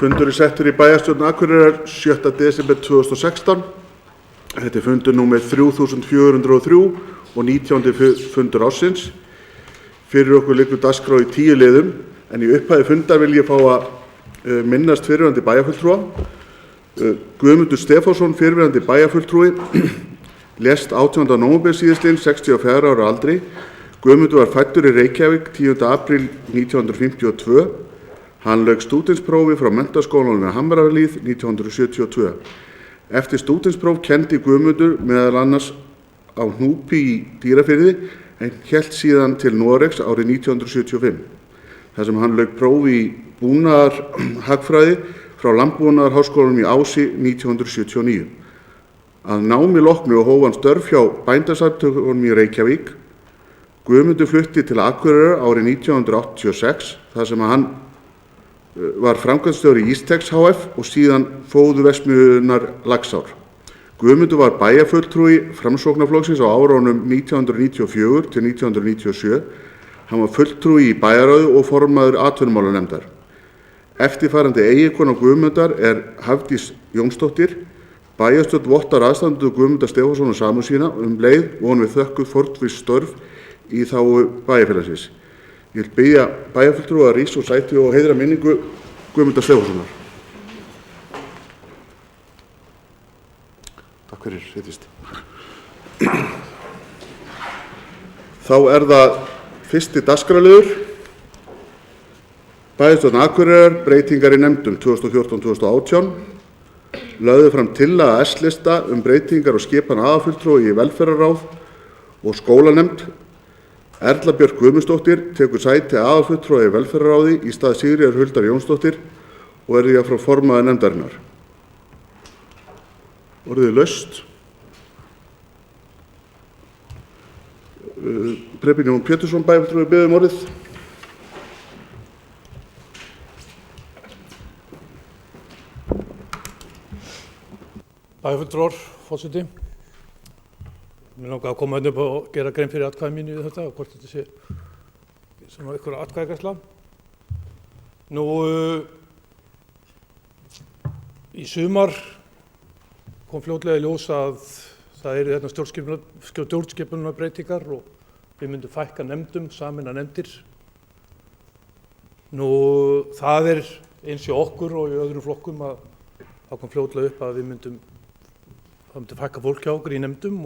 Fundur settur í bæjarstjórn Akureyrar 7. desember 2016. Þetta fundur númer 3403 og 19. fundur ársins. Fyrir okkur liggur dagskrá í 10 liðum, en í upphafi fundar vil ég fá að minnast fyrrverandi bæjarfulltrúa. Guðmundur Stefánsson, fyrrverandi bæjarfulltrúi, lést 18. nóvember síðastliðinn, 64 ára aldri. Guðmundur var fæddur í Reykjavík 10. apríl 1952. Hann lauk stúdentsprófi frá Menntaskólanum við Hamrahlíð 1972. Eftir stúdentspróf kenndi Guðmundur meðal annars á Hnúpi í Dýrafirði, en hélt síðan til Noregs árið 1975, þar sem hann lauk prófi í búnaðarhagfræði frá Landbúnaðarháskólanum í Ási 1979. Að námi loknu hóf hann störf hjá Bændasamtökunum í Reykjavík. Guðmundur flutti til Akureyrar árið 1986, þar sem hann var framkvæmdastjóri Ístex hf. Og síðan fóðurverksmiðjunnar Laxár. Guðmundur var bæjarfulltrúi Framsóknarflokksins á árunum 1994 til 1997. Hann var fulltrúi í bæjarráði og formaður atvinnumálanefndar. Eftirfarandi eiginkona Guðmundar Hafdís Jónsdóttir. Bæjarstjórn vottar aðstandendur Guðmundar Stefánssonar samúð sína, leið og hann við þökkuð fórnfýs störf í þágu bæjarfélagsins. Ég vil biðja bæjarfulltrúa að rísa úr sæti og heiðra minningu Guðmundar Stefánssonar. Takk fyrir, hittist. Þá það fyrsti dagskrárliður. Bæjarstjórn Akureyrar, breytingar í nefndum 2014-2018. Lögðu fram tillaga S-lista breytingar og skipan aðalfulltrúa í velferðarráð og skólanefnd. Erla Björk Guðmundsdóttir tekur sæti aðalfulltrúa í velferðarráði í stað Sigríðar Huldar Jónsdóttir og frá formaður nefndarinnar. Orðið laust. Preben Jón Pétursson, bæjarfulltrúi, biður orðið. Bæjarfulltrúar, forseti. Mér langar að koma upp og gera grein fyrir atkvæði mínu í þetta og hvort þetta sé svona einhver atkvæðagreiðsla. Nú, í sumar kom fljótlega í ljós að það eru stjórnskipunarbreytingar og við myndum fækka nefndum, sameina nefndir. Nú, það eins í okkur og í öðrum flokkum að það kom fljótlega upp að það myndi fækka fólk hjá okkur í nefndum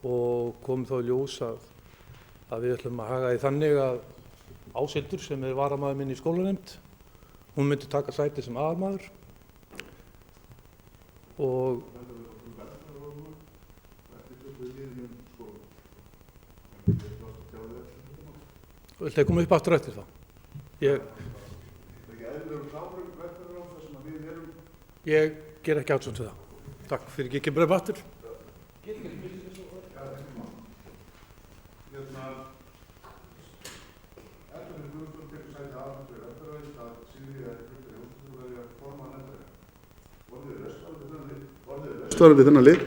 og kom þá í ljós að við ætlum að haga því þannig að Áshildur, sem varamaður minn í skólanefnd, hún myndi taka sæti sem aðalmaður og viltu koma upp aftur eftir það? Ég ger ekki átsvönd við það. Takk fyrir ekki breyf aftur. Varðandi þennan lið.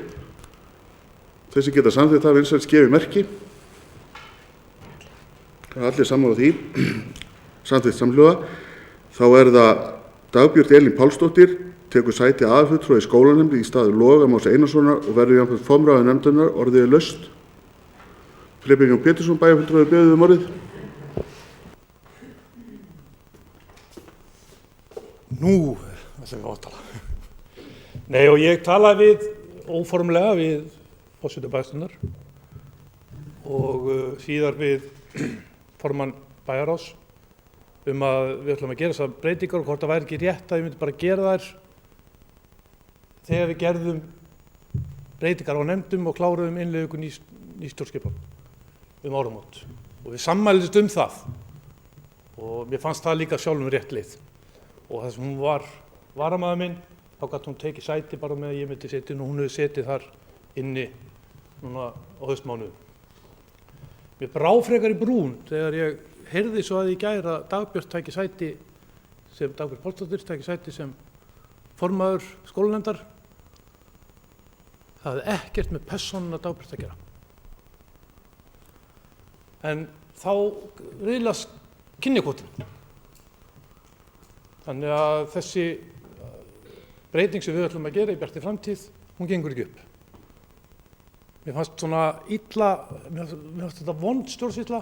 Þeir sem geta samþykkt það vinsælt gefi merki. Það allir sammála því. Samþykkt samhljóða. Þá það Dagbjört Elín Pálsdóttir tekur sæti aðalfulltrúa í skólanefnd í stað Loga Más Einarssonar og verður jafnframt formaður nefndarinnar. Orðið laust. Preben Jón Pétursson, bæjarfulltrúi, biður orðið. Nú, það sem við átala. Nei, og ég talaði óformlega við forseta bæjarstjórnar og síðar við formann bæjarráðs að við ætlum að gera þessar breytingar og hvort það væri ekki rétt að ég myndi bara gera þær þegar við gerðum breytingar á nefndum og kláruðum innleiðingu ný stjórnskipan áramót. Og við sammælumst það og mér fannst það líka sjálfum rétt leið. Og þess að hún var varamaður minn, þá gat hún tekið sæti bara með að ég myndi setja og hún hefði setið þar inni núna á haustmánuðum. Mér brá frekar í brún þegar ég heyrði svo að í gær að Dagbjört tæki sæti sem Dagbjört Pálsdóttir tæki sæti sem formaður skólanefndar. Það hafði ekkert með persónuna Dagbjört að gera. En þá riðlast kynjakvótinn. Þannig að þessi breyting sem við ætlum að gera í Bjartri framtíð, hún gengur ekki upp. Mér fannst svona mér fannst þetta vond stjórnsýsla,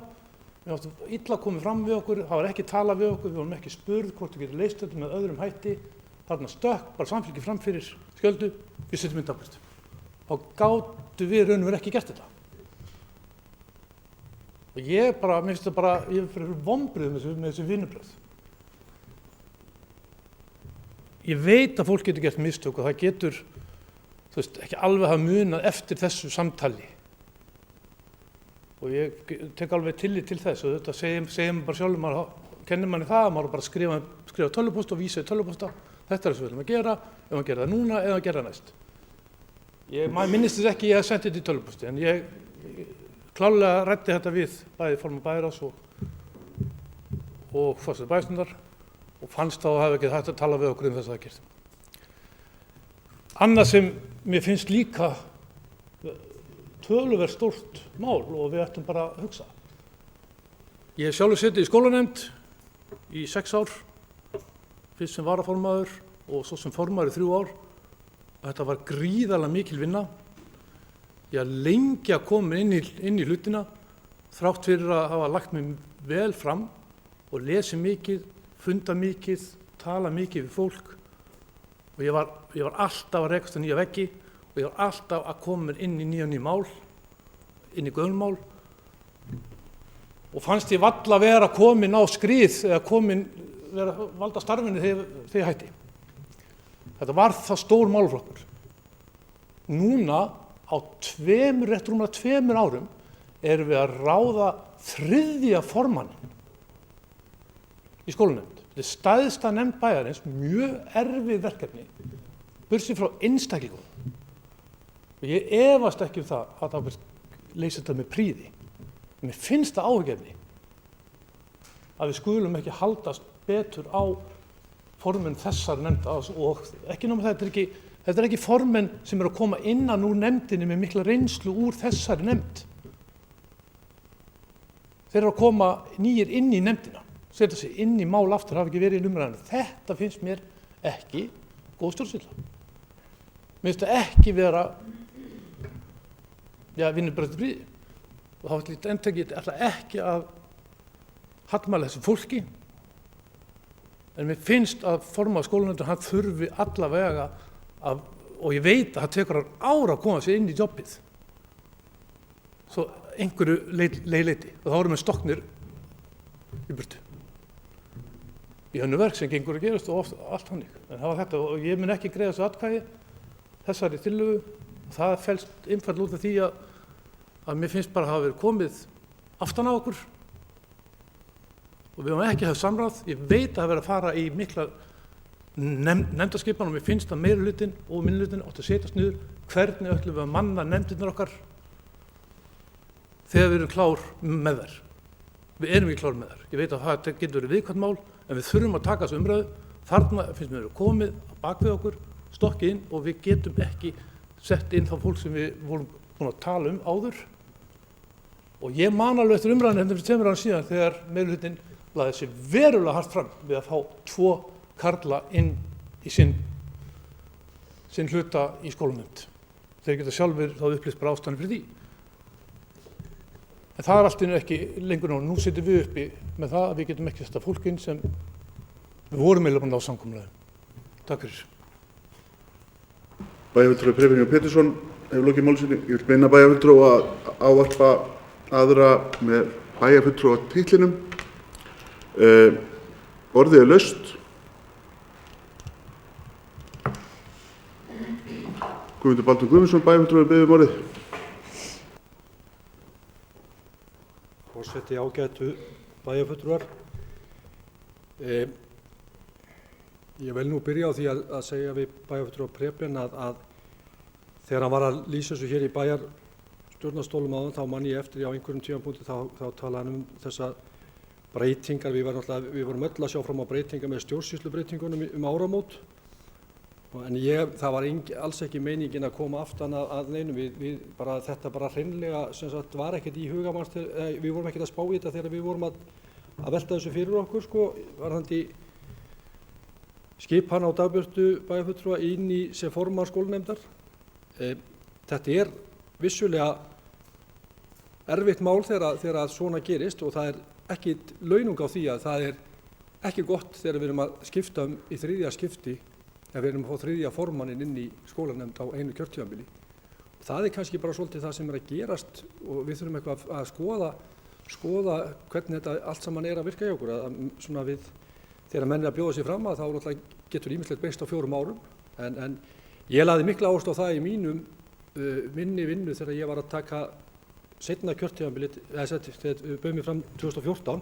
mér fannst illa komið fram við okkur, það var ekki talað við okkur, við vorum ekki spurð hvort við getum leyst þetta með öðrum hætti. Þarna stökk bara Samfylkingin fram fyrir Skjöldu, við setjum inn Dagblaðið. Þá gátu við raun og veru ekki gert þetta. Og mér finnst þetta bara, ég er fyrir vonbrigðum með þessu vinnubrögð. Ég veit að fólk getur gert mistök og það getur, ekki alveg hafa munað eftir þessu samtali. Og ég tek alveg tillit til þess og þetta segir maður bara sjálfur, maður kennir manni það, maður bara skrifa tölvupóst og vísa í tölvupósta. Þetta er það sem við ætlum að gera, ef maður gera það núna eða að gera það næst. Maður minnist þess ekki, ég hef sendið þetta í tölvupósti, en ég klárlega ræddi þetta við bæði formann bæjarráðs og forseti bæjarstjórnar og fannst þá að hafa ekki hægt að tala við okkur þess aðgerð. Annað sem mér finnst líka töluvert stórt mál og við ættum bara að hugsa. Ég hef sjálfur setið í skólanefnd í 6 ár, fyrst sem varaformaður og svo sem formaður í 3 ár. Og þetta var gríðarlega mikil vinna. Ég var lengi að koma inn í hlutina, þrátt fyrir að hafa lagt mig vel fram og lesið mikið, funda mikið, tala mikið við fólk. Og ég var alltaf að rekast á nýja veggi og ég var alltaf að koma inn í ný mál, inn í gömul mál. Og fannst ég varla vera komin á skrið eða vera valda starfinu þegar ég hætti. Þetta var það stór málaflokkur. Núna á rúmlega 2 árum erum við að ráða 3. formannin í skólanefnd. Þetta er stærsta nefnd bæjarins, mjög erfið verkefni, burtséð frá einstaklingum. Og ég efast ekki það að það leysa þetta með prýði. Mér finnst það áhyggjuefni að við skulum ekki haldast betur á formenn þessar nefnda og ekki nóg með þetta er ekki formenn sem eru að koma innan úr nefndinni með mikla reynslu úr þessari nefnd. Þeir eru að koma nýir inn í nefndina, setja sig inn í mál aftur, hafa ekki verið í umræðinu. Þetta finnst mér ekki góð stjórnsýsla. Mér finnst það ekki vera vinnubrögð prýði. Og þá ætla ekki að hallmæla þessu fólki, en mér finnst að formaður skólanefndar hann þurfi allavega og ég veit að það tekur hann ára að koma sér inn í jobbið. Svo einhverju leyti og þá erum við stoknir í burtu. Í önnu verk sem gengur að gerast og oft allt hannig. En það var þetta og ég mun ekki greiða þessu atkvæði þessari tillögu. Það felst einfaldlega út af því að mér finnst bara að hafa verið komið aftan á okkur og við höfum ekki haft samráð. Ég veit að það verið að fara í mikla nefndaskipan og mér finnst að meirihlutinn og minnihlutinn áttu að setjast niður hvernig ætlum við að manna nefndirnar okkar þegar við erum klár með þær. Við erum ekki klár með þær. Ég veit að það getur verið viðkvæmt mál en við þurfum að taka þessu umræðu. Þarna finnst mér að komið á bak við okkur, stokkið inn og við getum ekki sett inn þá fólk sem við vorum búin að tala áður. Og ég man alveg eftir umræðinu fyrir 2 árum síðan þegar meirihlutinn lagði sig verulega hart fram við að fá 2 karla inn í sinn hluta í skólanefnd. Þeir geta sjálfur þá upplýst bara ástæðan fyrir því. En það allt einu ekki lengur nú sitjum við uppi með það að við getum ekki þetta fólk inn sem við vorum eiginlega búin að ná samkomulagi. Takk fyrir. Bæjarfulltrúi Preben Jón Pétursson hefur lokið máli sínu. Ég vil beina bæjarfulltrúa að ávarpa aðra með bæjarfulltrúa titlinum. Orðið er laust. Guðmundur Baldur Guðmundsson, bæjarfulltrúi, biður orðið. Forseti, ágætu bæjarfulltrúar. Ég vil nú byrja á því að segja við bæjarfulltrúa Preben að þegar hann var að lýsa þessu hér í bæjarstjórnarstólum áðan þá man ég eftir á einhverjum tímapunkti þá talaði hann þessa breytingar. Við vorum öll að sjá fram á breytingar með stjórnsýslubreytingunum áramót. En það var alls ekki meiningin að koma aftan að neinum. Þetta bara hreinlega var ekkert í hugamanns, við vorum ekkert að spá í þetta þegar við vorum að velta þessu fyrir okkur, varðandi skipan á Dagbjörtu bæjarfulltrúa inn í sem formann skólanefndar. Þetta er vissulega erfitt mál þegar svona gerist og það er ekki launung á því að það er ekki gott þegar við erum að skipta í þriðja skipti ef við erum að fá þriðja formannin inn í skólanefnd á einu kjörtímabili. Það er kannski bara svolítið það sem er að gerast og við þurfum eitthvað að skoða hvernig þetta allt saman er að virka hjá okkur. Svona við, þegar menn er að bjóða sig fram þá náttúrulega getur ýmislegt breyst á 4 árum en ég lagði mikla áherslu á það í minni vinnu þegar ég var að taka seinna kjörtímabilið, bauð mér fram 2014,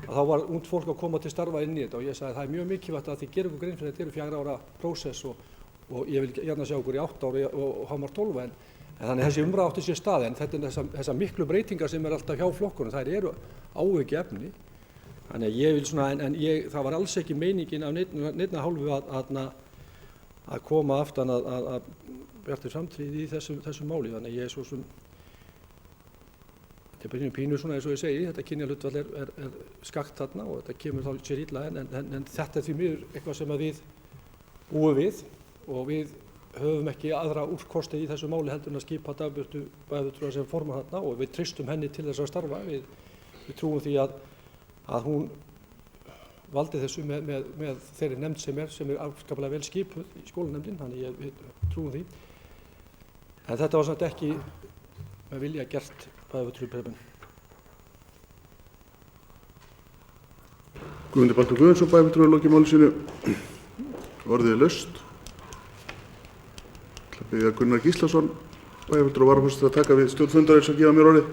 að þá var ungt fólk að koma til starfa inn í þetta og ég sagði að það er mjög mikilvægt að þið gerum ykkur grein fyrir þetta eru 4 ára prósess og ég vil gjarna sjá okkur í 8 ára og hámark 12 en þannig þessi umræða átti sér stað en þetta er þessar miklu breytingar sem er alltaf hjá flokkunum, þær eru áhyggjuefni. Þannig að ég vil svona, það var alls ekki meiningin af neinna hálfu að koma aftan að Bjartri framtíð í þessu máli, þannig að ég er svo sem þetta er pínu svona eins og ég segi, þetta kynjahlutfall er skakt þarna og þetta kemur þá sér illa en þetta er því miður eitthvað sem að við búum við og við höfum ekki aðra úrkosti í þessu máli heldur en að skipa Dagbjörtu bæjarfulltrúa sem formann þarna og við treystum henni til þess að starfa. Við trúum því að hún valdi þessu með þeirri nefnd sem er afskaplega vel skipuð í skólanefndin, þannig við trúum því. En þetta var samt ekki með vilja gert bæjarfulltrúi. Guðmundur Baldur Guðjónsson, bæjarfulltrúi, lokið máli sínu. Orðið er laust. Ég ætla að biðja Gunnar Gíslason, bæjarfulltrúi og varaforseti að taka við stjórn fundarins og gefa mér orðið.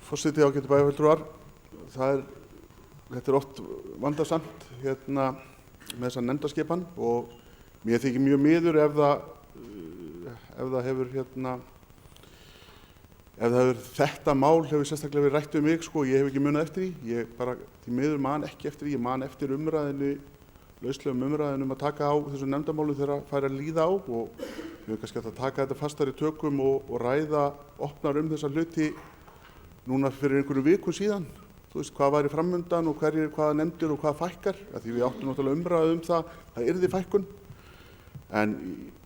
Forseti, ágætu bæjarfulltrúar, þetta er oft vandasamt með þessa nefndaskipan og mér þykir mjög miður ef það hefur þetta mál hefur sérstaklega verið rætt mig, ég hef ekki munað eftir því, ég bara því miður man ekki eftir því, ég man eftir umræðinu, lauslegum umræðinu að taka á þessu nefndamálu þegar það fær að líða á og við höfum kannski að taka þetta fastar í tökum og ræða opnar þessa hluti núna fyrir einhverju viku síðan, þú veist hvað væri framundan og hvaða nefndir og hvaða fækkar, því við áttum náttúrulega umræðu það yrði fækkun,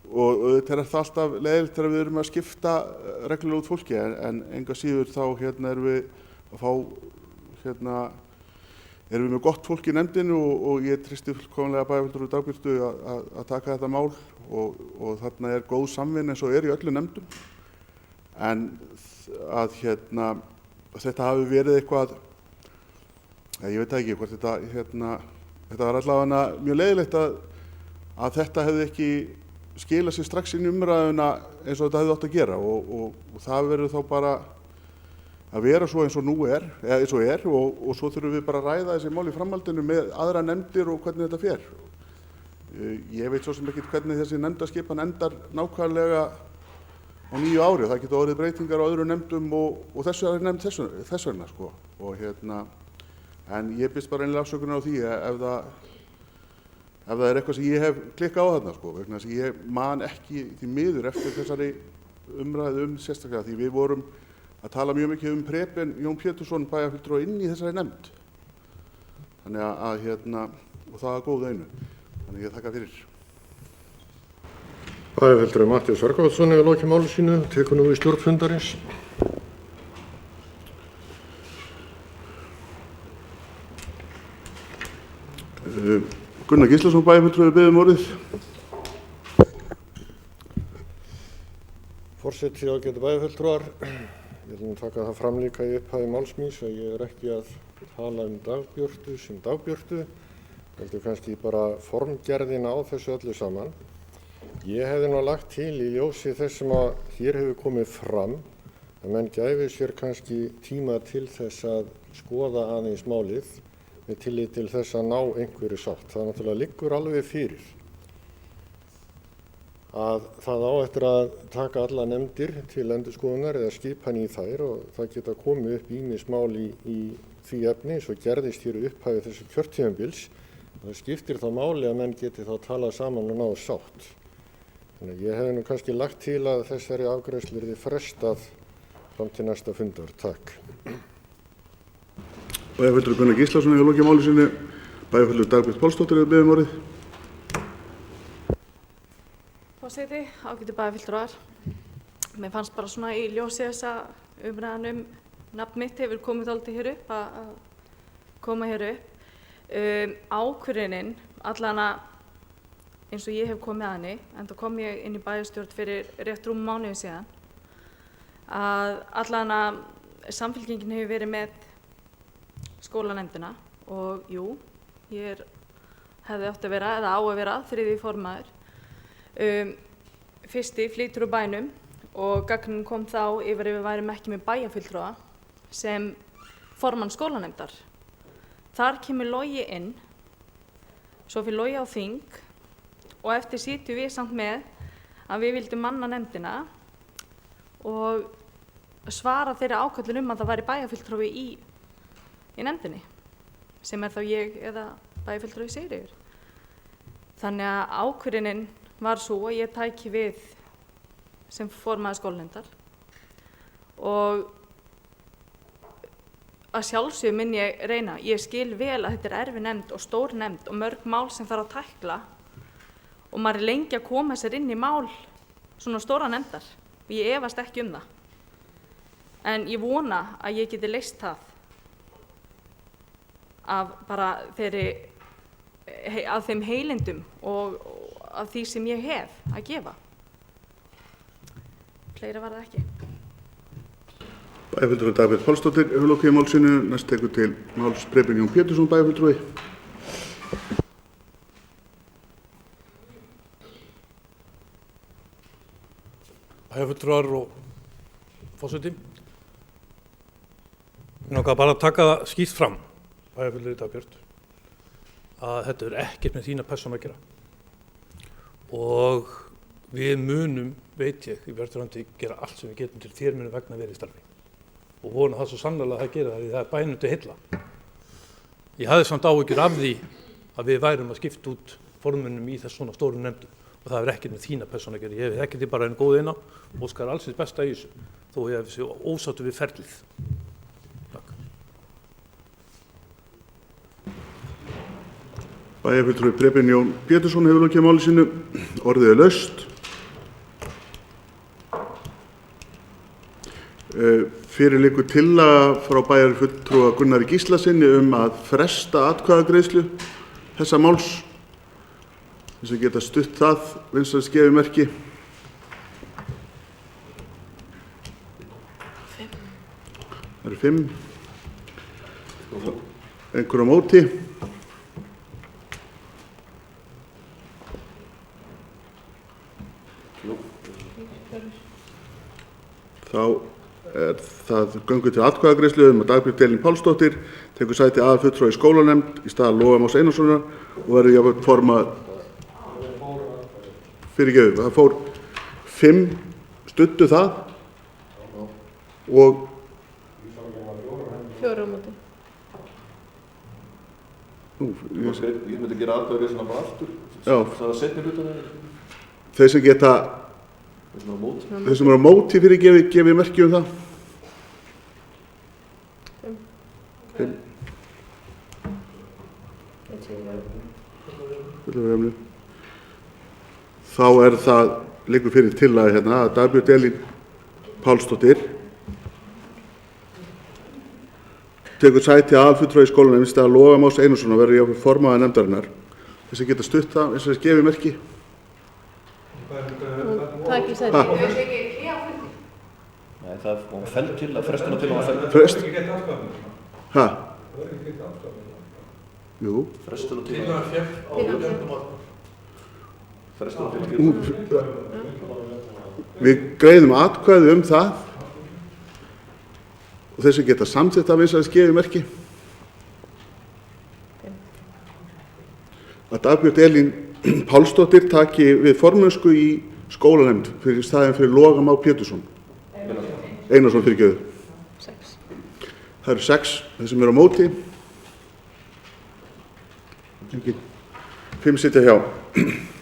og þetta er það alltaf leiðilegt þegar við erum að skipta reglulega út fólki, en enga síður þá erum við að fá, erum við með gott fólk í nefndinu og ég treysti fullkomlega bæjarfulltrúa Dagbjörtu að taka þetta mál og þarna er góð samvinna eins og er í öllum nefndum, en að þetta hafi verið eitthvað, ég veit ekki hvort þetta var allavega mjög leiðilegt að þetta hefði ekki skilað sér strax inn í umræðuna eins og þetta hefði átt að gera og það verður þá bara að vera svo eins og nú er, eins og er og svo þurfum við bara að ræða þessi mál í framhaldinu með aðra nefndir og hvernig þetta fer. Ég veit svo sem ekki hvernig þessi nefndaskipan endar nákvæmlega á nýju ári, það geta orðið breytingar á öðrum nefndum og þessu er nefnd þess vegna og en ég biðst bara einlega afsökunar á því ef það er eitthvað sem ég hef klikkað á þarna vegna þess að ég man ekki því miður eftir þessari umræðu sérstaklega því við vorum að tala mjög mikið Preben Jón Pétursson bæjarfulltrúa inn í þessari nefnd þannig og það var góð einu þannig ég þakka fyrir. Bæjarfulltrúi Matthías Þorvaldsson hefur lokið máli sínu, tekur nú við stjórn fundarins. Gunnar Gíslason, bæjarfulltrúi, biður orðið. Forseti, ágætu bæjarfulltrúar, ég vil taka það fram líka í upphafi máls míns að ég er ekki að tala Dagbjörtu sem Dagbjörtu, heldur kannski bara formgerðina á þessu öllu saman. Ég hefði nú lagt til í ljósi þess sem að hér hefur komið fram að menn gæfi sér kannski tíma til þess að skoða aðeins málið með tillit til þess að ná einhverju sátt. Það náttúrulega liggur alveg fyrir að það á eftir að taka alla nefndir til endurskoðunar eða skipan í þær og það geta komið upp ýmis mál í því efni eins og gerðist hér upphafi þessu kjörtímabils Það skiptir þá máli að menn geti þá talað saman og náðu sátt. Þannig að ég hefði nú kannski lagt til að þessari afgreiðslu yrði frestað fram til næsta fundar. Takk. Bæjarfulltrúi Gunnar Gíslason hefur lokið máli sinni. Bæjarfulltrúi Dagbjört Pálsdóttir hefur beðið um orðið. Forseti, ágætu bæjarfulltrúar. Mér fannst bara svona í ljósi þessa umræðan nafn mitt hefur komið dálítið hér upp að koma hér upp. Ákvörðunin, allana eins og ég hef komið að henni, enda kom ég inn í bæjarstjórn fyrir rétt rúmum mánuði síðan, að allana Samfylkingin hefur verið með skólanefndina og jú, ég hefði átt að vera, eða á að vera, 3. formaður. Fyrsti flýtur úr bænum og gagnrýnin kom þá yfir ef við værum ekki með bæjarfulltrúa sem formann skólanefndar. Þar kemur Logi inn, svo fyrir Logi á þing og eftir sitjum við samt með að við vildum manna nefndina og svara þeirri ákvörðun að það væri bæjarfulltrúi í nefndinni, sem þá ég eða bæjarfulltrúi Sigríður. Þannig að ákvörðunin var svo að ég tæki við sem formaður skólanefndar og að sjálfsögðu mun ég reyna. Ég skil vel að þetta erfið nefnd og stór nefnd og mörg mál sem þarf að tækla og maður lengi að koma sér inn í mál svona stóra nefndar og ég efast ekki það. En ég vona að ég geti leyst það af bara af þeim heilindum og af því sem ég hef að gefa. Fleira var það ekki. Bæjarfulltrúi Dagbjört Pálsdóttir hefur lokið máli sínu. Næst tekur til máls Preben Jón Pétursson, bæjarfulltrúi. Bæjarfulltrúar og forseti. Ég langar bara að taka það skýrt fram, bæjarfulltrúi Dagbjört, að þetta ekkert með þína persónu að gera. Og við munum, veit ég, í Vesturlandi gera allt sem við getum til þér munum vegna verið í starfi. Og vona það svo sannlega að það gera það, því það bænum til heilla. Ég hafði samt áhyggjur af því að við værum að skipta út formunum í þess svona stórum nefndum og það er ekkert með þína persónu að gera. Ég hef ekkert því bara einu góð eina og óskar alls þess besta í þessu, þó ég hef þessi ósáttu við ferlið. Takk. Bæjarfulltrúi Preben Jón Pétursson hefur lokið máli sínu. Orðið er laust. Fyrir liggur tillaga frá bæjarfulltrúa Gunnari Gíslasyni að fresta atkvæðagreiðslu þessa máls. Þess að geta stutt það, vinstri gefi merki. Það eru 5. Einhver á móti. Þá það göngu til atkvæðagreiðslu að Dagbjört Elín Pálsdóttir tekur sæti aðalfulltrúa í skólanefnd í stað Loga Más Einarssonar og verður jafnvel formað fyrirgefið. Það fór 5 studdu það og 4 á móti. Ég myndi gera atkvæðagreiðslu svona bara aftur. Já. Það var seinni hlutann. Þeir sem geta þeir sem eru á móti fyrirgefið merki það. 5. Þá það liggur fyrir tillaga hérna að Dagbjört Elín Pálsdóttir tekur sæti aðalfulltrúa í skólanefnd í stað Loga Más Einarssonar verður jafnvel formaður nefndarinnar. Þess að geta stutt það, þess að gefi merki. Takk í sæti. Nei, það var felld til að frestuna til að felld. Frest? Hæ? Jú. Frestuna til að frestuna til Við greiðum atkvæði það og þess að geta samþykkt að þess að gefi merki. Að Dagbjört Elín Pálsdóttir taki við formennsku í skólanefnd fyrir staðinn fyrir Loga Má Pétursson. Einarsson fyrirgefið. 6. Það eru 6 þeir sem eru á móti. Engin. 5 sitja hjá.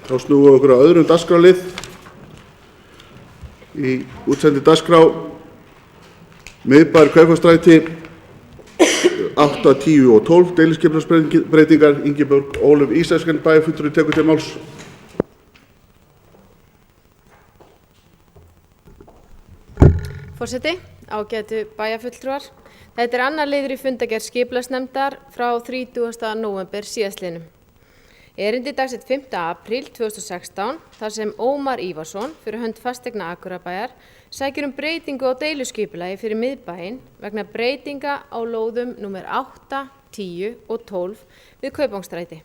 Þá snúum við okkur á öðrum dagskrárlið. Í útsendi dagskrá Miðbær Kaupvangsstræti 8, 10 og 12 deiliskipulagsbreytingar. Ingibjörg Ólöf Ísaksen bæjarfulltrúi tekur til máls. Forseti, ágætu bæjarfulltrúar. Þetta annar liður í fundargerð skipulagsnefndar frá 30. nóvember síðastliðnum. Erindi dagsett 5. apríl 2016 þar sem Ómar Ívarsson fyrir hönd Fasteigna Akureyrarbæjar sækir breytingu á deiluskipulagi fyrir miðbæinn vegna breytinga á lóðum númer 8, 10 og 12 við Kaupvangsstræti.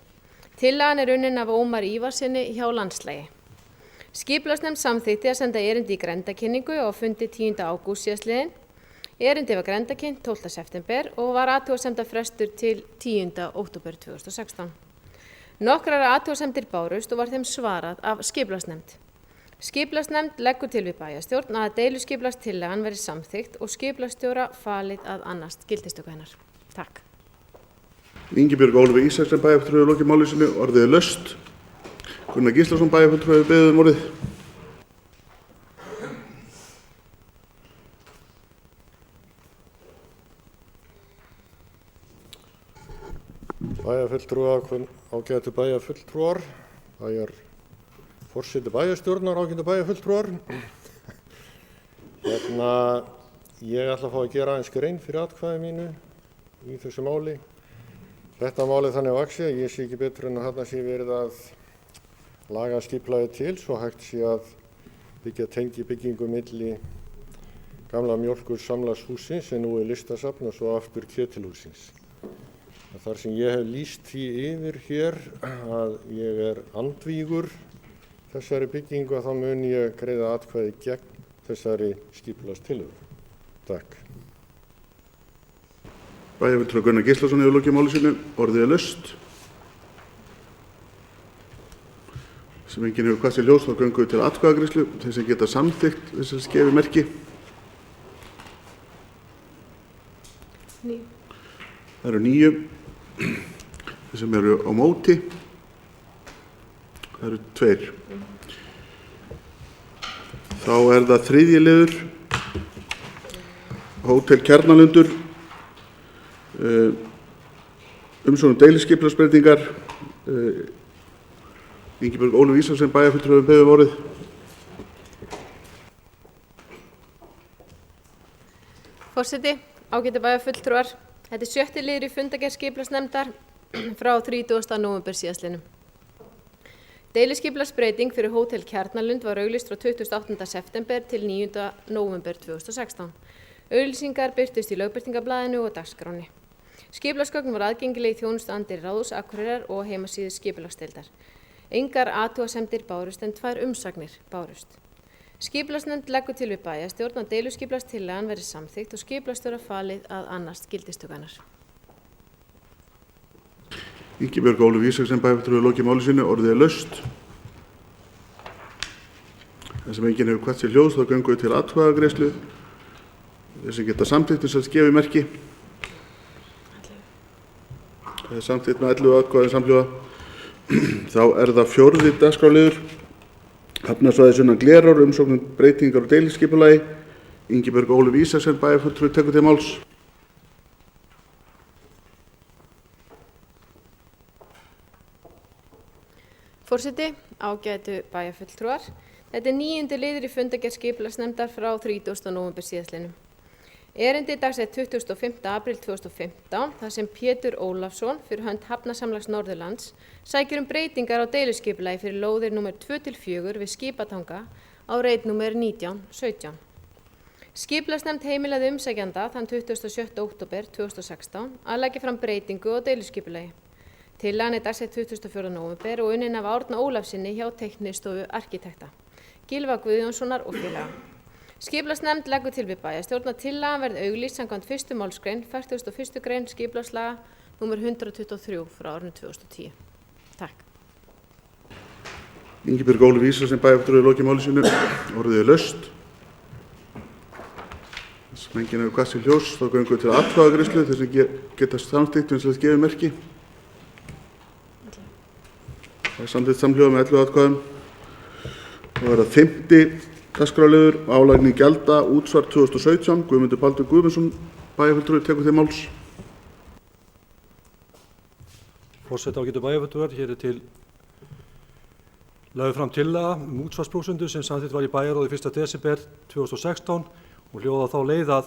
Tillagan unnin af Ómar Ívarssoni hjá landslagi. Skipulagsnefnd samþykkti að senda erindi í grenndarkynningu á fundi 10. ágúst síðastliðinn. Erindi var grenndarkynnt 12. september og var athugasemdafrestur til 10. október 2016. Nokkrar athugasemdir bárust og var þeim svarað af skipulagsnefnd. Skipulagsnefnd leggur til við bæjarstjórn að deiluskipulagstillagan verði samþykkt og skipulagsstjóra falið að annast gildistöku hennar. Takk. Ingibjörg Ólöf Ísaksen bæjarfulltrúi lokið máli sínu, orðið laust. Gunnar Gíslason bæjarfulltrúi beðið orðið. Bæjarfulltrúar, ágætu bæjarfulltrúar, forseti bæjarstjórnar, ágætu bæjarfulltrúar. Ég ætla að fá að gera aðeins grein fyrir atkvæði mínu í þessu máli. Þetta máli þannig vaxið að ég sé ekki betur en að þarna sé verið að laga skipulagið til svo hægt sé að byggja tengibyggingu milli gamla mjólkursamlagshússins sem nú listasafn og svo aftur Ketilhússins. Þar sem ég hef lýst því yfir hér að ég andvígur þessari byggingu að þá mun ég greiða atkvæði gegn þessari skipulagstillögu. Takk. Bæjarfulltrúi Gunnar Gíslason hefur lokið máli sínu, orðið laust. Sem enginn hefur hvað sér ljós, þá göngum við til atkvæðagreiðslu. Þeir sem geta samþykkt þess að gefi merki. Það eru 9. Þeir sem eru á móti. Það eru 2. Þá er það 3. liður. Hótel Kjarnalundur. Umsókn deiluskipulagsbreytingar. Ingibjörg Ólöf Ísaksen bæjarfulltrúi beðið orðið. Forseti, ágætu bæjarfulltrúar. Þetta 7. liður í fundargerð skipulagsnefndar frá 30. nóvember síðastliðnum. Deiluskipulagsbreyting fyrir Hótel Kjarnalund var auglýst frá 28. september til 9. nóvember 2016. Auglýsingar birtust í lögbirtingablaðinu og dagskráni. Skipulagsgögn var aðgengileg í þjónustuanddyri Ráðhúss Akureyrar og heimasíðu skipulagsdeildar. Engar athugasemdir bárust en 2 umsagnir bárust. Skipulagsnefnd leggur til við bæjarstjórn að deiluskipulagstillagan verði samþykkt og skipulagsstjóra falið að annast gildistöku hennar. Ingibjörg Ólöf Ísaksen bæjarfulltrúi lokið máli sínu, orðið laust. Þar sem enginn hefur hvað sér ljós, þá göngum við til atkvæðagreiðslu. Þeir sem geta samþykkt þess að gefi merki. Það er samþykkt með 11 atkvæði samhljóða. Þá er það 4. dagskrárliður. Hafnarsvæði sunnan Glerár, umsókn breytingar og deiluskipulagi. Ingibjörg Ólöf Ísaksen bæjarfulltrúi tekur til máls. Forseti, ágætu bæjarfulltrúar. Þetta 9. liður í fundargerð skipulagsnefndar frá 30. nóvember síðastliðnum. Erindi dagsett 25. apríl 2015 þar sem Pétur Ólafsson fyrir hönd Hafnasamlags Norðurlands sækir breytingar á deiluskipulagi fyrir lóðir nr. 2-4 við Skipatanga á reit nr. 1917. Skipulagsnefnd heimilaði umsækjanda þann 27. október 2016 að leggja fram breytingu á deiluskipulagi. Tillagan dagsett 24. nóvember og unnin af Árna Ólafssyni hjá Teiknistofu arkitekta, Gylfa Guðjónssonar og félaga. Skipulagsnefnd leggur til við bæjarstjórn að tillagan verði auglýst samkvæmt 1. málsgrein 41. grein skipulagslaga nr. 123 frá árinu 2010. Takk. Ingibjörg Ólöf Ísaksen bæjarfulltrúi lokið máli sínu, orðið laust. Þar sem enginn hefur hvað sér ljós, þá göngum við til atkvæðagreiðslu. Þeir sem geta samþykkt þess að gefi merki. Það er samþykkt samhljóða með 11 atkvæðum. Það er að 5. dagskrárliður, álagning gjalda, útsvar 2017. Guðmundur Baldur Guðmundsson, bæjarfulltrúi, tekur til máls. Forseti ágætu bæjarfulltrúar, hér til lögð fram tillaga útsvarsprósentu sem samþykkt var í bæjarráði 1. desember 2016 og hljóða þá leið að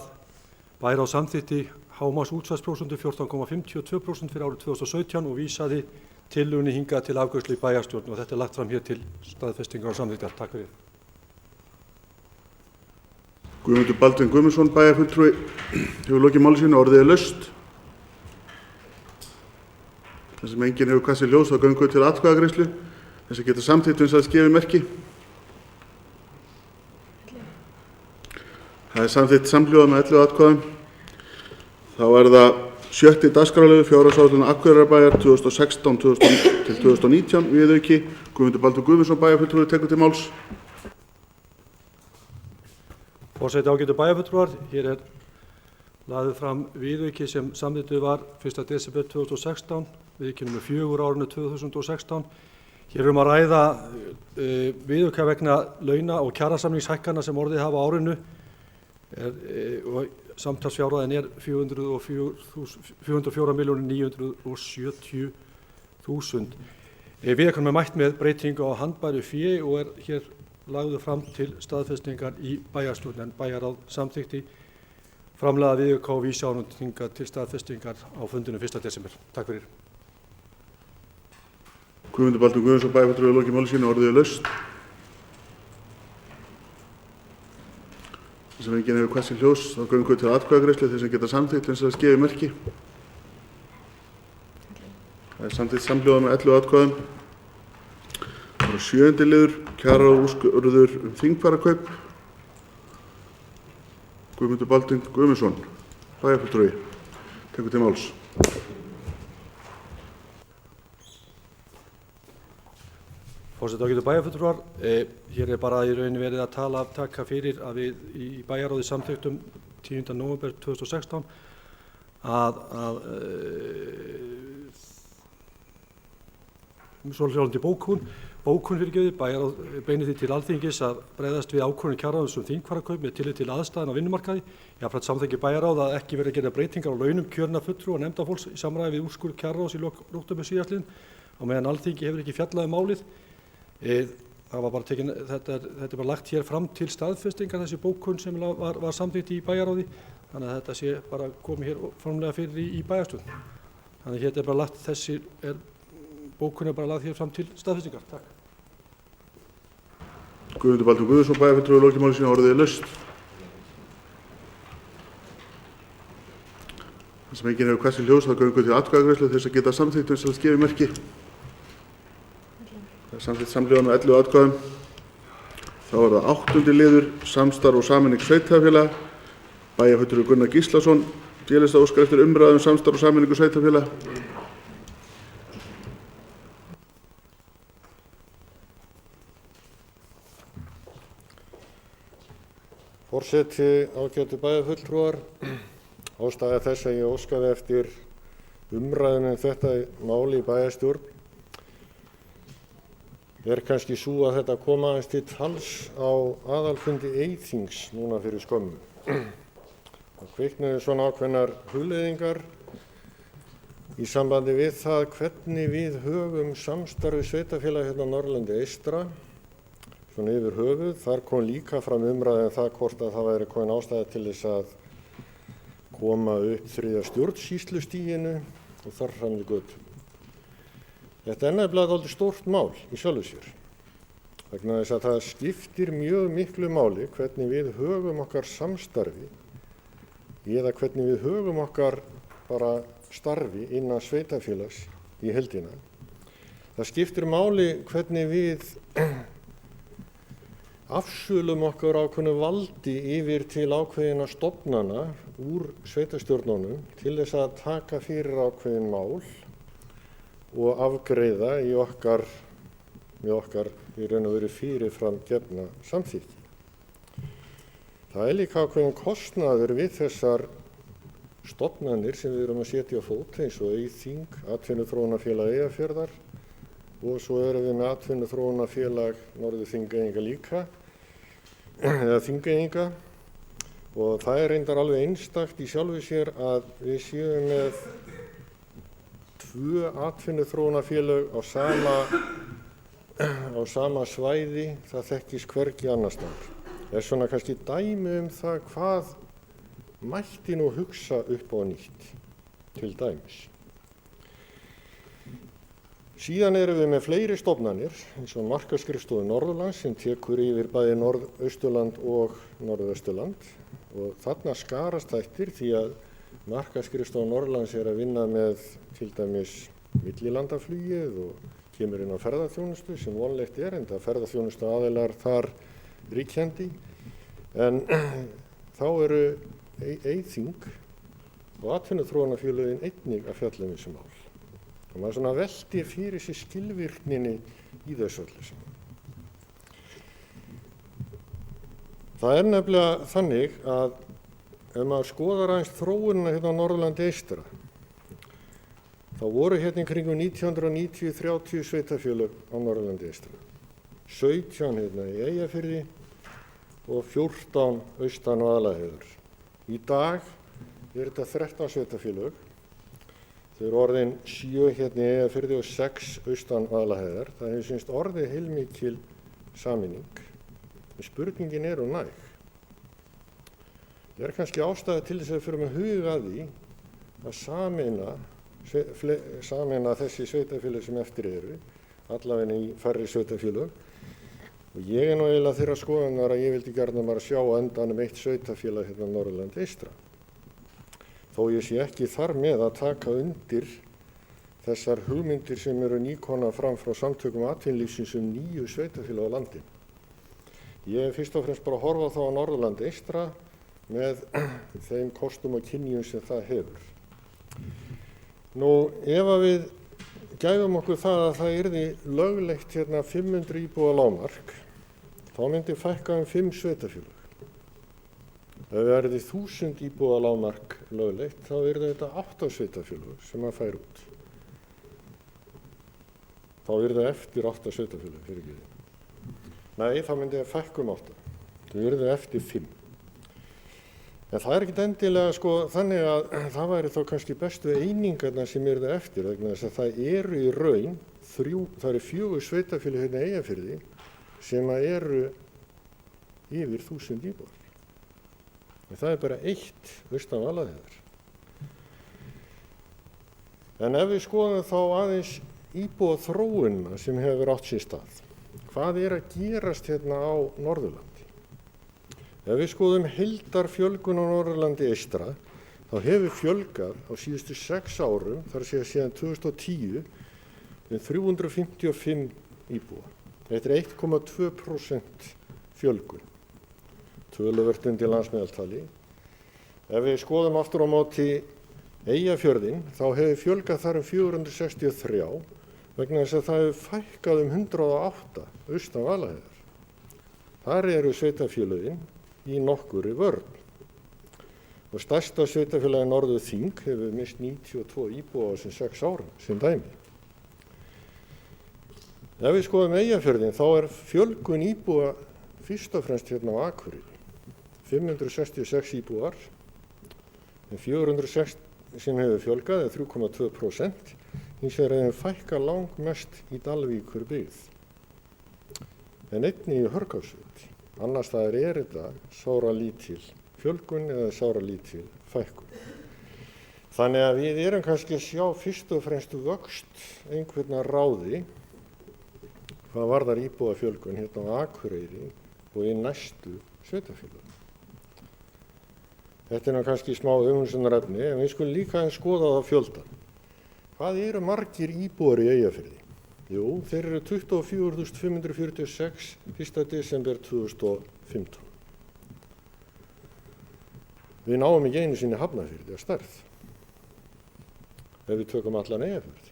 bæjarráð samþykkti hámarks útsvarsprósentu 14,52% fyrir árið 2017 og vísaði tillögunni hingað til afgreiðslu í bæjarstjórn og þetta er lagt fram hér til staðfestingar og samþykktar. Takk fyrir. Guðmundur Baldvin Guðmundsson, bæjarfulltrúi, hefur lokið máli sínu, orðið er laust. Þar sem enginn hefur kastað ljós þá göngum við til atkvæðagreiðslu. Þess að geta samþykkt uns að gefi merki. Það er samþykkt samhljóða með 11 atkvæðum. Þá er það 7. dagskrárliður, fjárhagsáætlun Akureyrarbæjar 2016 til 2019 viðauki. Guðmundur Baldur Guðmundsson, bæjarfulltrúi, tekur til máls. Forseti ágætu bæjarfulltrúar, hér er lagður fram viðauki sem samþykktur var 1. desember 2016, viðauki nr. 4 árinu 2016. Hér að ræða viðauka vegna launa og kjarasamningshækkana sem orðið hafa á árinu og samtalsfjárhæðin er 404.970.000. Viðaukanum er mætt með breytingu á handbæru fé og er hér lagður fram til staðfestingar í bæjarstjórn en bæjarráð samþykkti framlaga viðauka og vísa honum hingað til staðfestingar á fundinum 1. desember. Takk fyrir. Guðmundur Baldur Guðmundsson, bæjarfulltrúi, hefur lokið máli sínu, orðið er laust. Þess að enginn hefur kastað ljós þá göngum við til atkvæðagreiðslu þess að geta samþykkt uns að gefi merki. Það er samþykkt samhljóða með 11 atkvæðum. Það er 7. liður, kjararáð úrskurður þingfararkaup. Guðmundur Baldur Guðmundsson, bæjarfulltrúi, tekur til máls. Forseti ágætu bæjarfulltrúar, hér er bara í rauninni verið að taka fyrir að við í bæjarráði samþykktum 10. nóvember 2016 að svohljóðandi bókun fyrirgefið, bæjarráð beinir því til Alþingis að bregðast við ákvörðun kjararáðs þingfararkaup með tillit til aðstæðna á vinnumarkaði. Jafnframt samþykkir bæjarráð að ekki verði að gera breytingar á launum kjörinna fulltrúa og nefndafólks í samræmi við úrskurð kjararáðs í lok október síðastliðinn á meðan Alþingi hefur ekki fjallað málið. Það var bara tekin, þetta er bara lagt hér fram til staðfestingar þessi bókun sem var samþykkt í bæjarráði, þannig að þetta sé bara komið hér formlega fyrir í bæjarstjórn. Þannig að hér er bara lagt bókun er bara lagt hér fram til staðfestingar. Takk. Guðmundur Baldur Guðmundsson, bæjarfulltrúi, hefur lokið máli sínu, orðið er laust. Þar sem enginn hefur kastað ljós þá göngum við til atkvæðagreiðslu þess að geta samþykkt uns að gefi merki. Það er samþykkt samhljóða með 11 atkvæðum. Þá er það 8. liður, samstarf og sameining sveitarfélaga. Bæjarfulltrúi Gunnar Gíslason, D-lista óskar eftir umræðu samstarf og sameiningu sveitarfélaga. Forseti ágætu bæjarfulltrúar, ástæða þess að ég óskaði eftir umræðum þetta máli í bæjarstjórn er kannski sú að þetta kom aðeins til tals á aðalfundi Eyþings núna fyrir skömmu. Það kviknuðu svona ákveðnar hugleiðingar í sambandi við það hvernig við höfum samstarfi sveitarfélaga hérna á Norðurlandi eystra, svona yfir höfuð. Þar kom líka fram umræða það hvort að það væri komin ástæða til þess að koma upp 3. stjórnsýslustiginu og þar fram við götum. Þetta er nefnilega dálítið stórt mál í sjálfu sér, vegna þess að það skiptir mjög miklu máli hvernig við högum okkar samstarfi eða hvernig við högum okkar bara starfi innan sveitarfélags í heildina. Það skiptir máli hvernig við afsölum okkar ákveðnu valdi yfir til ákveðina stofnana úr sveitarstjórnunum til þess að taka fyrir ákveðin mál og afgreiða í okkar í raun og veru fyrirfram gefna samþykki. Það er líka ákveðin kostnaður við þessar stofnanir sem við erum að setja á fót eins og Eyþing, Atvinnuþróunarfélag Eyjafjarðar og svo erum við með atvinnuþróunarfélag Norður-Þingeyinga líka, eða Þingeyinga, og það er reyndar alveg einstakt í sjálfu sér að við séum með 2 atvinnuþróunarfélög á sama svæði, það þekkist hvergi annars staðar. Það er svona kannski dæmi það hvað mætti nú hugsa upp á nýtt, til dæmis. Síðan erum við með fleiri stofnanir, eins og Markaðsskrifstofu Norðurlands sem tekur yfir bæði Norðausturland og Norðvesturland, og þarna skarast þættir því að Markaðsskrifstofa Norðurlands er að vinna með til dæmis millilandaflugið og kemur inn á ferðaþjónustu sem vonlegt enda ferðaþjónustu aðilar þar ríkjandi, en þá eru Eyþing og atvinnuþróunarfélögin einnig að fjalla þessu mál. Og maður svona veltir fyrir sig skilvirkninni í þessu öllu saman. Það er nefnilega þannig að ef maður skoðar aðeins þróunina hérna á Norðurlandi eystra, þá voru hérna í kringum 1990 30 sveitafélög á Norðurlandi eystra. 17 hérna í Eyjafirði og 14 austan Vaðlaheiðar. Í dag er þetta 13 sveitafélög. Þau eru orðin 7 hérna í Eyjafirði og 6 austan Vaðlaheiðar. Það hefur sýnst orðið heilmikil sameining. En spurningin er næg. Það er kannski ástæða til þess að við förum að huga að því að sameina þessi sveitafélög sem eftir eru, allavega í færri sveitafélög. Og ég er nú eiginlega þeirra skoðunar að ég vildi gjarnan bara sjá á endanum eitt sveitafélag hérna á Norðurlandi eystra. Þó ég sé ekki þar með að taka undir þessar hugmyndir sem eru nýkomnar fram frá samtökum atvinnulífsins 9 sveitafélög á landinu. Ég er fyrst og fremst bara að horfa þá á Norðurlandi eystra með þeim kostum og kynjum sem það hefur. Nú, ef að við gæfum okkur það að það yrði löglegt hérna 500 íbúa lágmark, þá myndi fækka 5 sveitafélög. Ef það yrði 1000 íbúa lágmark löglegt, þá yrði þetta 8 sveitafélög sem að færa út. Þá yrði eftir 8 sveitafélög, fyrirgefið. Nei, þá myndi það fækka 8. Þá yrði eftir 5. En það er ekkert endilega þannig að það væri þá kannski bestu einingarnar sem yrði eftir, vegna þess að það eru í raun það eru 4 sveitafélög hérna í Eyjafirði sem eru yfir 1000 íbúar. En það er bara 1 austan Vaðlaheiðar. En ef við skoðum þá aðeins íbúa þróunina sem hefur átt sér stað, hvað er að gerast hérna á Norðurlandi? Ef við skoðum heildarfjölgun á Norðurlandi eystra, þá hefur fjölgað á síðustu 6 árum, þar að segja síðan 2010, 355 íbúa. Þetta er 1,2% fjölgun, töluvert undir landsmeðaltali. Ef við skoðum aftur á móti Eyjafjörðinn, þá hefur fjölgað þar 463, vegna þess að það hefur fækkað 108 austan Vaðlaheiðar. Þar eru sveitafélögin í nokkurri vörn. Og stærsta sveitafélagi Norður-Þing hefur mist 92 íbúa á þessum 6 árum, sem dæmi. Ef við skoðum Eyjafjörðinn, þá er fjölgun íbúa fyrst og fremst hérna á Akureyri. 566 íbúar, en 406 sem hefur fjölgað er 3,2%, hins vegar hefur fækkað langmest í Dalvíkurbyggð. En einnig í Hörgársveit. Annars staðar er þetta sáralítil fjölgun eða sáralítil fækkun. Þannig að við erum kannski að sjá fyrst og fremst vöxt einhvern ráði hvað varðar íbúafjölgun hérna á Akureyri og í næstu sveitafélögum. Þetta er kannski smá umhugsunarefni, en við skulum líka skoða það fjöldan. Hvað eru margir íbúar í Eyjafirði? Jú, þeir eru 24.546 1. desember 2015. Við náum ekki einu sinni Hafnarfirði að stærð, ef við tökum allan Eyjafjörð.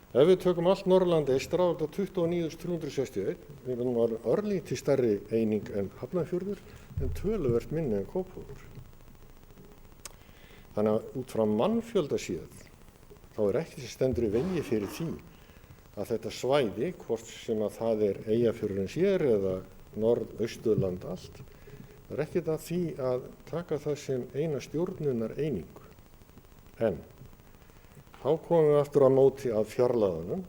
Ef við tökum allt Norðurland eystra á þetta 29.361, við erum örlítið stærri eining en Hafnarfjörður, en töluvert minni en Kópavogur. Þannig að út frá mannfjölda séð, þá er ekki sem stendur í vegi fyrir því að þetta svæði, hvort sem að það Eyjafjörðurinn sér eða Norðausturland allt, það er ekkert að því að taka það sem eina stjórnunar einingu. En þá komum við aftur á móti að fjarlæðunum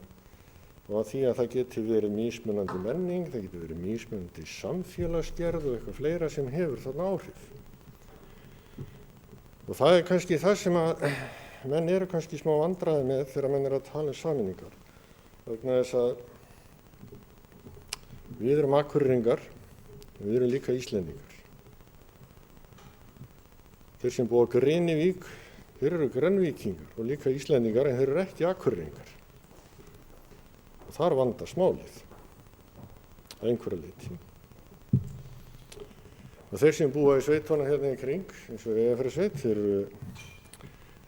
og að því að það geti verið mismunandi menning, það geti verið mismunandi samfélagsgerð og eitthvað fleira sem hefur þarna áhrif. Og það er kannski það sem að menn eru kannski smá vandræði með þegar menn eru að tala sameiningar. Vegna þess að við erum Akureyringar, við erum líka Íslendingar. Þeir sem búa á Grenivík, þeir eru Grenvíkingar og líka Íslendingar en þeir eru ekki Akureyringar. Og þar vandast málið að einhverju leyti. Og þeir sem búa í sveitunum hérna í kring, eins og Eyjafjarðarsveit, þeir eru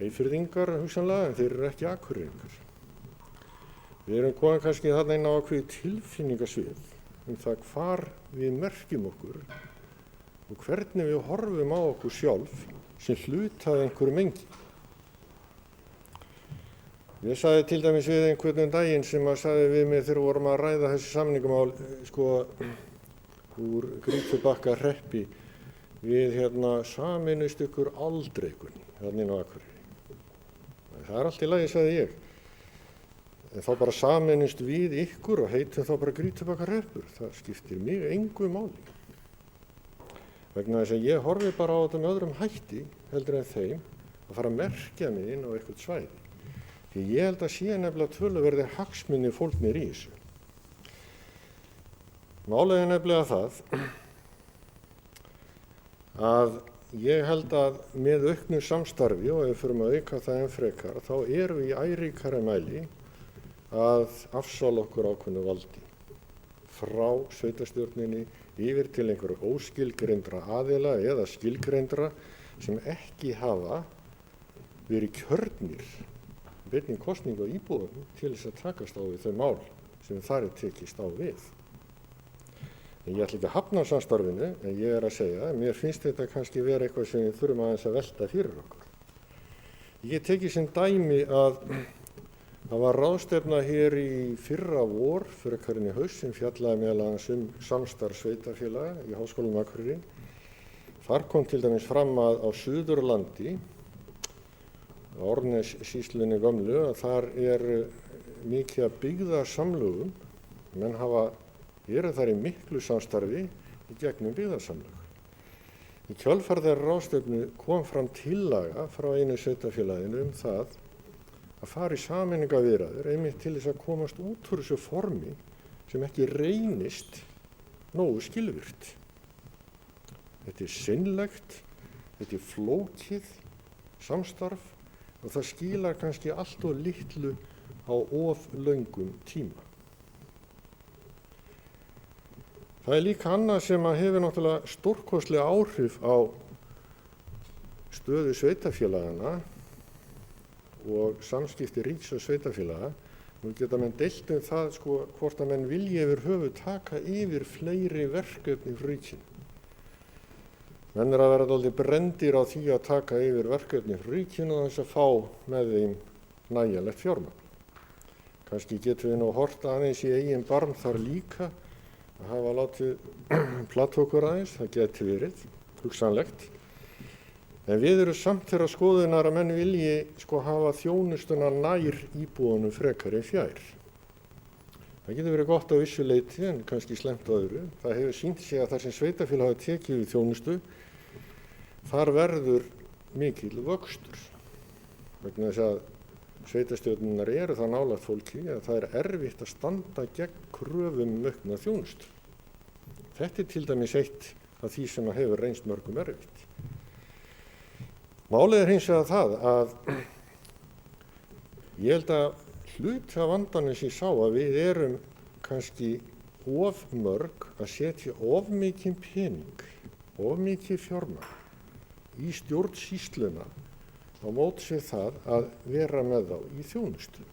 Eyfirðingar hugsanlega en þeir eru ekki Akureyringar. Við erum komin kannski þarna inn á ákveðið tilfinningasvið það hvar við merkjum okkur og hvernig við horfum á okkur sjálf sem hluta af einhverju mengi. Ég sagði til dæmis við einhvern daginn sem að sagði við mig þegar vorum að ræða þessi samningumál úr Grýtubakka hreppi við sameinist ykkur aldreikunni hérna inn á Akureyri. Það er allt í lagi, sagði ég. En þá bara sameinist við ykkur og heitum þá bara Grýtubakka hreppur. Það skiptir mig engu máli. Vegna þess að ég horfi bara á þetta með öðrum hætti heldur en þeim að fara að merkja mig inn á eitthvað svæði. Því ég held að sé nefnilega töluverði hagsmunir fólgnir í þessu. Málið er nefnilega það að ég held að með auknu samstarfi og ef við förum að auka það enn frekar þá erum við í æ ríkari mæli að afsala okkur ákveðnu valdi frá sveitarstjórninni yfir til einhverju óskilgreindra aðila eða skilgreindra sem ekki hafa verið kjörnir beinni kosningu á íbúðum til þess að takast á við þau mál sem þar tekist á við. En ég ætla ekki að hafna samstarfinu, en ég er að segja að mér finnst þetta kannski vera eitthvað sem við þurfum aðeins að velta fyrir okkur. Ég tekið sem dæmi að það var ráðstefna hér í fyrra vor, frekar en í haust, sem fjallaði meðal annars samstarf sveitarfélaga í Háskólanum á Akureyri. Þar kom til dæmis fram að á Suðurlandi, Árnessýslunni gömlu, að þar mikið að byggðasamlögum, menn eru þar í miklu samstarfi í gegnum byggðasamlög. Í kjölfar þeirrar ráðstefnu kom fram tillaga frá einu sveitarfélaginu það að fara í sameiningaviðræður einmitt til þess að komast út úr þessu formi sem ekki reynist nógu skilvirkt. Þetta er seinlegt, þetta er flókið samstarf og það skilar kannski allt of litlu á of löngum tíma. Það er líka annað sem að hefur náttúrulega stórkostlega áhrif á stöðu sveitarfélagana og samskipti ríkis og sveitarfélaga. Nú geta menn deilt það hvort að menn vilji yfir höfuð taka yfir fleiri verkefni frá ríkinu. Menn að vera dálítið brenndir á því að taka yfir verkefni frá ríkinu og þess að fá með þeim nægjanlegt fjármagn. Kannski getum við nú hort aðeins í eigin barm þar líka að hafa látið plata okkur aðeins, það geti verið, hugsanlegt. En við erum samt þeirra skoðunar að menn vilji hafa þjónustuna nær íbúunum frekar en fjær. Það getur verið gott á vissu leyti en kannski slæmt á öðru. Það hefur sýnt sig að þar sem sveitarfélag hafa tekið við þjónustu, þar verður mikil vöxtur. Vegna þess að sveitarstjórnirnar eru það nálægt fólki að það er erfitt að standa gegn kröfum aukna þjónustu. Þetta er til dæmis eitt af því sem hefur reynst mörgum erfitt. Málið er hins vegar það að ég held að hluti af vandanum sem ég sá að við erum kannski of mörg að setja of mikinn pening, of mikið fjármagn í stjórnsýsluna á móts við það að vera með þá í þjónustu.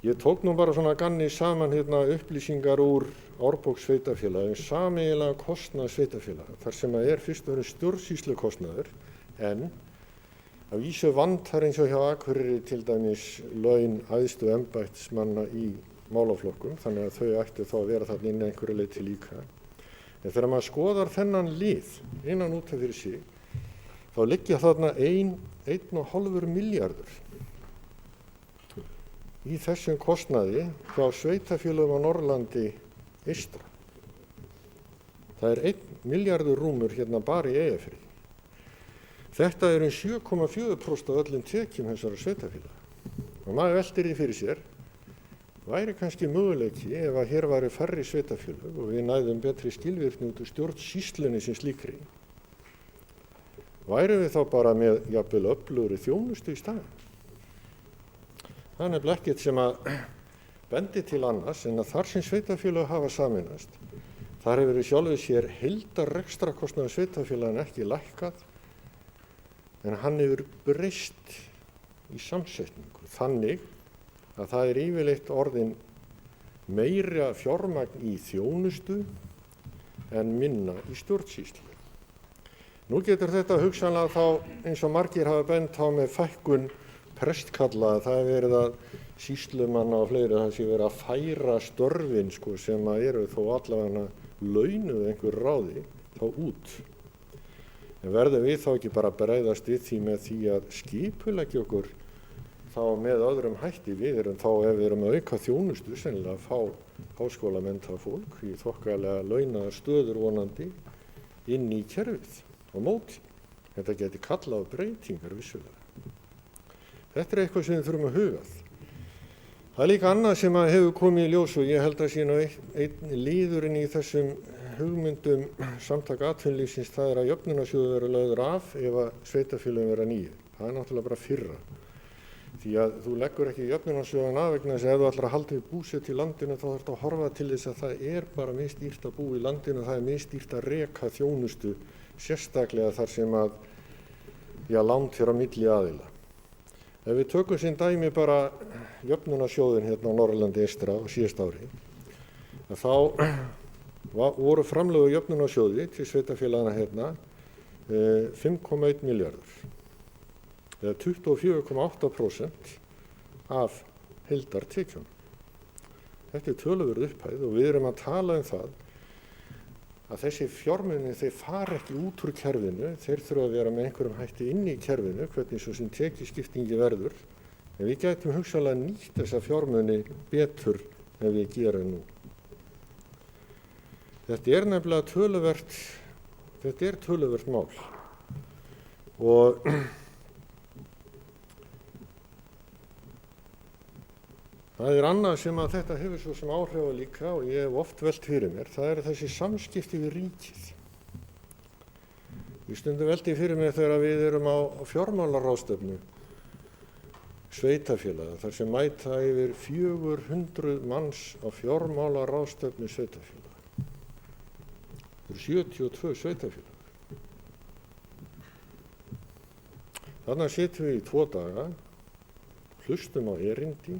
Ég tók nú bara svona ganni saman upplýsingar úr Árborg sveitarfélagi sameiginlega kostnað sveitarfélaga þar sem að fyrst og fremst stjórnsýslukostnaður en Að vísu vantar eins og hjá Akureyri til dæmis laun æðstu embættismanna í málaflokkum, þannig að þau ættu þá að vera þarna inn einhverju leyti líka. En þegar maður skoðar þennan lið innan út af fyrir sig, þá liggja þarna 1,5 milljarður í þessum kostnaði hjá sveitarfélögum á Norðurlandi eystra. Það er 1 milljarður rúmur hérna bara í Eyjafirði. Þetta er 7,4% af öllum tekjum þessara sveitarfélaga. Og maður veltir því fyrir sér, væri kannski möguleiki ef að hér væri færri sveitarfélög og við næðum betri skilvirkni út úr stjórnsýslunni sem slíkri. Værum við þá bara með jafnvel öflugri þjónustu í staðinn? Það er nefnilega ekkert sem að bendi til annars en að þar sem sveitarfélög hafa sameinast, þar hefur verið sjálfur sér heildarrekstrakostnaður sveitarfélagin ekki lækkað, en hann hefur breyst í samsetningu þannig að það er yfirleitt orðin meira fjármagn í þjónustu en minna í stjórnsýslu. Nú getur þetta hugsanlega þá eins og margir hafa bent á með fækkun prestkalla, það er verið að sýslumanna og fleiri það sé verið að færa störfin sem að eru þó allavega launuð einhver ráði þá út. En verðum við þá ekki bara að bregðast við því með því að skipuleggja okkur þá með öðrum hætti? Við erum þá, ef við erum að auka þjónustu, sennilega að fá háskólamennta fólk í þokkalega launaðar stöður vonandi inn í kerfið og móti. Þetta geti kallað á breytingar vissulega. Þetta er eitthvað sem við þurfum að hugað. Það er líka annað sem að hefur komið í ljós og ég held að sé nú einn liðurinn í þessum hugmyndum samtaka atvinnulífsins, það er að jöfnunarsjóður verður lögður af ef að sveitarfélögin verða nýju. Það er náttúrulega bara fyrra. Því að þú leggur ekki jöfnunarsjóðan af vegna þess að ef þú ætlar að halda við búsetu í landinu þá þarftu að horfa til þess að það er bara misdýrt að búa í landinu, það er misdýrt að reka þjónustu, sérstaklega þar sem að langt er á milli aðila. Ef við tökum sem dæmi bara jöfnunarsjóðin hérna á Norðurlandi eystra á síðasta ári, þá voru framlögu jöfnunarsjóði til sveitarfélagana hérna 5,1 milljarður, eða 24,8% af heildartekjunum. Þetta er töluverð upphæð og við erum að tala það að þessi fjármunir þeir fara ekki út úr kerfinu, þeir þurfa að vera með einhverjum hætti inn í kerfinu, hvernig svo sem tekjuskiptingi verður, en við gætum hugsanlega nýtt þessa fjármuni betur en við gerum nú. Þetta er nefnilega töluvert mál og það er annað sem að þetta hefur svo sem áhrif á líka og ég hef oft velt fyrir mér, það eru þessi samskipti við ríkið. Ég stundum velti fyrir mér þegar við erum á fjármálaráðstefnu sveitarfélaga, þar sem mæta yfir 400 manns á fjármálaráðstefnu sveitarfélaga. Það eru 72 sveitarfélag. Þarna sitjum við í 2 daga, hlustum á erindi,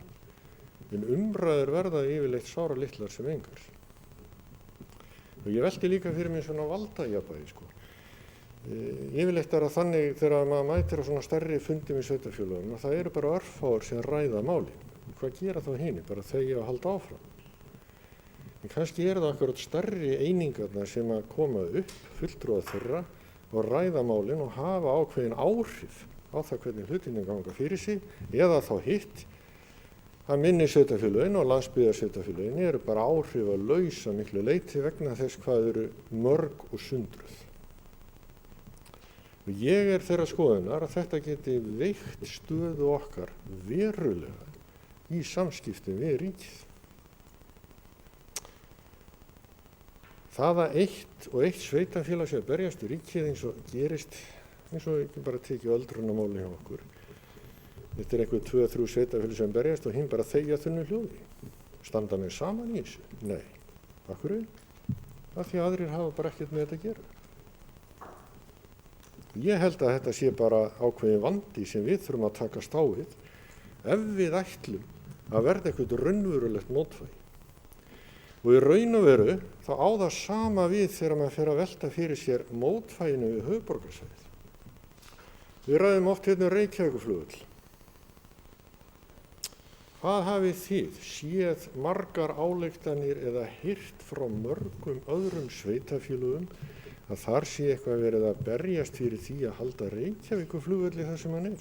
en umræður verða yfirleitt sáralitlar sem engar. Og ég velti líka fyrir mér svona valdajafnvægi. Yfirleitt er það þannig þegar maður mætir á svona stærri fundi með sveitarfélögum að það eru bara örfáir sem ræða málin. Hvað gera þá hinir? Bara þegja og halda áfram. En kannski er það akkurat stærri einingarnar sem að koma upp, fulltrúa þeirra og ræða málin og hafa ákveðin áhrif á það hvernig hlutinni ganga fyrir sig, eða þá hitt að minni sveitarfélögin og landsbyggðarsveitarfélögin eru bara áhrif að lausa miklu leyti vegna þess hvað eru mörg og sundruð. Og ég er þeirra skoðunar að þetta geti veikt stöðu okkar verulega í samskiptum við ríkið. Það að eitt sveitarfélag sé að berjast í ríkið eins og gerist, eins og ekki bara tekið öldrunamáli hjá okkur. Þetta er einhver 2-3 sveitarfélag sem berjast og hinn bara þegja þunnu hljóði. Standa með saman í þessu? Nei. Af hverju? Af því aðrir hafa bara ekkert með þetta að gera. Ég held að þetta sé bara ákveðin vandi sem við þurfum að takast á við ef við ætlum að verða eitthvað raunverulegt mótvægi. Og í raun og veru þá á það sama við þegar maður fer að velta fyrir sér mótvæginu við höfuðborgarsvæðið. Við ræðum oft hérna Reykjavíkurflugvöll. Hvað hafið þið séð margar ályktanir eða heyrt frá mörgum öðrum sveitafélögum að þar sé eitthvað verið að berjast fyrir því að halda Reykjavíkurflugvölli þar sem hann er,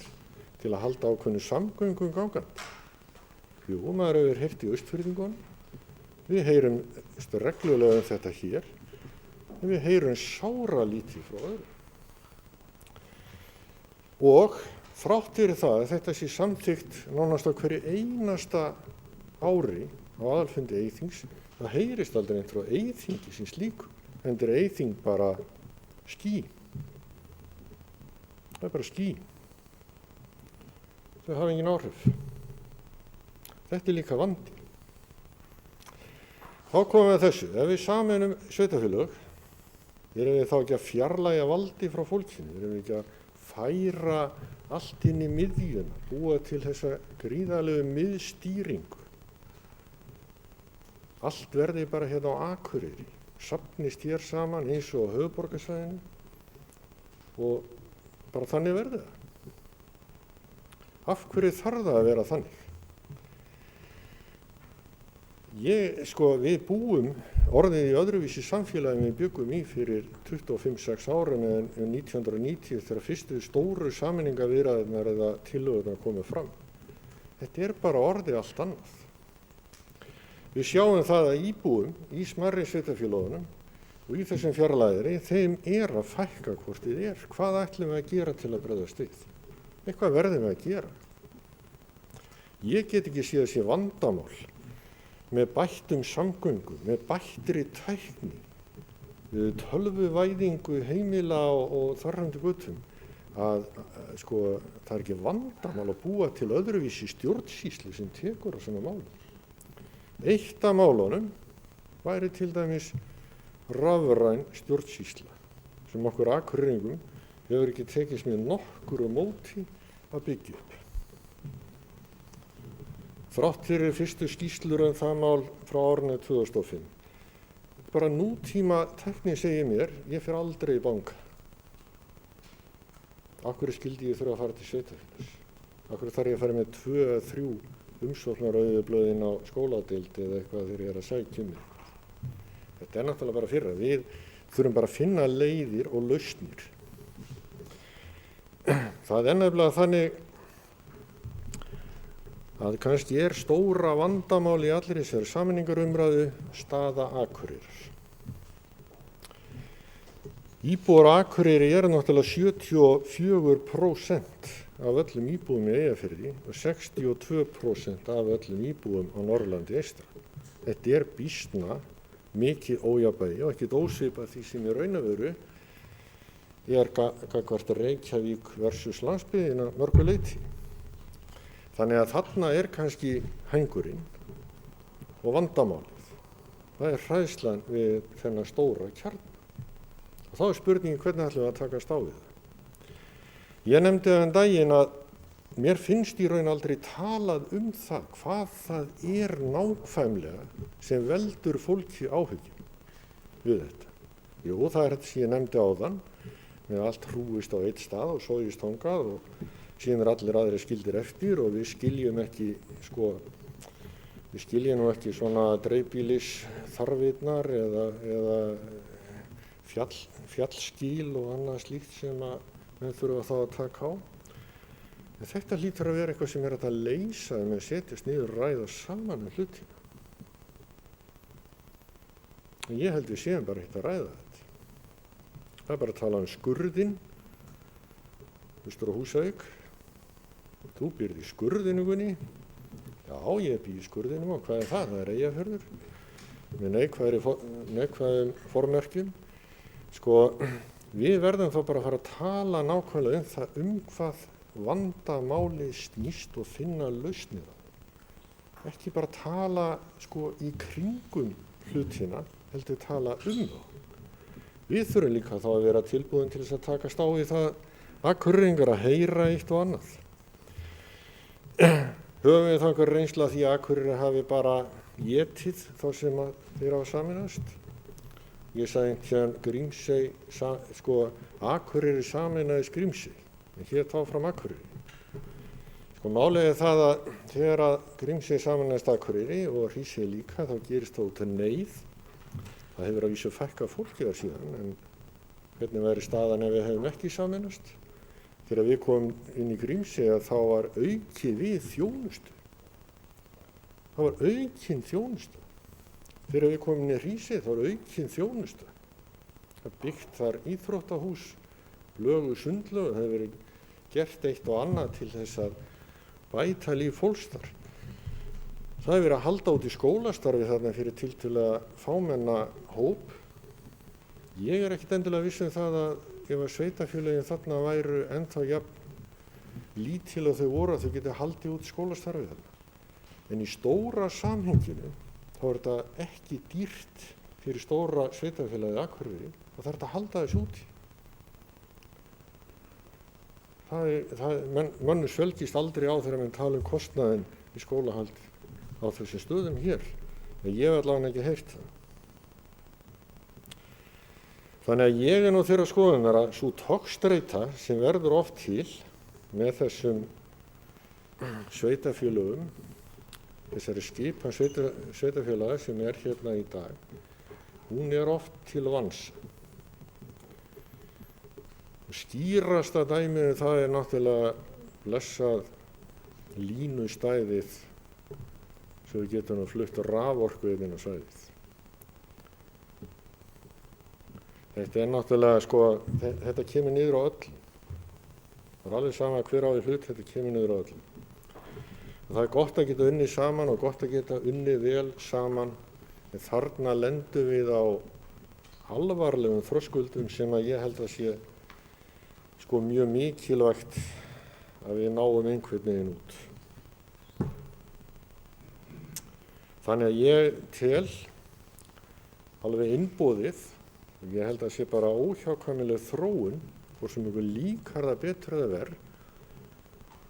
til að halda ákveðnu samgöngum gangandi? Jú, maður hefur heyrt í Austfirðingunum, við heyrum reglulega þetta hér, en við heyrum sáralítið frá öðrum. Og þrátt fyrir það að þetta sé samþykkt nánast á hverju einasta ári á aðalfundi Eyþings, það heyrist aldrei neitt frá Eyþingi sem slíku, enda er Eyþing bara ský. Það er bara ský. Þau hafa engin áhrif. Þetta er líka vandi. Þá komum við að þessu. Ef við sameinum sveitafélög, erum við þá ekki að fjarlægja valdi frá fólkinu? Erum við ekki að færa allt inn í miðjuna, búa til þessa gríðarlegu miðstýringu? Allt verði bara hérna á Akureyri, safnist hér saman eins og á höfuðborgarsvæðinu og bara þannig verði það. Af hverju þarf það að vera þannig? Við búum orðið í öðruvísi samfélagi við byggum í fyrir 25-6 árum en 1990 þegar fyrstu stóru sameiningaviðræðurnar eða tillögurnar komið fram. Þetta er bara orðið allt annað. Við sjáum það að íbúum í smærri sveitafélögunum og í þessum fjarlægri, þeim er að fækka hvort þið er. Hvað ætlum við að gera til að bregðast við? Eitthvað verðum við að gera. Ég get ekki séð þessi vandamál með bættum samgöngum, með bættri tækni, tölvuvæðingu heimila og þarfandi götum, að það er ekki vandamál að búa til öðruvísi stjórnsýslu sem tekur á svona málum. Eitt af málunum væri til dæmis rafræn stjórnsýsla sem okkur Akureyringum hefur ekki tekist með nokkru móti að byggja upp. Þrátt fyrir fyrstu skýrslur það mál frá árinu 2005. Bara nútíma tækni segir mér, ég fer aldrei í banka. Af hverju skyldi ég þurfa að fara til sveitafélags? Af hverju þarf ég að fara með 2 eða 3 umsóknarauðublöðin á skóladeild eða eitthvað þegar ég er að sækja mig? Þetta er náttúrulega bara fyrra. Við þurfum bara að finna leiðir og lausnir. Það er nefnilega þannig að kannski er stóra vandamál í allri þessari sameiningarumræðu staða Akureyrar. Íbúar á Akureyri eru náttúrulega 74% af öllum íbúum í Eyjafirði og 62% af öllum íbúum á Norðurlandi eystra. Þetta er býsna mikið ójafnvægi og ekkert ósvipað því sem í raun og veru er gagnvart Reykjavík versus landsbyggðina mörgu leyti. Þannig að þarna er kannski hængurinn og vandamálið. Það er hræðslan við þennan stóra kjarna. Og þá er spurningin hvernig ætlum við að takast á við það. Ég nefndi þann daginn að mér finnst í raun aldrei talað það hvað það er nákvæmlega sem veldur fólki áhyggjum við þetta. Jú, það er þetta sem ég nefndi áðan, með allt hrúist á eitt stað og sogist þangað og síðan allir aðrir skildir eftir og við skiljum ekki svona dreifbýlis þarfirnar eða fjallskíl og annað slíkt sem að menn þurfa þá að taka á. En þetta hlýtur að vera eitthvað sem er hægt að leysa með að setjast niður og ræða saman hlutina. En ég held við séum bara ekkert að ræða þetta. Það er bara að tala skurðinn, austur á Húsavík. Þú býrð í skurðinu, Gunni? Já, ég býr í skurðinu og hvað er það? Það er Eyjafjörður með neikvæðum formerkjum. Við verðum þá bara að fara að tala nákvæmlega hvað vandamálið snýst og finna lausnir á. Ekki bara tala í kringum hlutina, heldur tala þá. Við þurfum líka þá að vera tilbúin til þess að takast á í það Akureyringar að heyra eitt og annað. Höfum við þá einhver reynsla því að Akureyri hafi bara étið þá sem að þeir hafa sameinast? Ég sagði hérna Grímsey, Akureyri sameinaðist Grímsey. en hét áfram Akureyri. Sko málið er það að þegar að Grímsey samanast Akureyri og Hrísey líka, þá gerist það út af neyð. Það hefur að vísu fækkað fólki þar síðan, en hvernig væri staðan ef við hefum ekki samanast? Þegar við komum inn í Grímsey þá var aukið við þjónustu. Það var aukin þjónusta. Þegar við komum inn í Hrísey þá var aukin þjónusta. Það byggt þar íþróttahús, lögu sundlög, það hefur verið gert eitt og annað til þess að bæta líf fólks þar. Það hefur verið að halda út í skólastarfi þarna fyrir tiltölulega fámenna hóp. Ég er ekkert endilega viss um það að ef að sveitarfélögin þarna væru ennþá jafn lítil og þau voru að þau geti haldið út skólastarfi þarna. En í stóra samhenginu þá er þetta ekki dýrt fyrir stóra sveitarfélagið Akureyri og það er þetta að halda þessu úti. Mönnum svelgist aldrei á þegar menn tala kostnaðinn í skólahald á þessum stöðum hér. En ég hef allavega ekki heyrt það. Þannig að ég er nú þeirra skoðunar að sú togstreita sem verður oft til með þessum sveitarfélögum, þessari skipan sveitarfélaga sem er hérna í dag, hún er oft til vansa. Skýrasta dæmið það er náttúrulega blessað línustæðið svo við getum flutt raforku inn á svæðið. Þetta er náttúrulega, sko, þetta kemur niður á öllum. Það er alveg sama hver á í hlut, þetta kemur niður á öllum. Það er gott að geta unnið saman og gott að geta unnið vel saman, en þarna lendum við á alvarlegum þröskuldum sem að ég held að sé sko mjög mikilvægt að við náum einhvern veginn út. Þannig að ég tel alveg innboðið, og ég held að sé bara óhjákvæmileg þróun, hvort sem ykkur líkar það betur eða verð,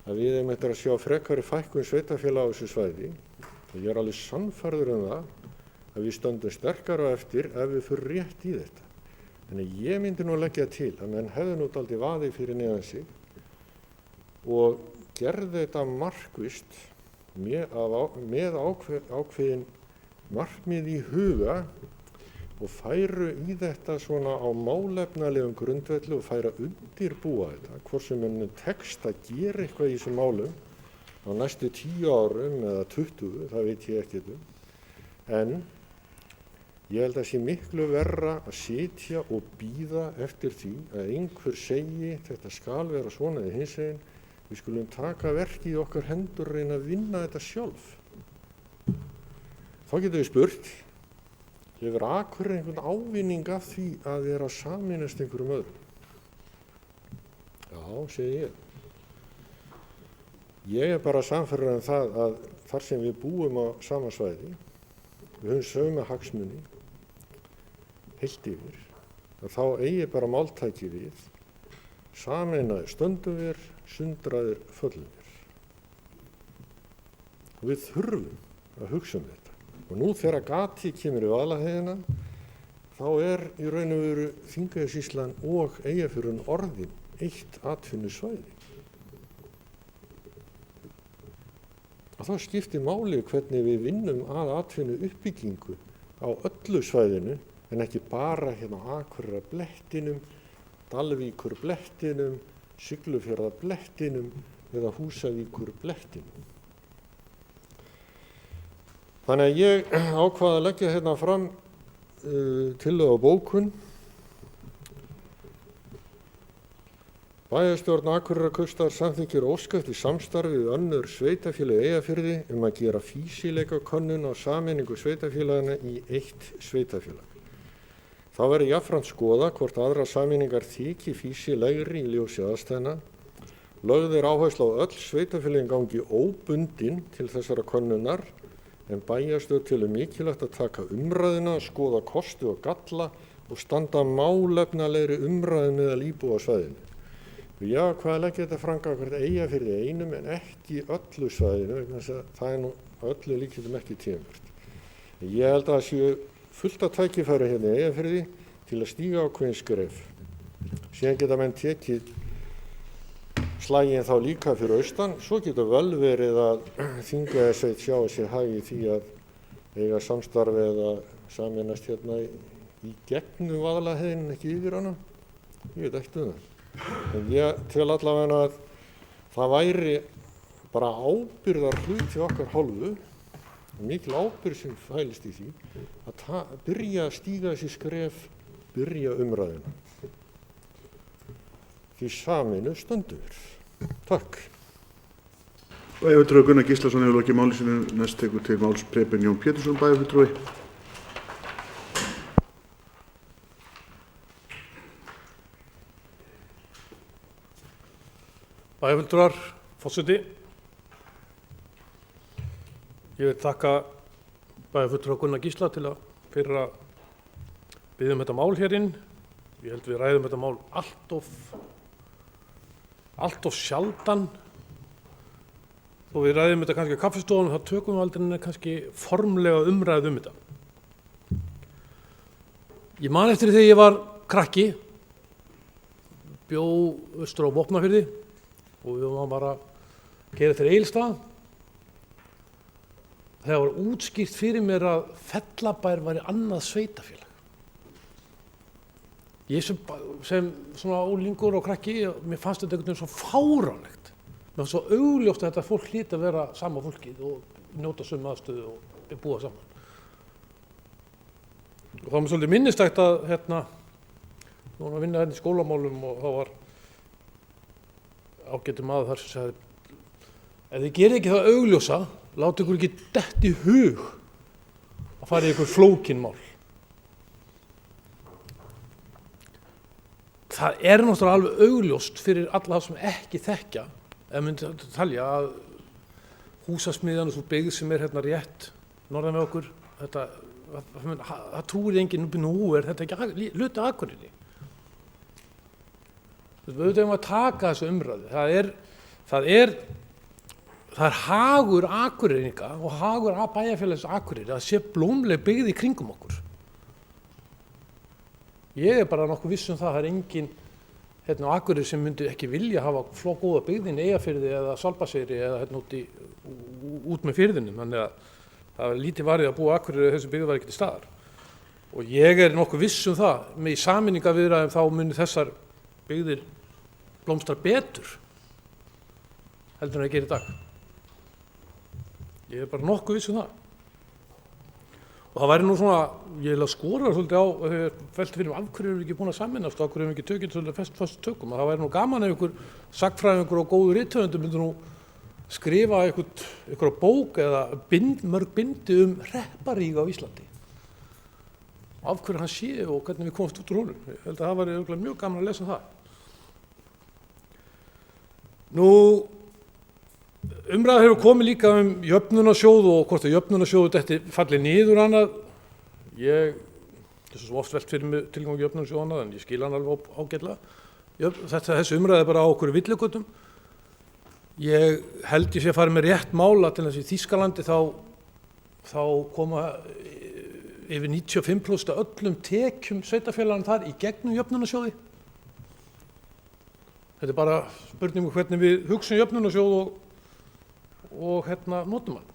að við eigum eftir að sjá frekari fækkun sveitarfélaga á þessu svæði, og ég er alveg sannfærður um það að við stöndum sterkar á eftir ef við fyrir rétt í þetta. Þannig ég myndi nú leggja til að menn hefðu nú dálítið vaðið fyrir neðan sig og gerði þetta markvisst með ákveðin markmið í huga og færu í þetta svona á málefnalegum grundvelli og færu að undirbúa þetta, hvort sem henni tekst að gera eitthvað í þessum málum á næstu 10 árum eða 20, það veit ég ekkert um. En ég held að sé miklu verra að sitja og bíða eftir því að einhver segi þetta skal vera svona eða hinsegin. Við skulum taka verkið í okkar hendur og reyna að vinna þetta sjálf. Þá getum við spurt, hefur Akureyri einhvern ávinning af því að vera að sameinast einhverjum öðrum? Já, segi ég. Ég er bara sannfærður um það að þar sem við búum á sama svæði, við höfum sömu hagsmuni, heilt yfir, að þá eigi bara máltæki við, sameinaðir stöndum við, sundraðir föllum við. Og við þurfum að hugsa um þetta. Og nú þegar gati kemur í Vaðlaheiðina, þá er í raun og veru Þingeyjarsýslan og Eyjafjörðurinn orðin eitt atvinnusvæði. Og þá skiptir máli hvernig við vinnum að atvinnu uppbyggingu á öllu svæðinu, en ekki bara hérna á Akureyrarblettinum, Dalvíkurblettinum, Siglufjarðarblettinum eða Húsavíkurblettinum. Þannig að ég ákvað að leggja hérna fram tillögu á bókun. Bæjarstjórn Akureyrarkaupstaðar samþykkir ósk eftir samstarfi við önnur sveitarfélög í Eyjafirði að gera fýsileikakönnun á sameiningu sveitarfélagana í eitt sveitarfélag. Þá verður jafnframt skoða hvort aðrar sameiningar þyki fýsilegri í ljósi aðstæðna. Lögð er áhersla á öll sveitarfélögin gangi óbundin til þessara könnunar, en bæjarstjórn telur mikilvægt að taka umræðuna, skoða kosti og galla og standa málefnalegri umræðu meðal íbúa á svæðinu. Já, hvað er leggja þetta franga hvert Eyjafirði einum en ekki öllu svæðinu, vegna þess að það er nú öllu líkindum ekki tímabært. Ég held að það séu fullt af tækifæri hérna í Eyjafirði til að stíga ákveðin skref. Síðan geta menn tekið slaginn þá líka fyrir austan. Svo getur vel verið að Þingeyjarsveit sjái sér hag í því að eiga samstarfi eða sameinast hérna í gegnum Vaðlaheiðina, ekki yfir hana. Ég veit ekkert það. En ég tel allavega að það væri bara ábyrgðar hluti okkar hálfu, mikil ábyrgð sem fælist í því, að byrja að stíga þessi skref, byrja umræðina. Því sameinu stöndur. Takk. Bæjarfulltrúi Gunnar Gíslason hefur lokið máli sínu. Næst tekur til máls Preben Jón Pétursson, bæjarfulltrúi. Bæjarfulltrúar, forseti. Ég vil þakka bæjarfulltrúa Gunnar Gísla fyrir að biðja þetta mál inn. Ég held við ræðum þetta mál allt of sjaldan. Þó við ræðum þetta kannski á kaffistofunum, þá tökum við aldrei kannski formlega umræðu þetta. Ég man eftir þegar ég var krakki, bjó austur á Vopnafirði og við varum bara að keyra til Egilsstaða. Það var útskýrt fyrir mér að Fellabær væri annað sveitafélag. Ég sem svona unglingur og krakki, mér fannst þetta einhvern veginn svo fáránlegt. Mér fannst svo augljóst að þetta fólk hlyti að vera sama fólkið og njóta sömu aðstöðu og búa saman. Og þá var mér svolítið minnistægt að við vorum að vinna í skólamálum og þá var ágætur maður þar sem sagði: ef þið gerir ekki það augljósa, láta ykkur ekki dett í hug að fara í ykkur flókin mál. Það er náttúrulega alveg augljóst fyrir alla það sem ekki þekkja, ef myndi talja að húsasmiðjan og svo byggð sem er rétt norðan við okkur, það trúir enginn, nú er þetta ekki hluti af Akureyri. Við auðvitað að taka þessu umræðu. Það er hagur Akureyringa og hagur bæjarfélags Akureyri að sé blómleg byggð í kringum okkur. Ég er bara nokkuð viss um það er enginn á Akureyri sem myndi ekki vilja hafa góða byggðin í Eyjafirði eða Svalbarðseyri eða út með firðinum. Þannig að það var lítið varið að búa á Akureyri þessu byggð var ekki til staðar. Og ég er nokkuð viss um það, með í sameiningarviðræðum þá muni þessar byggðir blómstra betur heldur en að gera í dag. Ég er bara nokkuð viss um það. Og það væri nú svona, ég vil að skora svolítið á, þegar velti fyrir af hverju erum við ekki búin að sameinast og af hverju erum við ekki tökinn svolítið fast tökum. Það væri nú gaman ef ykkur sagnfræðingur og góður rithöfundur myndu nú skrifa ykkur bók eða mörg bindi hrepparíg á Íslandi. Af hverju hann sé og hvernig við komumst út úr honum. Ég held að það væri mjög gaman að lesa það. Nú, umræða hefur komið líka jöfnunarsjóð og hvort að jöfnunarsjóðu þetta falli niður annað. Þessu svo oft velt fyrir mig tilgangi jöfnunarsjóð annað, en ég skil hann alveg ágætlega. Þessi umræða er bara á okkur villugötum. Ég held ég sé að fara með rétt mála til þess í Þýskalandi þá koma yfir 95% af öllum tekjum sveitarfélaganna þar í gegnum jöfnunarsjóði. Þetta er bara spurning um hvernig við hugsum jöfnunarsjóð og notum hann.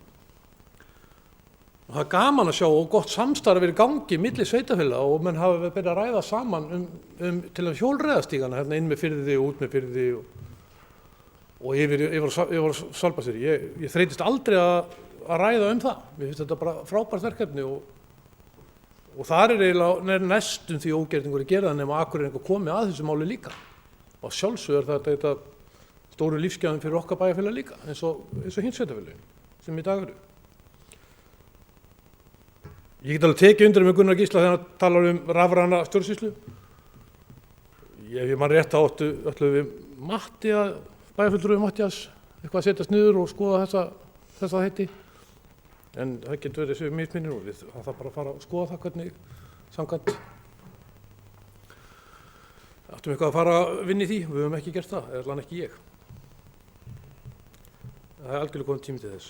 Og það er gaman að sjá og gott samstarf verið í gangi milli sveitarfélaga og menn hafa byrjað að ræða saman til að hjólreiðastígana inn með firði og út með firði og yfir Svalbarðseyri. Ég þreytist aldrei að ræða það. Mér finnst þetta bara frábært verkefni og þar er eiginlega næstum því ógerningur að gera það nema Akureyringar komi að þessu máli líka. Og sjálfsög er þetta stóru lífsgæðin fyrir okkar bæjarfélag líka, eins og hins sveitarfélögin sem í dag eru. Ég get alveg tekið undir með Gunnar Gísla þegar hann talar rafræna stjórnsýslu. Ef ég man rétt ætluðum við bæjarfulltrúi Matthías eitthvað að setjast niður og skoða þessa heiti. En það getur verið þessu misminnir og það þarf bara að fara að skoða það hvernig samkvæmt. Áttum eitthvað að fara að vinna í því, við höfum ekki gert það, eða allan ekki ég. Það er algjörlega kominn tími til þess.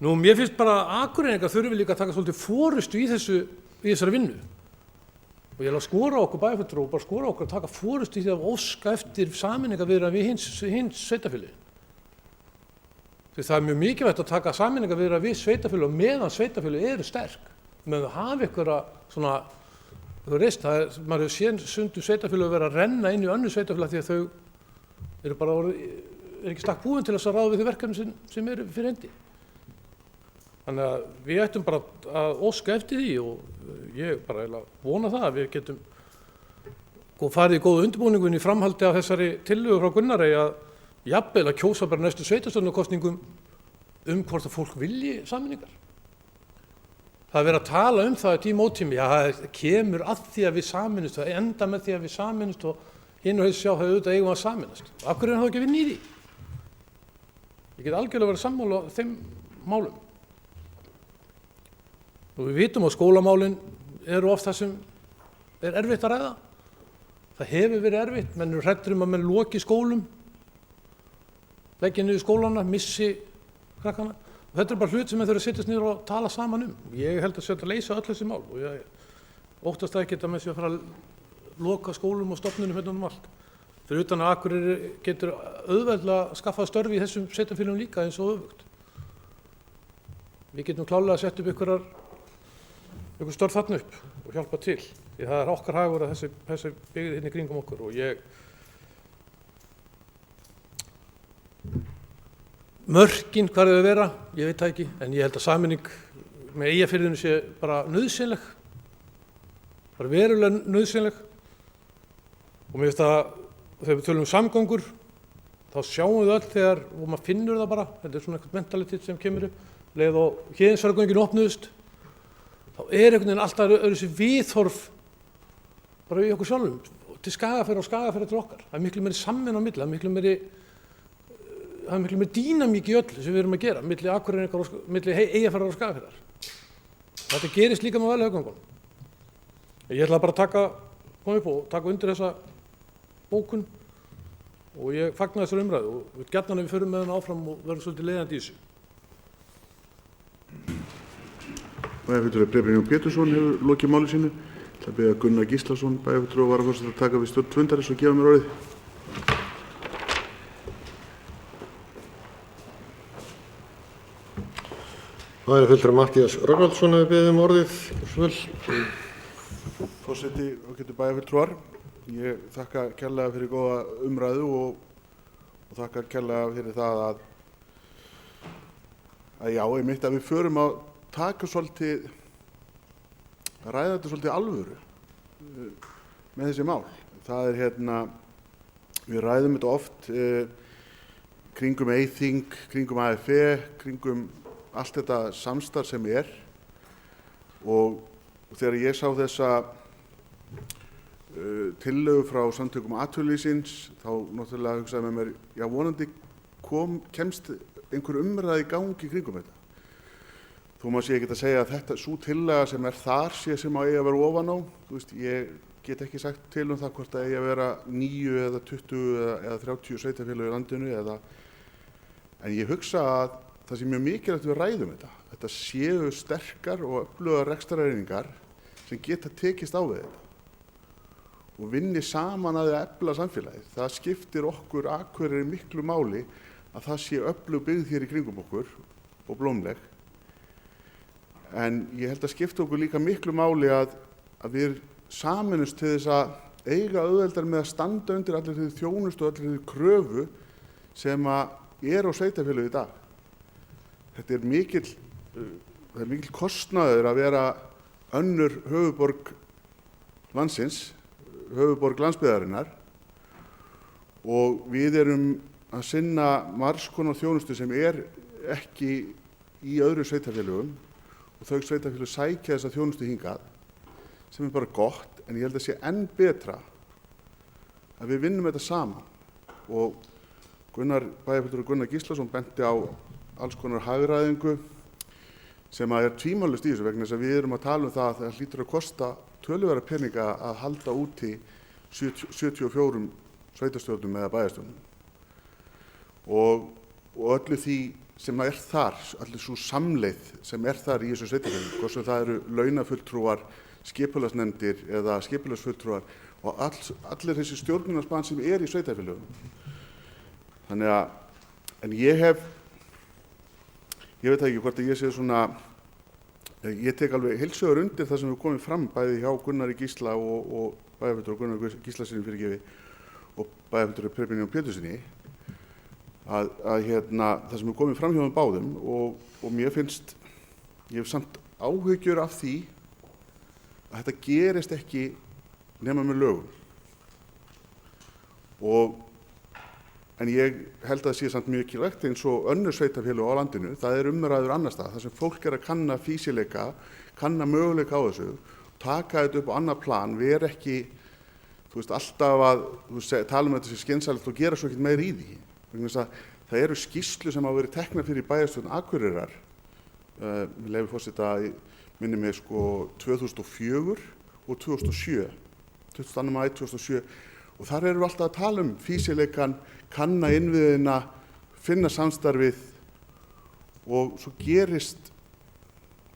Nú, mér finnst bara að Akureyringar þurfi líka að taka svolítið forystu í þessari vinnu. Og ég vil að skora okkur bæjarfulltrúa og bara skora okkur að taka forystu í því að óska eftir sameiningarviðræðum við hins sveitarfélögin. Því það er mjög mikilvægt að taka sameiningarviðræður við sveitarfélög meðan sveitarfélög eru sterk. Meðan þau hafa einhverja svona, þú veist, maður hefur séð stundum sveitarfélög vera að renna inn í önnur sveitarfélög því að þau eru ekki stakk búin til þess að ráða við þau verkefni sem eru fyrir hendi. Þannig að við ættum bara að óska eftir því og ég bara vona það að við getum farið í góðu undirbúningu inn í framhaldi af þessari tillögu frá Gunnari að jafnvel að kjósa bara næstu sveitarstjórnarkosningum hvort að fólk vilji sameiningar. Það er verið að tala það í móttími, það kemur að því að við sameinumst, það enda með því að við sameinumst og hinn og sjá það auðvitað eigum að sameinast. Af hverju er það ekki að vinna í því? Ég get algjörlega verið sammála þeim málum. Og við vitum að skólamálin eru oft það sem er erfitt að ræða. Það hefur verið erfitt, menn eru hræddir að menn loki skólum, leggja niður skólana, missi krakkana. Og þetta er bara hlut sem menn þurfa að setjast niður og tala saman um. Ég held að þetta leysa öll þessi mál og ég óttast ekki að menn sé að fara að loka skólum og stofnunum hérna allt. Fyrir utan að Akureyri getur auðveldlega skaffað störfi í þessum sveitarfélögum líka eins og öfugt. Við getum klárlega að setja upp einhver störf þarna upp og hjálpa til. Því það er okkar hagur að þessi byggð hérna í kringum okkur og mörkin hvar þau vera, ég veit það ekki, en ég held að sameining með Eyjafirðinu sé bara nauðsynleg, bara verulega nauðsynleg og mér finnst að þegar við tölum samgöngur þá sjáum við öll þegar og maður finnur það bara, þetta er svona eitthvað mentalitet sem kemur upp, leið og Héðinsfjarðargöngin opnuðust þá einhvern veginn alltaf þessi viðhorf bara við okkur sjálfum til Skagafjarðar og Skagafjarðar til okkar. Það er miklu meiri samvinna á milli, það er miklu meiri dýnamík í öllu sem við erum að gera, milli Akureyringar og milli Eyjafjarðar og Skagafjarðar. Þetta gerist líka með Vaðlaheiðargöngunum. Ég ætla bara að koma upp og taka undir þessa bókun og ég fagna þessari umræðu og við gjarnan að við förum með hana áfram og verðum svolítið leiðandi í þessu. Bæjarfulltrúi Brynjólfur Pétursson hefur lokið máli sínu. Það byrja Gunnar Gíslason, bæjarfulltrúi og varaforseti að taka við stjórn fundarins og gefa mér orðið. Bæjarfulltrúi Matthías Rögnvaldsson hefur beðið orðið. Forseti og getur bæjarfulltrúar. Ég þakka kærlega fyrir góða umræðu og þakka kærlega fyrir það að já, einmitt að við förum að taka svolítið, að ræða þetta svolítið alvöru með þessi mál. Það er við ræðum þetta oft kringum Eyþing, kringum AFE, kringum allt þetta samstarf sem er og þegar ég sá þessa tillögu frá samtökum atvinnulífsins þá náttúrulega hugsaði með mér, já vonandi kemst einhver umræða í gangi kringum þetta. Þó maður sé ekki að segja að sú tillaga sem er þar sé sem að eiga að vera ofan á. Þú veist, ég get ekki sagt til það hvort það eigi að vera 9 eða 20 eða 30 sveitarfélög í landinu en ég hugsa að það sé mjög mikilvægt að við ræðum þetta. Þetta séu sterkar og öflugar rekstrareiningar sem geta tekist á við þetta og vinni saman að efla samfélagið. Það skiptir okkur Akureyri miklu máli að það sé öflug byggð hér í kringum okkur og blómleg. En ég held að skipta okkur líka miklu máli að við sameinumst til þess að eiga auðveldar með að standa undir allir því þjónustu og allir því kröfu sem er á sveitarfélögum í dag. Þetta er mikill kostnaður að vera önnur höfuðborg landsins, höfuðborg landsbyggðarinnar og við erum að sinna margs konar þjónustu sem er ekki í öðru sveitarfélögum og þau sveitarfélög sækja þessa þjónustu hingað sem er bara gott en ég held að sé enn betra að við vinnum þetta saman og bæjarfulltrúi Gunnar Gíslason benti á alls konar hagræðingu sem er tvímælalaust í þessu vegna þess að við erum að tala það að það hlýtur að kosta töluverða peninga að halda úti 74 sveitarstjórnum eða bæjarstjórnum og öllu því sem er þar, allir svo samleið sem er þar í þessu sveitarfélögum, hvort sem það eru launafulltrúar skipulagsnefndir eða skipulagsfulltrúar og allir þessi stjórnunarspann sem í sveitarfélögum. Þannig að, en ég veit ekki hvort að ég sé svona, ég tek alveg heilsögur undir það sem við komum fram bæði hjá Gunnari Gísla og bæjarfulltrúa Gunnar Gíslasyni og bæjarfulltrúa Preben Pétursyni, að það sem við komum fram hjá þeim báðum og mér finnst, ég hef samt áhyggjur af því að þetta gerist ekki nema með lögum. En ég held að það sé samt mikilvægt eins og önnur sveitarfélög á landinu, það er umræður annars staðar, þar sem fólk er að kanna fýsileika, kanna möguleika á þessu, taka þetta upp á annað plan, vera ekki, alltaf að tala um þetta sem skynsamlegt og gera svo ekkert meira í því. Vegna þess að það eru skýrslur sem hafa verið teknar fyrir bæjarstjórn Akureyrar, með leyfi forseta, minni mig 2004 og 2007, 22. maí 2007, og þar erum við alltaf að tala um fýsileikan, kanna innviðina, finna samstarfið og svo gerist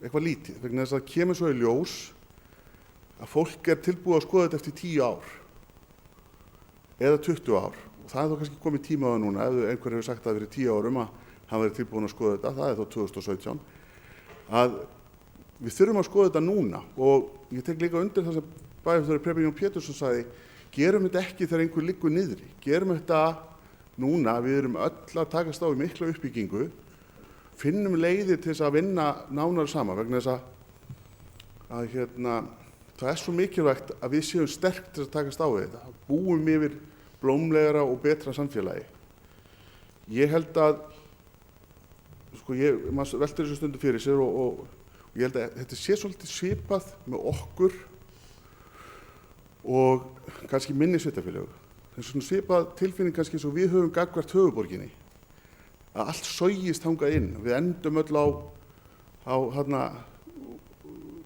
eitthvað lítið, vegna þess að það kemur svo í ljós að fólk er tilbúið að skoða þetta eftir 10 ár eða 20 ár og það er þá kannski komið tíma á það núna, ef einhver hefur sagt það fyrir 10 árum að hann verið tilbúin að skoða þetta, það er þá 2017, að við þurfum að skoða þetta núna og ég tek líka undir það sem bæjarfulltrúi Preben Pétursson sagði, gerum þetta ekki þegar einhver liggur niðri, gerum þetta núna, við erum öll að takast á í mikla uppbyggingu, finnum leiðir til þess að vinna nánar saman vegna þess að það er svo mikilvægt að við séum sterk til að takast á við þetta, búum yfir blómlegra og betra samfélagi. Ég held að, maður veltir þessu stundu fyrir sér og ég held að þetta sé svolítið svipað með okkur og kannski minni sveitarfélög. Það er svona svipað tilfinning kannski eins og við höfum gagnvart höfuðborginni. Að allt sogist þangað inn. Við endum öll á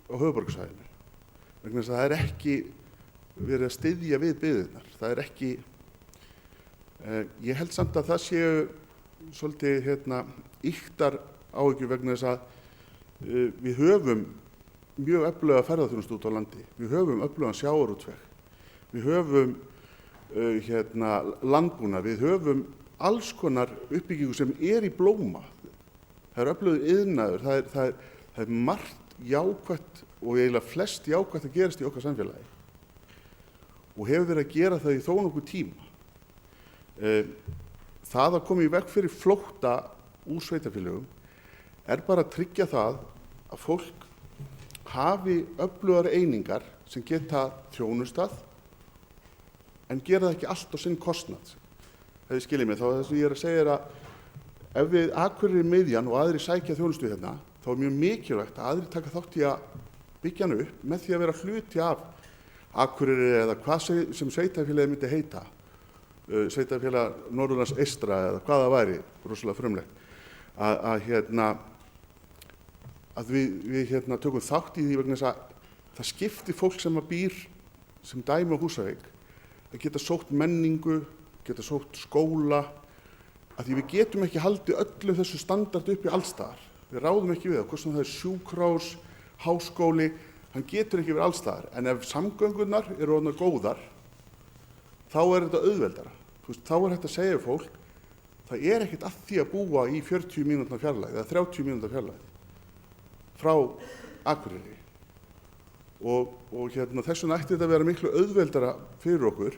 höfuðborgarsvæðinu. Vegna þess að það er ekki verið að styðja við byggðirnar. Það er ekki, ég held samt að það séu svolítið ýktar áhyggjur vegna þess að við höfum mjög öfluga ferðaþjónustu út á landi. Við höfum öflugan sjávarútveg. Við höfum landbúnað. Við höfum alls konar uppbyggingu sem er í blóma. Það er öflugur iðnaður. Það er margt jákvætt og eiginlega flest jákvætt að gerast í okkar samfélagi. Og hefur verið að gera það í þó nokkuð tíma. Það að koma í veg fyrir flótta úr sveitarfélögum er bara að tryggja það að fólk hafi öflugar einingar sem geta þjónustað en gera það ekki allt á sinn kostnað. Ef þið skiljið mig, þá það sem ég er að segja er að ef við Akureyri miðjan og aðrir sækja þjónustu hérna, þá er mjög mikilvægt að aðrir taka þátt í að byggja hann upp með því að vera hluti af Akureyri eða hvað sem sveitarfélagið myndi heita, sveitarfélag Norðurlands eystra eða hvað það væri, rosalega frumlegt, að við tökum þátt í því vegna þess að það skiptir fólk sem að býr sem dæmi á Húsavík að geta sótt menningu, geta sótt skóla, að því við getum ekki haldið öllu þessu standard uppi allstaðar. Við ráðum ekki við það, hvort sem það er sjúkrahús, háskóli, hann getur ekki verið allstaðar. En ef samgöngunar eru orðnar góðar, þá er þetta auðveldara. Þá er hægt að segja fólk, það er ekkert að því að búa í 40 mínútna fjarlægð eða 30 mínútna fjarlægð frá Akureyri. Og þess vegna ætti þetta að vera miklu auðveldara fyrir okkur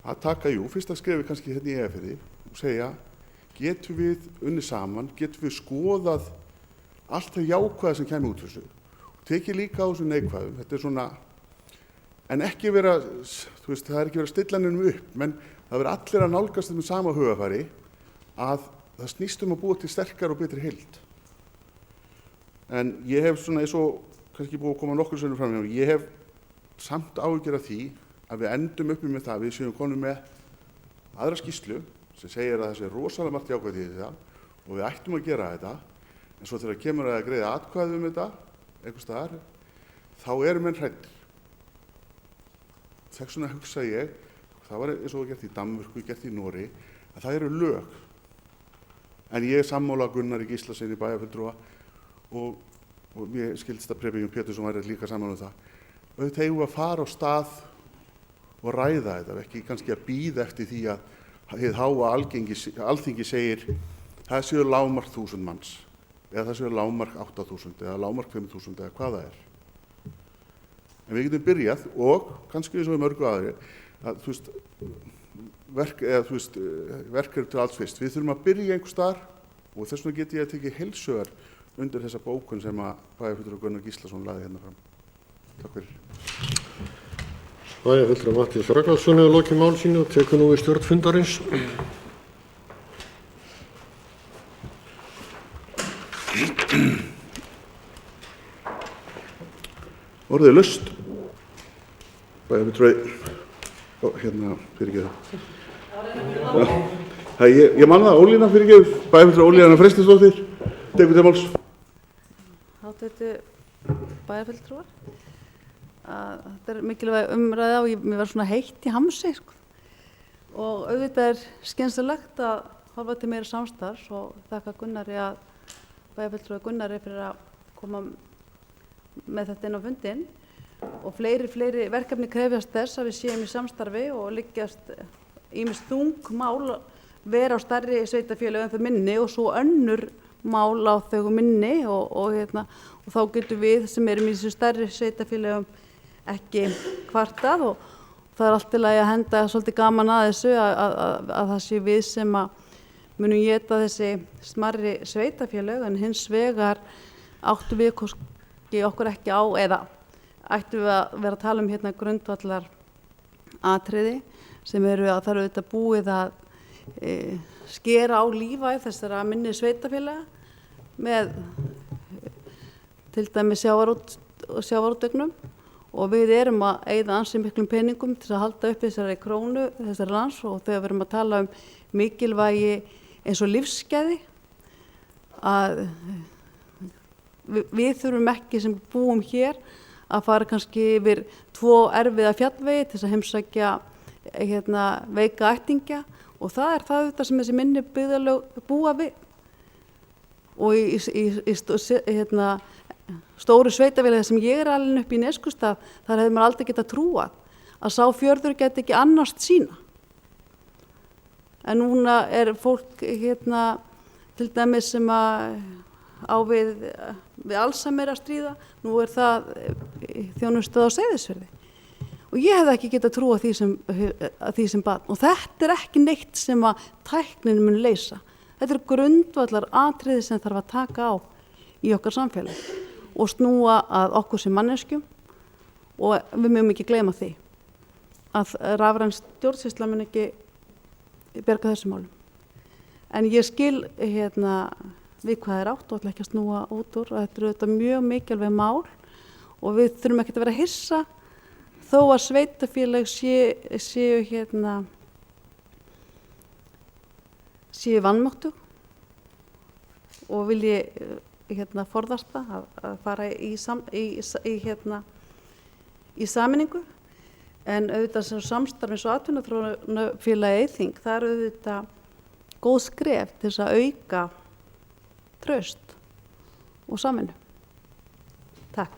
að taka, fyrsta skrefi kannski í Eyjafirði og segja, getum við unnið saman, getum við skoðað allt það jákvæða sem kemur út þessu. Tekið líka á þessu neikvæðum, þetta er svona, en ekki vera, það er ekki vera stillanum upp, menn það vera allir að nálgast þetta með sama hugafæri að það snýst að búa til sterkar og betri heild. En ég hef svona eins og kannski búið að koma nokkur sönnum fram hjá mér, ég hef samt áhyggjur af því að við endum uppi með það, við séum konum með aðra skýrslu sem segir að það sé rosalega margt jákvætt í þetta og við ættum að gera þetta, en svo þegar kemur að greiða atkvæði þetta, einhvers staðar, þá erum menn hræddir. Þess vegna hugsa ég, það var eins og gert í Danmörku, gert í Noregi, að það eru lög. En ég er sammála Gunnari Gíslasyni bæjarfulltrúa og mér skildist að Preben Pétursson væri líka sammála um það, auðvitað eigum við að fara á stað og ræða þetta, ekki kannski að bíða eftir því að hið háa alþingi segir það séu lágmark 1000 manns eða það séu lágmark 8000 eða lágmark 5000 eða hvað það er. En við getum byrjað og kannski eins og við mörgu aðri að verk eru til alls fyrst. Við þurfum að byrja einhvers staðar og þess vegna get ég að tekið heilsugar undir þessa bókun sem að bæjarfulltrúi Gunnar Gíslason lagði hérna fram. Takk fyrir. Bæjarfulltrúi Matthías Ragnarsson hefur lokið mál sínu og tekur nú við stjórn fundarins. Orðið er laust. Bæjarfulltrúi, fyrirgefðu. Ég man það, Ólína fyrirgefðu, bæjarfulltrúi Ólína Freystisdóttir, tekur til máls. Háttvirtu bæjarfulltrúar, þetta er mikilvæg umræða og mér var svona heitt í hamsi og auðvitað er skynsamlegt að horfa til meira samstarfs og þakka bæjarfulltrúi Gunnari fyrir að koma með þetta inn á fundinn og fleiri verkefni krefjast þess að við séum í samstarfi og liggjast ýmis þung mál vera á stærri sveitarfélög en þau minni og svo önnur mál á þau minni og þá getum við sem erum í þessu stærri sveitarfélögum ekki kvartað og það er allt í lagi að henda svolítið gaman að þessu að það sé við sem að munum éta þessi smarri sveitarfélög en hins vegar áttum við okkur ekki á eða ættum við að vera að tala um hérna grundvallar atriði sem eru að það eru auðvitað búið að skera á lífæð þessara minni sveitarfélaga með til dæmis sjávarútveginum og við erum að eyða ansi miklum peningum til að halda upp þessari krónu, þessari lands og þegar við erum að tala um mikilvægi eins og lífsgæði að við þurfum ekki sem búum hér að fara kannski yfir 2 erfiða fjallvegi til þess að heimsækja veika ættingja og það er það sem þessi minni byggðarlög búa við og í stóru sveitafélagi sem ég er alin upp í Neskustaf þar hefði maður aldrei getað trúað að sá fjörður geti ekki annast sína en núna er fólk til dæmis sem að á við Alzheimer að stríða nú er það þjónustöð á Seyðisfirði og ég hefði ekki getað trúað því sem barn og þetta er ekki neitt sem að tæknin mun leysa. Þetta er grundvallar atriði sem þarf að taka á í okkar samfélag og snúa að okkur sem manneskjum og við mögum ekki gleyma því að rafræn stjórnsýsla mun ekki bjarga þessum málum. En ég skil við hvað er átt og ætla ekki að snúa út úr að þetta eru þetta mjög mikilvæg mál og við þurfum ekki að vera hissa þó að sveitafélag séu vanmáttug og vilji forðast það að fara í sameiningu en auðvitað sem samstarf eins og atvinnuþróunarfélagið Eyþing það er auðvitað góð skref til þess að auka traust og samvinnu. Takk.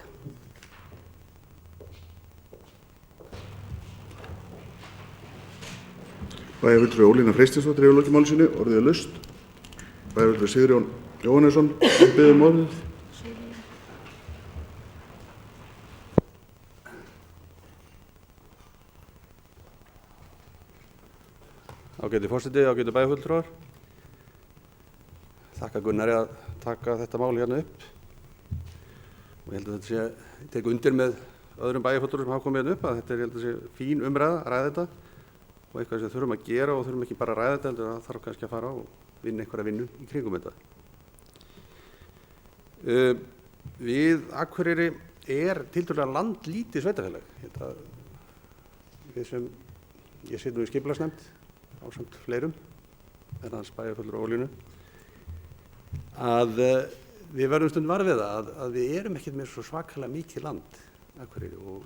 Bæjarfulltrúi Ólína Freystisdóttir hefur lokið máli sínu, orðið er laust. Bæjarfulltrúi Sigurjón Jóhannesson biður um orðið. Ágæti forseti, ágæti bæjarfulltrúar. Þakka Gunnari að taka þetta mál hérna upp. Og ég held að þetta sé, ég tek undir með öðrum bæjarfulltrúum sem hafa komið hérna upp að þetta er, ég held að sé fín umræða að ræða þetta og eitthvað sem þurfum að gera og þurfum ekki bara að ræða þetta heldur að það þarf kannski að fara og vinna einhverja vinnu í kringum þetta. Við Akureyri er tiltölulega landlítið sveitarfélag. Ég sit nú í skipulagsnefnd ásamt fleirum, hans bæjarfulltrúa Ólínu, að við verðum stundum var við það að við erum ekkert með svo svakalega mikið land Akureyri og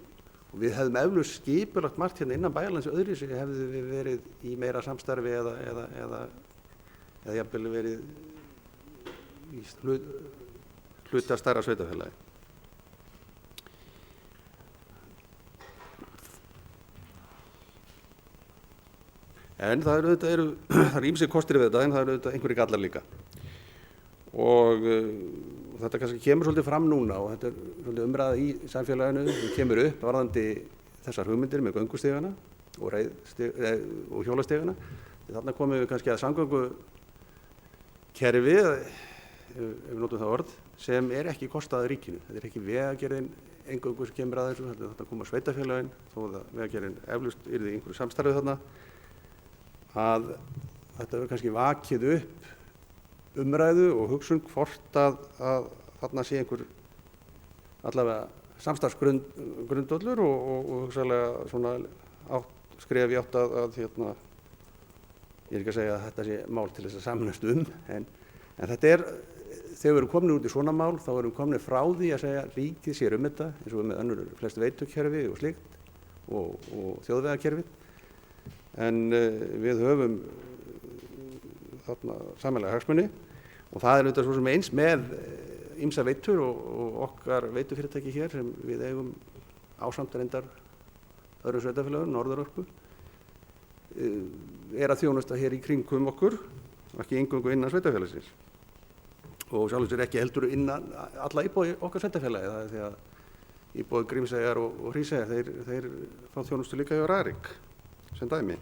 við hefðum eflaust skipulagt margt hérna innan bæjarlands öðruvísi hefðu við verið í meira samstarfi eða jafnvel verið í hluta stærra sveitarfélagi. En það eru ýmsir kostir við þetta, en það eru auðvitað einhverjir gallar líka. Og þetta kannski kemur svolítið fram núna og þetta svolítið umræða í samfélaginu sem kemur upp varðandi þessar hugmyndir með göngustígana og hjólastígana. Þarna komum við kannski að samgöngukerfi, ef við notum það orð, sem ekki kostað ríkinu. Þetta ekki vegagerðin eingöngu sem kemur að þessu, þetta koma sveitarfélagin, þó að vegagerðin eflaust yrði einhverju samstarfið þarna, að þetta hefur kannski vakið upp umræðu og hugsun hvort að þarna sé einhver allavega samstarfsgrundvöllur og hugsanlega svona skref í átt að ég er ekki að segja að þetta sé mál til þess að sameinast en þetta þegar við erum komin út í svona mál þá erum við komin frá því að segja ríkið sér þetta eins og við með önnur flest veitukerfi og slíkt og þjóðvegakerfi en við höfum þarna sameiginlega hagsmuni og það auðvitað svo sem eins með ýmsa veitur og okkar veitufyrirtæki hér sem við eigum ásamt reyndar öðrum sveitarfélögum, Norðurorku, að þjónusta hér í kringum okkur, ekki eingöngu innan sveitarfélagsins. Og sjálfur sér ekki heldur innan alla íbúi okkar sveitarfélagi, það því að íbúi Grímseyjar og Hríseyjar, þeir fá þjónustu líka hjá Rarik, sem dæmi.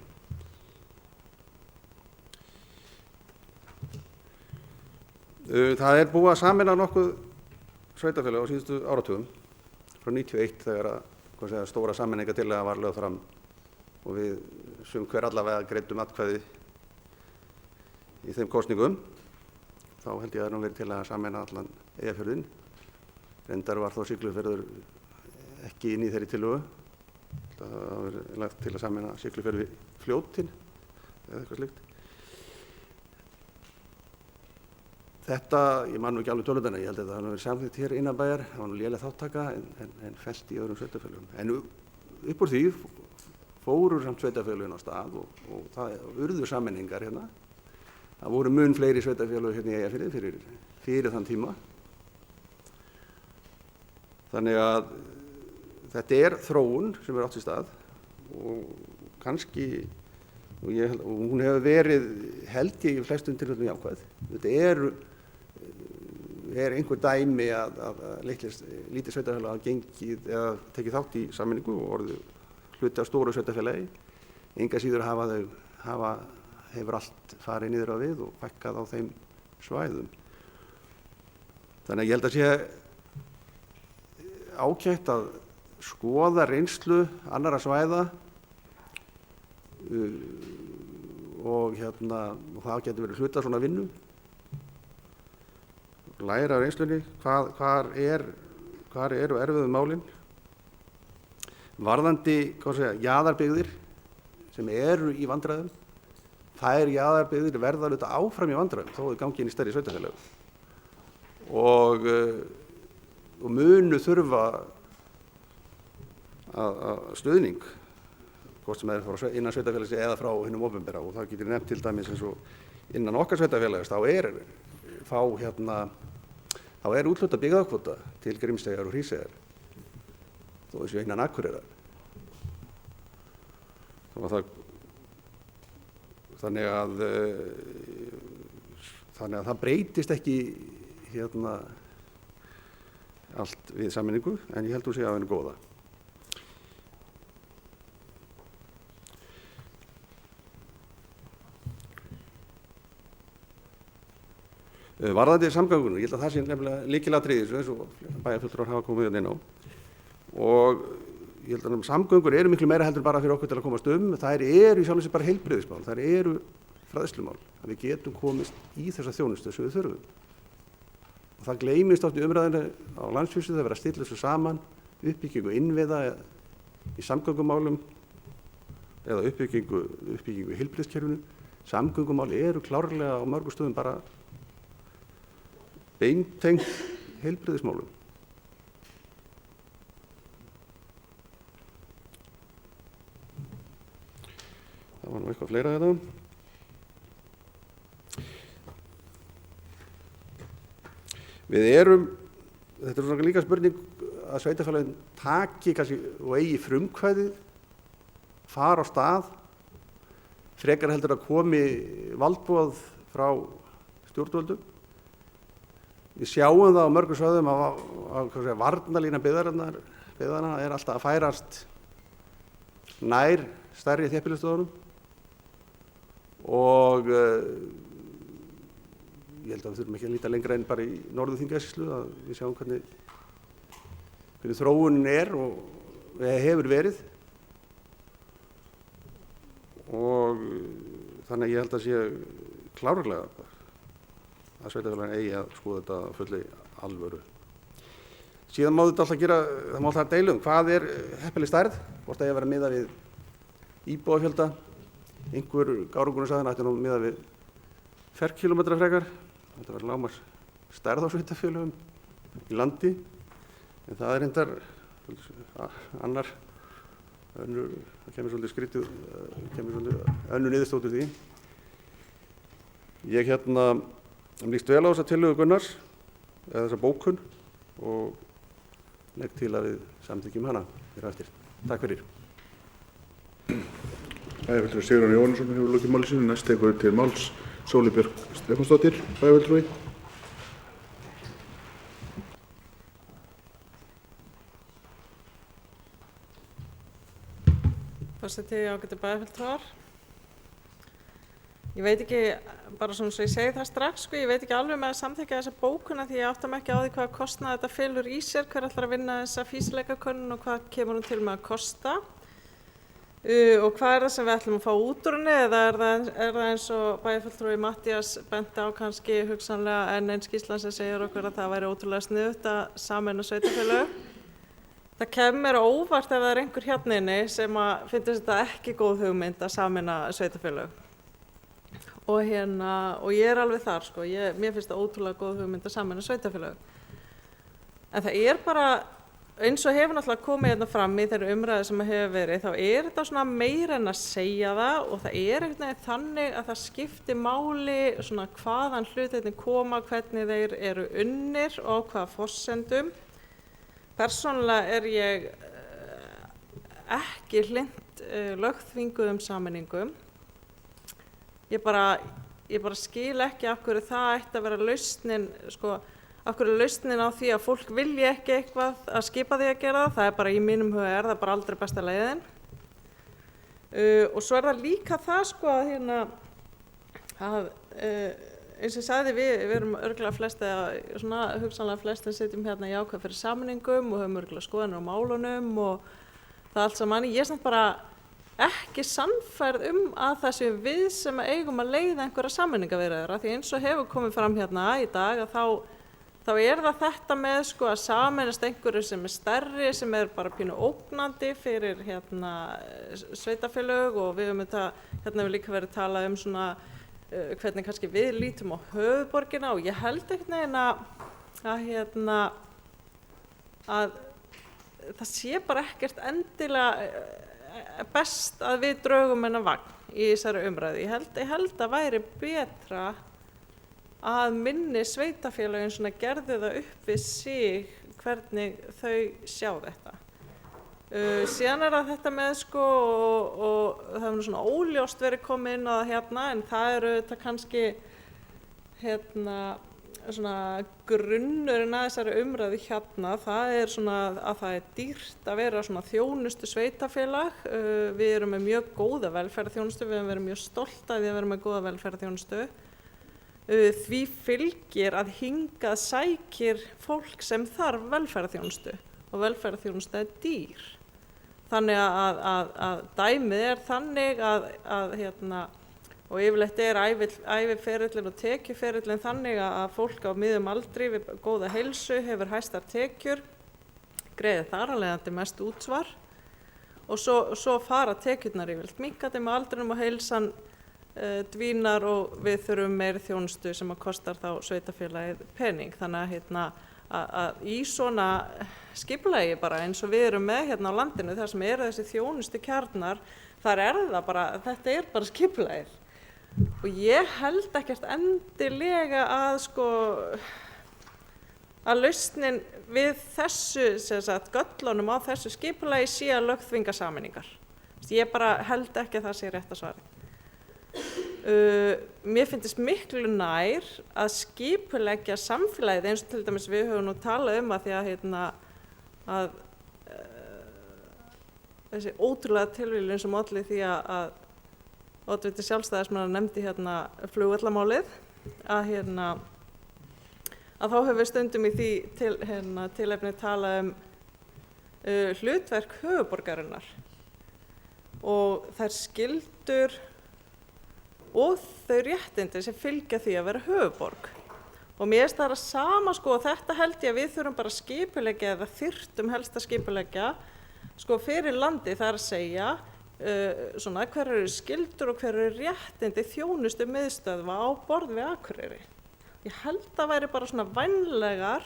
Það búið að sameina nokkuð sveitarfélög á síðustu áratugum frá 91 þegar stóra sameiningartillaga var lögð fram og við sum hver allavega greiddum atkvæði í þeim kosningum. Þá held ég að verið til að sameina allan Eyjafjörðinn. Reyndar var þó Siglufjörður ekki inn í þeirri tillögu. Það var lagt til að sameina Siglufjörð við Fljótin eða eitthvað slíkt. Þetta, ég man nú ekki alveg tölurnar, ég held að það hafi verið samþykkt hér innan bæjar, það var nú léleg þáttaka en fellt í öðrum sveitarfélögum. En upp úr því fóru samt sveitarfélögin á stað og það urðu sameiningar hérna. Það voru mun fleiri sveitarfélög hérna í Eyjafirði fyrir þann tíma. Þannig að þetta þróun sem átt sér stað og kannski, og hún hefur verið held ég í flestum tilfellum jákvæð. Þetta einhver dæmi að lítið sveitarfélag hafa gengið eða tekið þátt í sameiningu og orðið hluti af stóru sveitarfélagi. Enga síður hefur allt farið niður á við og fækkað á þeim svæðum. Þannig að ég held að sé ágætt að skoða reynslu annarra svæða og það getur verið hluta svona vinnu. Læra af reynslunni, hvar eru erfiðu málin. Varðandi jaðarbyggðir sem eru í vandræðum, þær jaðarbyggðir verða auðvitað áfram í vandræðum þó þau gangi inn í stærri sveitarfélög og munu þurfa að stuðning hvort sem frá innan sveitarfélags eða frá hinum opinbera og það getur nefnt til dæmis eins og innan okkar sveitarfélags þá er úthlutað byggðakvóta til Grímseyjar og Hríseyjar þó þessu innan Akureyrar. Þannig að það breytist ekki allt við sameiningu en ég held að sé að henni góða. Varðandi samgöngunum, ég held að það sé nefnilega lykilatriði eins og bæjarfulltrúar hafa komið inn á og ég held að samgöngur eru miklu meira heldur bara fyrir okkur til að komast þær eru í sjálfu sér bara heilbrigðismál, þær eru fræðslumál, að við getum komist í þessa þjónustu sem við þurfum. Og það gleymist oft í umræðinu á landsvísu það verið að stilla þessu saman, uppbyggingu innviða í samgöngumálum eða uppbyggingu í heilbrigðiskerfinu. Samgöngumál eru klárlega á mörgum stöðum bara beintengt heilbrigðismálum. Það var nú eitthvað fleira þetta. Þetta svona líka spurning að sveitarfélagin taki kannski og eigi frumkvæðið, fara á stað, frekar heldur að komi valdboð frá stjórnvöldum. Við sjáum það á mörgum svæðum að varnarlína byggðanna er alltaf að færast nær stærri þéttbýlisstöðunum og ég held að við þurfum ekki að líta lengra en bara í Norður-Þingeyjarsýslu að við sjáum hvernig þróunin er og hefur verið og þannig að ég held að sé klárlega að sveitarfélagin eigi að skoða þetta á fulli alvöru. Síðan má þetta alltaf gera, það má alltaf deila hvað er heppileg stærð, hvort það eigi að vera miðað við íbúafjölda, einhver gárungurinn sagði að ætti nú miðað við ferkílómetra frekar, þetta verður lágmarks stærð á sveitarfélögum í landi, en það er reyndar annar önnur, það kemur svolítið skrítið, kemur svolítið önnur niðurstóttur því. Ég líst vel á þessa tillögu Gunnars, eða þessa bókun og legg til að við samþykkjum hana hér á eftir. Takk fyrir. Bæjarfulltrúi Sigurjón Jóhannesson hefur lokið máli sínu. Næst tekur til máls Sóli Björk Stefánsdóttir, bæjarfulltrúi. Forseti, ágætu bæjarfulltrúar. Ég veit ekki, bara svona svo ég segi það strax, ég veit ekki alveg með að samþykkja þessa bókuna því ég átta mig ekki á því hvað kostnað þetta felur í sér, hver ætlar að vinna þessa fýsileikakönnun og hvað kemur hún til með að kosta og hvað er það sem við ætlum að fá út úr henni eða er það eins og bæjarfulltrúi Matthías benti á kannski hugsanlega en einn skýrslan sem segir okkur að það væri ótrúlega sniðugt að sameina sveitarfélög. Það kemur óvart ef það er einhver hérna inni sem að finnst þetta ekki góð hugmynd að sameina sveitarfélög. Og ég er alveg þar mér finnst það ótrúlega góð hugmynd að sameina sveitarfélög. En það er bara, eins og hefur náttúrulega komið hérna fram í þeirri umræðu sem hefur verið, þá er þetta svona meira en að segja það og það er einhvern veginn þannig að það skiptir máli svona hvaðan hlutirnir koma, hvernig þeir eru unnir og hvaða forsendum. Persónulega er ég ekki hlynnt lögþvinguðum sameiningum. Ég bara skil ekki af hverju það ætti að vera lausnin, af hverju lausnin á því að fólk vilji ekki eitthvað að skipa því að gera það. Það er bara í mínum huga er það bara aldrei besta leiðin. Og svo er það líka það eins og ég sagði við erum örugglega flest eða hugsanlega flestir sitjum hérna jákvæð fyrir sameiningum og höfum örugglega skoðanir á málunum og það allt saman. Ég er samt bara ekki sannfærð að það séu við sem eigum að leiða einhverja sameiningaviðræður því eins og hefur komið fram hérna í dag að þá er það þetta með að sameinast einhverju sem er stærri, sem er bara pínu ógnandi fyrir sveitarfélög og við höfum hérna hefur líka verið talað svona hvernig kannski við lítum á höfuðborgina og ég held einhvern veginn að það sé bara ekkert endilega best að við draugum hennar vagn í þessari umræðu. Ég held að væri betra að minni sveitarfélögin svona gerði það upp við sig hvernig þau sjá þetta. Síðan er það þetta með og það hefur svona óljóst verið komið inn á það hérna en það eru þetta kannski svona grunnurinn að þessari umræðu hérna, það er svona að það er dýrt að vera svona þjónustu sveitarfélag. Við erum með mjög góða velferðarþjónustu, við erum verið mjög stolt af því að vera með góða velferðarþjónustu. Því fylgir að hingað sækir fólk sem þarf velferðarþjónustu og velferðarþjónusta er dýr. Þannig að dæmið er þannig og yfirleitt er æviferillinn og tekjuferillinn þannig að fólk á miðjum aldri við góða heilsu hefur hæstar tekjur, greiðir þar af leiðandi mest útsvar og svo fara tekjurnar yfirleitt minnkandi með aldrinum og heilsan dvínar og við þurfum meiri þjónustu sem að kostar þá sveitarfélagið pening. Þannig að í svona skipulagi bara eins og við erum með hérna á landinu þar sem eru þessi þjónustu kjarnar, þar er það bara, þetta er bara skipulagið. Og ég held ekkert endilega að lausnin við þessu, göllunum á þessu skipulagi sé að lögþvinga sameiningar. Ég bara held ekki að það sé rétta svarið. Mér finnst miklu nær að skipuleggja samfélagið eins og til dæmis við höfum nú talað að því að þessi ótrúlega tilviljun sem olli því að oddviti sjálfstæðismanna nefndi flugvallamálið að þá höfum við stundum í því tilefni talað hlutverk höfuðborgarinnar og þær skyldur og þau réttindi sem fylgja því að vera höfuðborg. Og mér finnst það sama og þetta held ég að við þurfum bara að skipuleggja eða þyrftum helst að skipuleggja fyrir landi, það að segja hver eru skyldur og hver eru réttindi þjónustu miðstöðva á borð við Akureyri. Ég held að væri bara vænlegar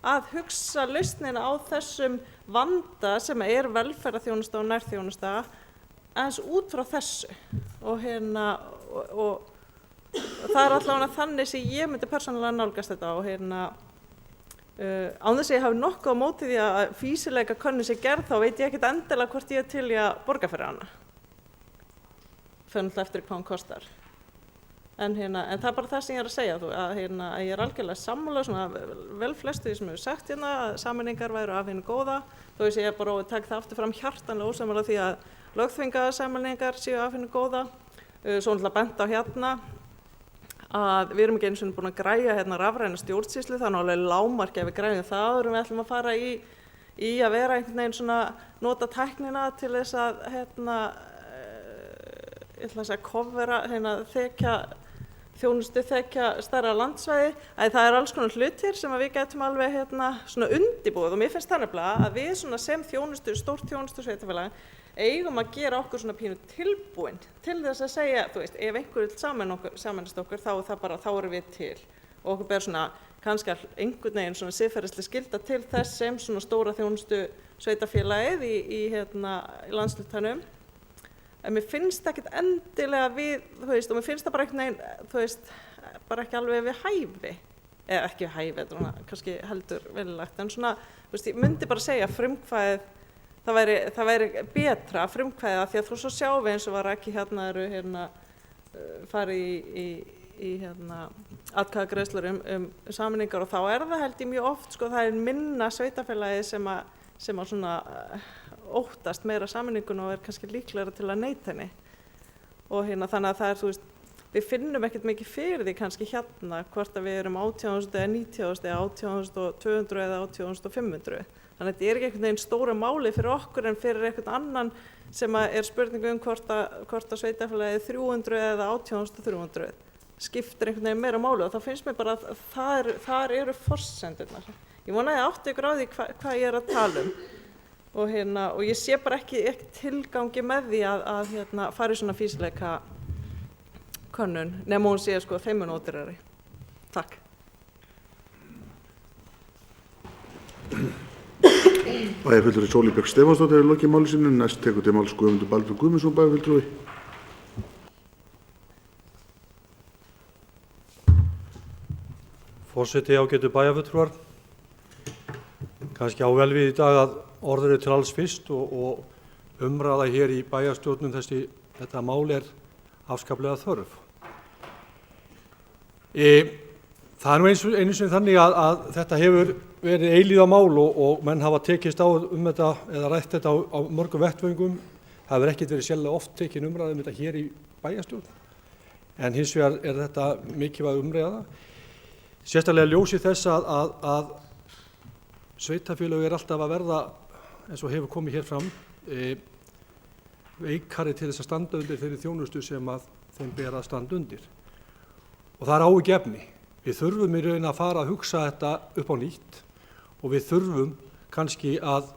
að hugsa lausnina á þessum vanda sem er velferðarþjónusta og nærþjónusta aðeins út frá þessu og og það er allavega þannig sem ég myndi persónulega nálgast þetta og án þess að ég hafi nokkuð á móti því að fýsileika könnun sé gerð þá veit ég ekkert endilega hvort ég til í að borga fyrir hana fyrir eftir hvað hún kostar en það er bara það sem ég að segja að ég er algjörlega sammála vel flestu því sem hefur sagt að sameiningar væru af hinu góða þó ég bara tek það aftur fram hjartanlega ósammála því að lögþvingaðar sameiningar séu af hinu góða svo bent á að við erum ekki einu sinni búin að græja rafræna stjórnsýslu þannig alveg lágmarki að við græjum það og við ætlum að fara í að vera einhvern veginn nota tæknina til þess að ég ætla að segja kofvera þjónustu þekja stærra landsvæði að það alls konar hlutir sem að við getum alveg undirbúið og mér finnst það nefnilega að við sem stórt þjónustu sveitarfélag eigum að gera okkur pínu tilbúin til þess að segja, ef einhver vill sameinast okkur þá erum við til og okkur ber kannski einhvern veginn siðferðisleg skylda til þess sem stóra þjónustu sveitarfélagið í landshlutanum en mér finnst ekkert endilega við, og mér finnst það bara einhvern veginn, bara ekki alveg við hæfi eða ekki við hæfi, þetta er kannski heldur velilegt en ég myndi bara segja frumkvæðið það væri betra frumkvæðið því að þú svo sjáum við eins og var ekki farið í atkvæðagreiðslur sameiningar og þá það held ég mjög oft það er minna sveitarfélagið sem óttast meira sameiningun og kannski líklegra til að neita henni og þannig að það við finnum ekkert mikið fyrir því kannski hvort að við erum 18.000 eða 90.000 eða 18.200 eða 18.500 þannig að þetta er ekki einhvern veginn stóra máli fyrir okkur en fyrir einhvern annan sem er spurningu hvort að sveitarfélagið 300 eða 18.300 skiptir einhvern veginn meira máli og þá finnst mér bara að þar eru forsendurnar. Ég vona að ég átti ykkur á því hvað ég er að tala og ég sé bara ekki tilgangi með því að fara í svona fýsileika könnun nema hún sé 5 minútur. Takk. Bæjarfulltrúi Sóley Björk Stefánsdóttir er lokið máli sínu, næst tekur til máls Guðmundur Baldur Guðmundsson bæjarfulltrúi. Forseti, ágætu bæjarfulltrúar. Kannski á vel við í dag að orður til alls fyrst og umræða hér í bæjarstjórnum þetta mál er afskaplega þörf. Það er einu sinni þannig að þetta hefur verið eilífðarmál og menn hafa tekist á þetta eða rætt þetta á mörgum vettvöngum. Það hefur ekkert verið sérlega oft tekin umræða þetta hér í bæjarstjórn. En hins vegar er þetta mikilvæg umræða. Sérstaklega ljósi þess að sveitarfélög alltaf að verða, eins og hefur komið hér fram, veikari til þess að standa undir þeirri þjónustu sem að þeim ber að standa undir. Og það er áhyggjuefni. Við þurfum í raun að fara að hugsa þetta upp á nýtt og við þurfum kannski að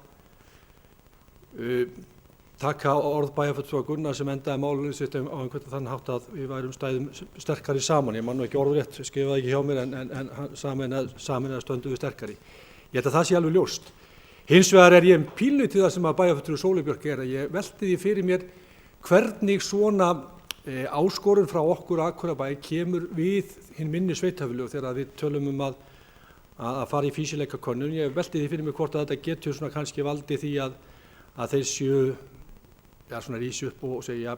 taka orð bæjarfulltrúa Gunnar sem endaði málinu sitt á einhvern þann hátt að við værum stæðum sterkari saman. Ég man nú ekki orðrétt, skrifaði ekki hjá mér en sameinaði stöndum við sterkari. Ég held að það sé alveg ljóst. Hins vegar er ég pínlítið það sem að bæjarfulltrúi Sóley Björk að ég velti því fyrir mér hvernig svona áskorun frá okkur Akureyrarbæ kemur við hinn minni sveitarfélög þegar við tölum að fara í fýsileikakönnun. Ég velti því fyrir mér hvort að þetta getur svona kannski valdið því að þeir séu svona rísi upp og segja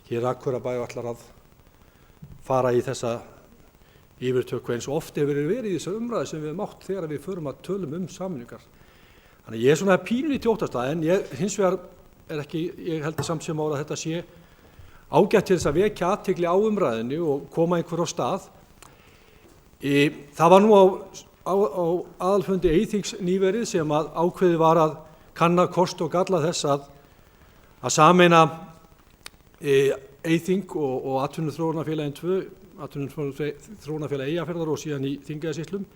hér Akureyrarbær ætlar að fara í þessa yfirtöku eins og oft hefur verið í þessar umræðu sem við hefum átt þegar við förum að tölum sameiningar. Þannig ég svona pínulítið óttast það, en hins vegar ekki, ég held samt sem ára að þetta sé ágætt til þess að vekja athygli á umræðinni og koma einhver á stað. Það var nú á aðalfundi Eyþings nýverið sem að ákveðið var að kanna kost og galla þess að sameina Eyþing og Atvinnuþróunarfélagin 2, Atvinnuþróunarfélag Eyjafjarðar og síðan í Þingeyjarsýslum.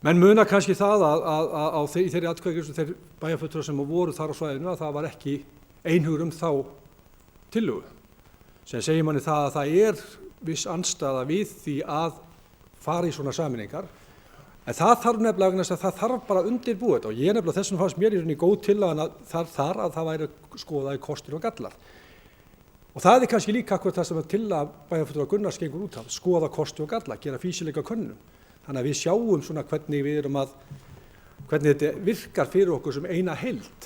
Menn muna kannski það að í þeirri atkvæðagreiðslu þeir bæjarfulltrúar sem voru þar á svæðinu að það var ekki einhugur þá tillögu, sem segir manni það að það er viss andstaða við því að fara í svona sameiningar. En það þarf nefnilega að það þarf bara að undirbúa þetta, og ég nefnilega þessum fannst mér í rauninni góð tillaga að það væri skoðaði kostir og gallar. Og það er kannski líka akkurat það sem tillaga bæjarfulltrúar Gunnars gengur út af, skoða kosti og galla, gera fýsileika könnun. Þannig að við sjáum svona hvernig þetta virkar fyrir okkur sem eina heild.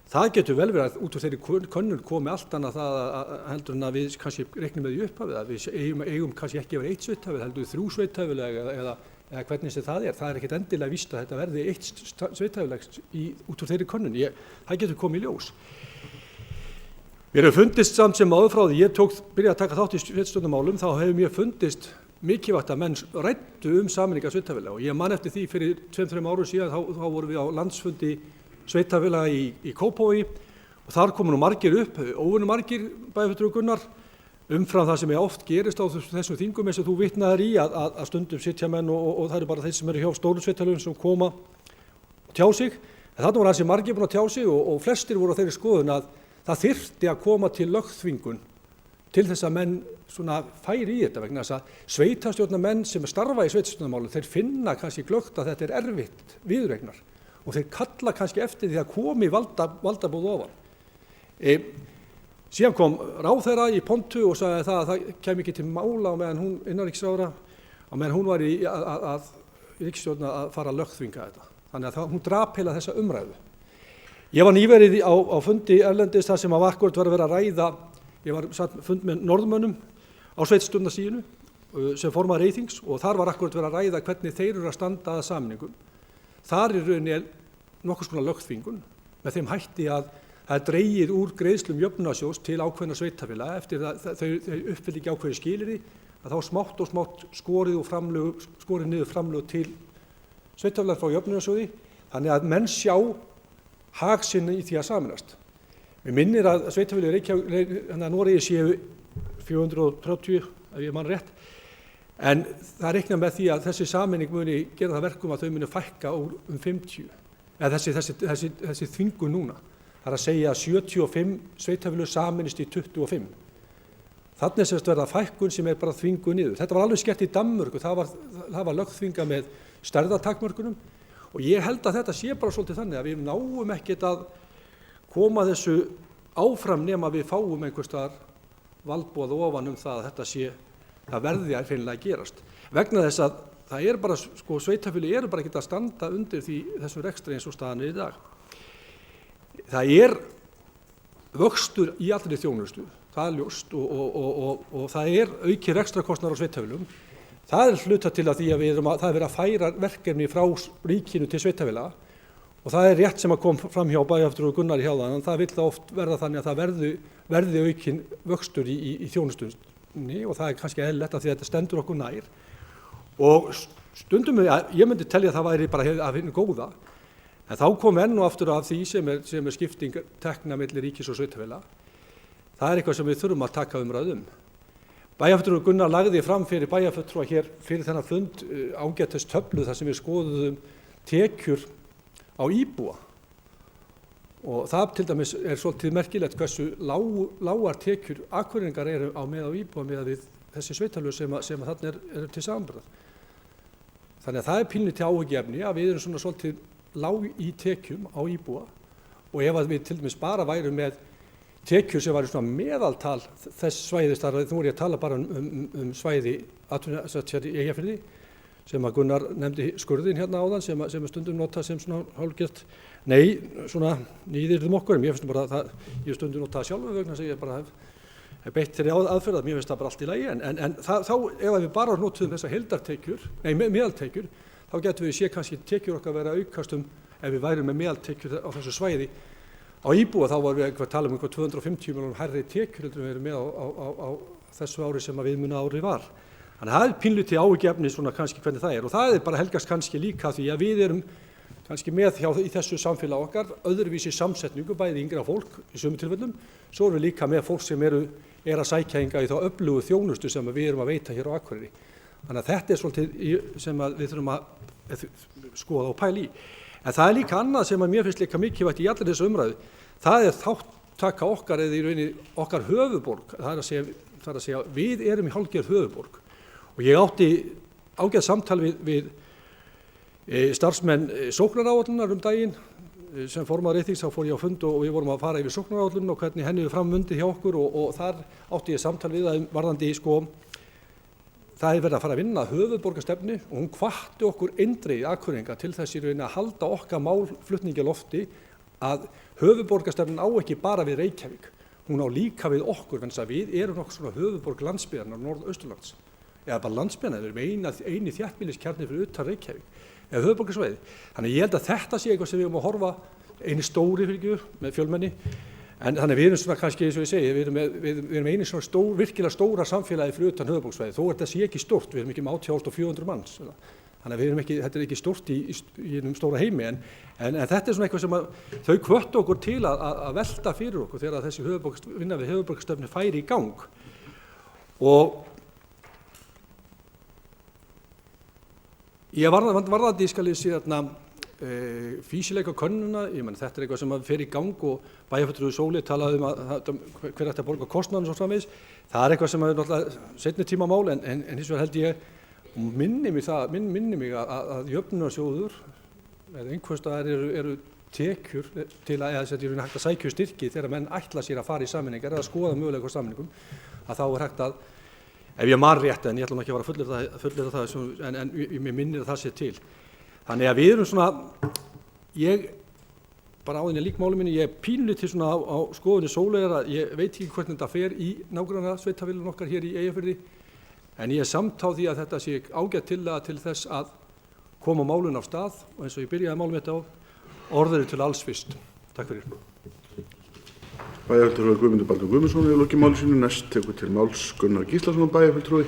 Það getur vel verið að út úr þeirri könnun komi allt annað það heldur en að við kannski reiknum með því upphafið, að við eigum kannski ekki yfir 1 sveitarfélag, heldur 3 sveitarfélag eða hvernig sem það er. Það er ekkert endilega víst að þetta verði 1 sveitarfélag út úr þeirri könnun. Það getur komið í ljós. Mér hefur fundist samt sem áður frá því ég byrjaði að taka þátt í sveitarstjórnarmálum, þá hefur mér fundist mikilvægt að menn ræddu sameiningar sveitarfélaga, og ég man eftir því fyrir 2-3 árum síðan þá vorum við á landsfundi sveitarfélaga í Kópavogi og þar komu nú margir upp, óvenju margir bæjarfulltrúar Gunnar, umfram það sem oft gerist á þessum þingum eins og þú vitnaðir í að stundum sitja menn og það eru bara þeir sem eru hjá stóru sveitarfélögum sem koma og tjá sig. En þarna voru ansi margir búin að tjá sig og flestir voru á þeirri skoðun að það þyrfti að koma til lögþvingun til þess að menn svona færi í þetta, vegna þess að sveitarstjórnarmenn sem starfa í sveitarstjórnarmálum, þeir finna kannski glöggt að þetta er erfitt viðureignar og þeir kalla kannski eftir því að komi valdabóð ofan. Síðan kom ráðherra í pontu og sagði að það kæmi ekki til mála á meðan hún innanríkisráðherra, á meðan hún var í ríkisstjórn að fara að lögþvinga þetta. Þannig að hún drap heila þessa umræðu. Ég var nýverið á fundi erlendis þar sem að akkúrat var að vera að ræða. Ég var fund með norðmönnum á sveitarstjórnarstiginu sem formaður Eyþings og þar var akkúrat verið að ræða hvernig þeir eru að standa að sameiningum. Þar í rauninni nokkurs konar lögþvingun með þeim hætti að það er dregið úr greiðslum jöfnunarsjóðs til ákveðna sveitarfélaga eftir að þau uppfylli ekki ákveðin skilyrði, að þá smátt og smátt skorið niður framlög til sveitarfélaga frá jöfnunarsjóði, þannig að menn sjá hag sinn í því að sameinast. Mér minnir að sveitarfélög Noregi séu 430, ef ég man rétt, en það reiknar með því að þessi sameining muni gera það verkum að þau muni fækka um 50, eða þessi þvingun núna. Það er að segja að 75 sveitarfélög sameinist í 25. Þannig er verið að fækkun sem er bara þvingu niður. Þetta var alveg skert í Danmörku, það var lögþvinga með stærðartakmörkunum og ég held að þetta sé bara svolítið þannig að við náum ekkert að koma þessu áfram nema við fáum einhvers staðar valdboð ofan það að það verði að hreinlega gerast. Vegna þess að það er bara, sveitarfélög eru bara ekki að standa undir þessum rekstri eins og staðan er í dag. Það er vöxtur í allri þjónustu, það er ljóst og það er aukið rekstrakostnaður á sveitarfélögum. Það er hluta til að því að það er verið að færa verkefni frá ríkinu til sveitarfélaga og það er rétt sem að kom fram hjá bæjarfulltrúa Gunnar hjá það, en það vill það oft verða þannig að það verði aukinn vöxtur í þjónustunni og það er kannski eðlilegt að því að þetta stendur okkur nær. Og stundum ég myndi telja að það væri bara af hinu góða, en þá kom enn og aftur af því sem er skipting tekna milli ríkis og sveitarfélaga. Það er eitthvað sem við þurfum að taka umræðu Bæjarfulltrúi Gunnar lagði fram fyrir bæjarfulltrúa hér fyrir þennan fund ágætis töflu þar sem við skoðuðum tekjur á íbúa. Og það til dæmis er svolítið merkilegt hversu lágar tekjur Akureyringar eru á með á íbúa með við þessi sveitarfélög sem þarna eru til samanburðar. Þannig að það er pínlítið áhyggjuefni að við erum svona svolítið lág í tekjum á íbúa og ef að við til dæmis bara værum með tekjur sem væri svona meðaltal þess svæðis, nú er ég að tala bara um svæði í Eyjafirði sem að Gunnar nefndi skurðin hérna áðan sem er stundum notað sem svona hálfgert, svona nýðirðum okkur, ég finnst bara að ég stundum notað sjálfur vegna sem ég bara hef beitt þeirri aðferð að mér finnst það bara allt í lagi, en þá ef við bara notum þessar heildartekjur, meðaltekjur, þá getum við sé kannski tekjur okkar vera aukast ef við værum með meðaltekjur á þessu svæði á íbúa, þá varum við að tala um 250 milljónum hærri tekjur en við erum með á þessu ári sem að viðmuna ári var. Þannig að það pínlítið áhyggjuefni svona kannski hvernig það og það bara helgast kannski líka því að við erum kannski með í þessu samfélag okkar öðruvísi samsetningu, bæði yngra fólk í sumum tilfellum, svo erum við líka með fólk sem er að sækja hingað í þá öflugu þjónustu sem við erum að veita hér á Akureyri. Þannig að þetta svolítið sem að við þurfum að skoða og pæla í. En það líka annað sem að mér finnst líka mikilvægt í allir þessu umræðu, það þáttaka okkar eða í rauninni okkar höfuðborg, það er að segja við erum í hálfgerð höfuðborg. Og ég átti ágætt samtal við starfsmenn sóknaráætlunar daginn sem formaður Eyþings, þá fór ég á fund og við vorum að fara yfir sóknaráætlunina og hvernig henni fram undið hjá okkur og þar átti ég samtal við að varðandi það verið að fara að vinna höfuðborgarstefnu og hún hvatti okkur eindregið Akureyringa til þess í rauninni að halda okkar málflutningi á lofti að höfuðborgarstefnan á ekki bara við Reykjavík, hún á líka við okkur, þannig að við erum nokkuð svona höfuðborg landsbyggðarinnar Norðausturlands eða bara landsbyggðarinnar, við erum eini þéttbýliskjarni fyrir utan Reykjavík eða höfuðborgarsvæði. Þannig ég held að þetta sé eitthvað sem við erum að horfa eini stóri með fjölmenni, en þannig við erum svona kannski eins og ég segi, við erum eini svona virkilega stóra samfélagi fyrir utan höfuðborgarsvæði, þó þetta sé ekki stórt, við erum ekki með 8400 manns, þannig að við erum ekki, þetta er ekki stórt í einum stóra heimi, en þetta svona eitthvað sem að þau hvöttu okkur til að velta fyrir okkur þegar þessi vinna við höfuðborgarstefnu færi í gang. Og ég varðandi skal ég sé fýsileika könnuna, ég menn þetta er eitthvað sem fer í gang og bæjarfulltrúi Sóley talaði hver ætti að borga kostnaðinn og svo framvegis. Það er eitthvað sem er náttúrulega seinni tíma mál en hins vegar held ég og minni mig að jöfnunarsjóður eða einhvers staðar eru tekjur til að þetta er hægt að sækja styrki þegar menn ætla sér að fara í sameiningar eða skoða möguleika á sameiningum, að þá er hægt að ef ég man rétt, en ég ætla ekki að fara að fullyrða það, en mér minnir að það sé til. Þannig að við erum svona, ég bara áðin ég lík máli minni, ég pínlítið svona á skoðunni Sóleyjar að ég veit ekki hvernig þetta fer í nágranna sveitafélaginu okkar hér í Eyjafirði, en ég er samt á því að þetta sé ágætt tillaga til þess að koma málun á stað og eins og ég byrjaði málum þetta á, orðinu til alls fyrst. Takk fyrir. Bæjarfulltrúi Guðmundur Baldur Guðmundsson hefur lokið máli sínu, næst tekur til máls Gunnar Gíslason bæjarfulltrúi.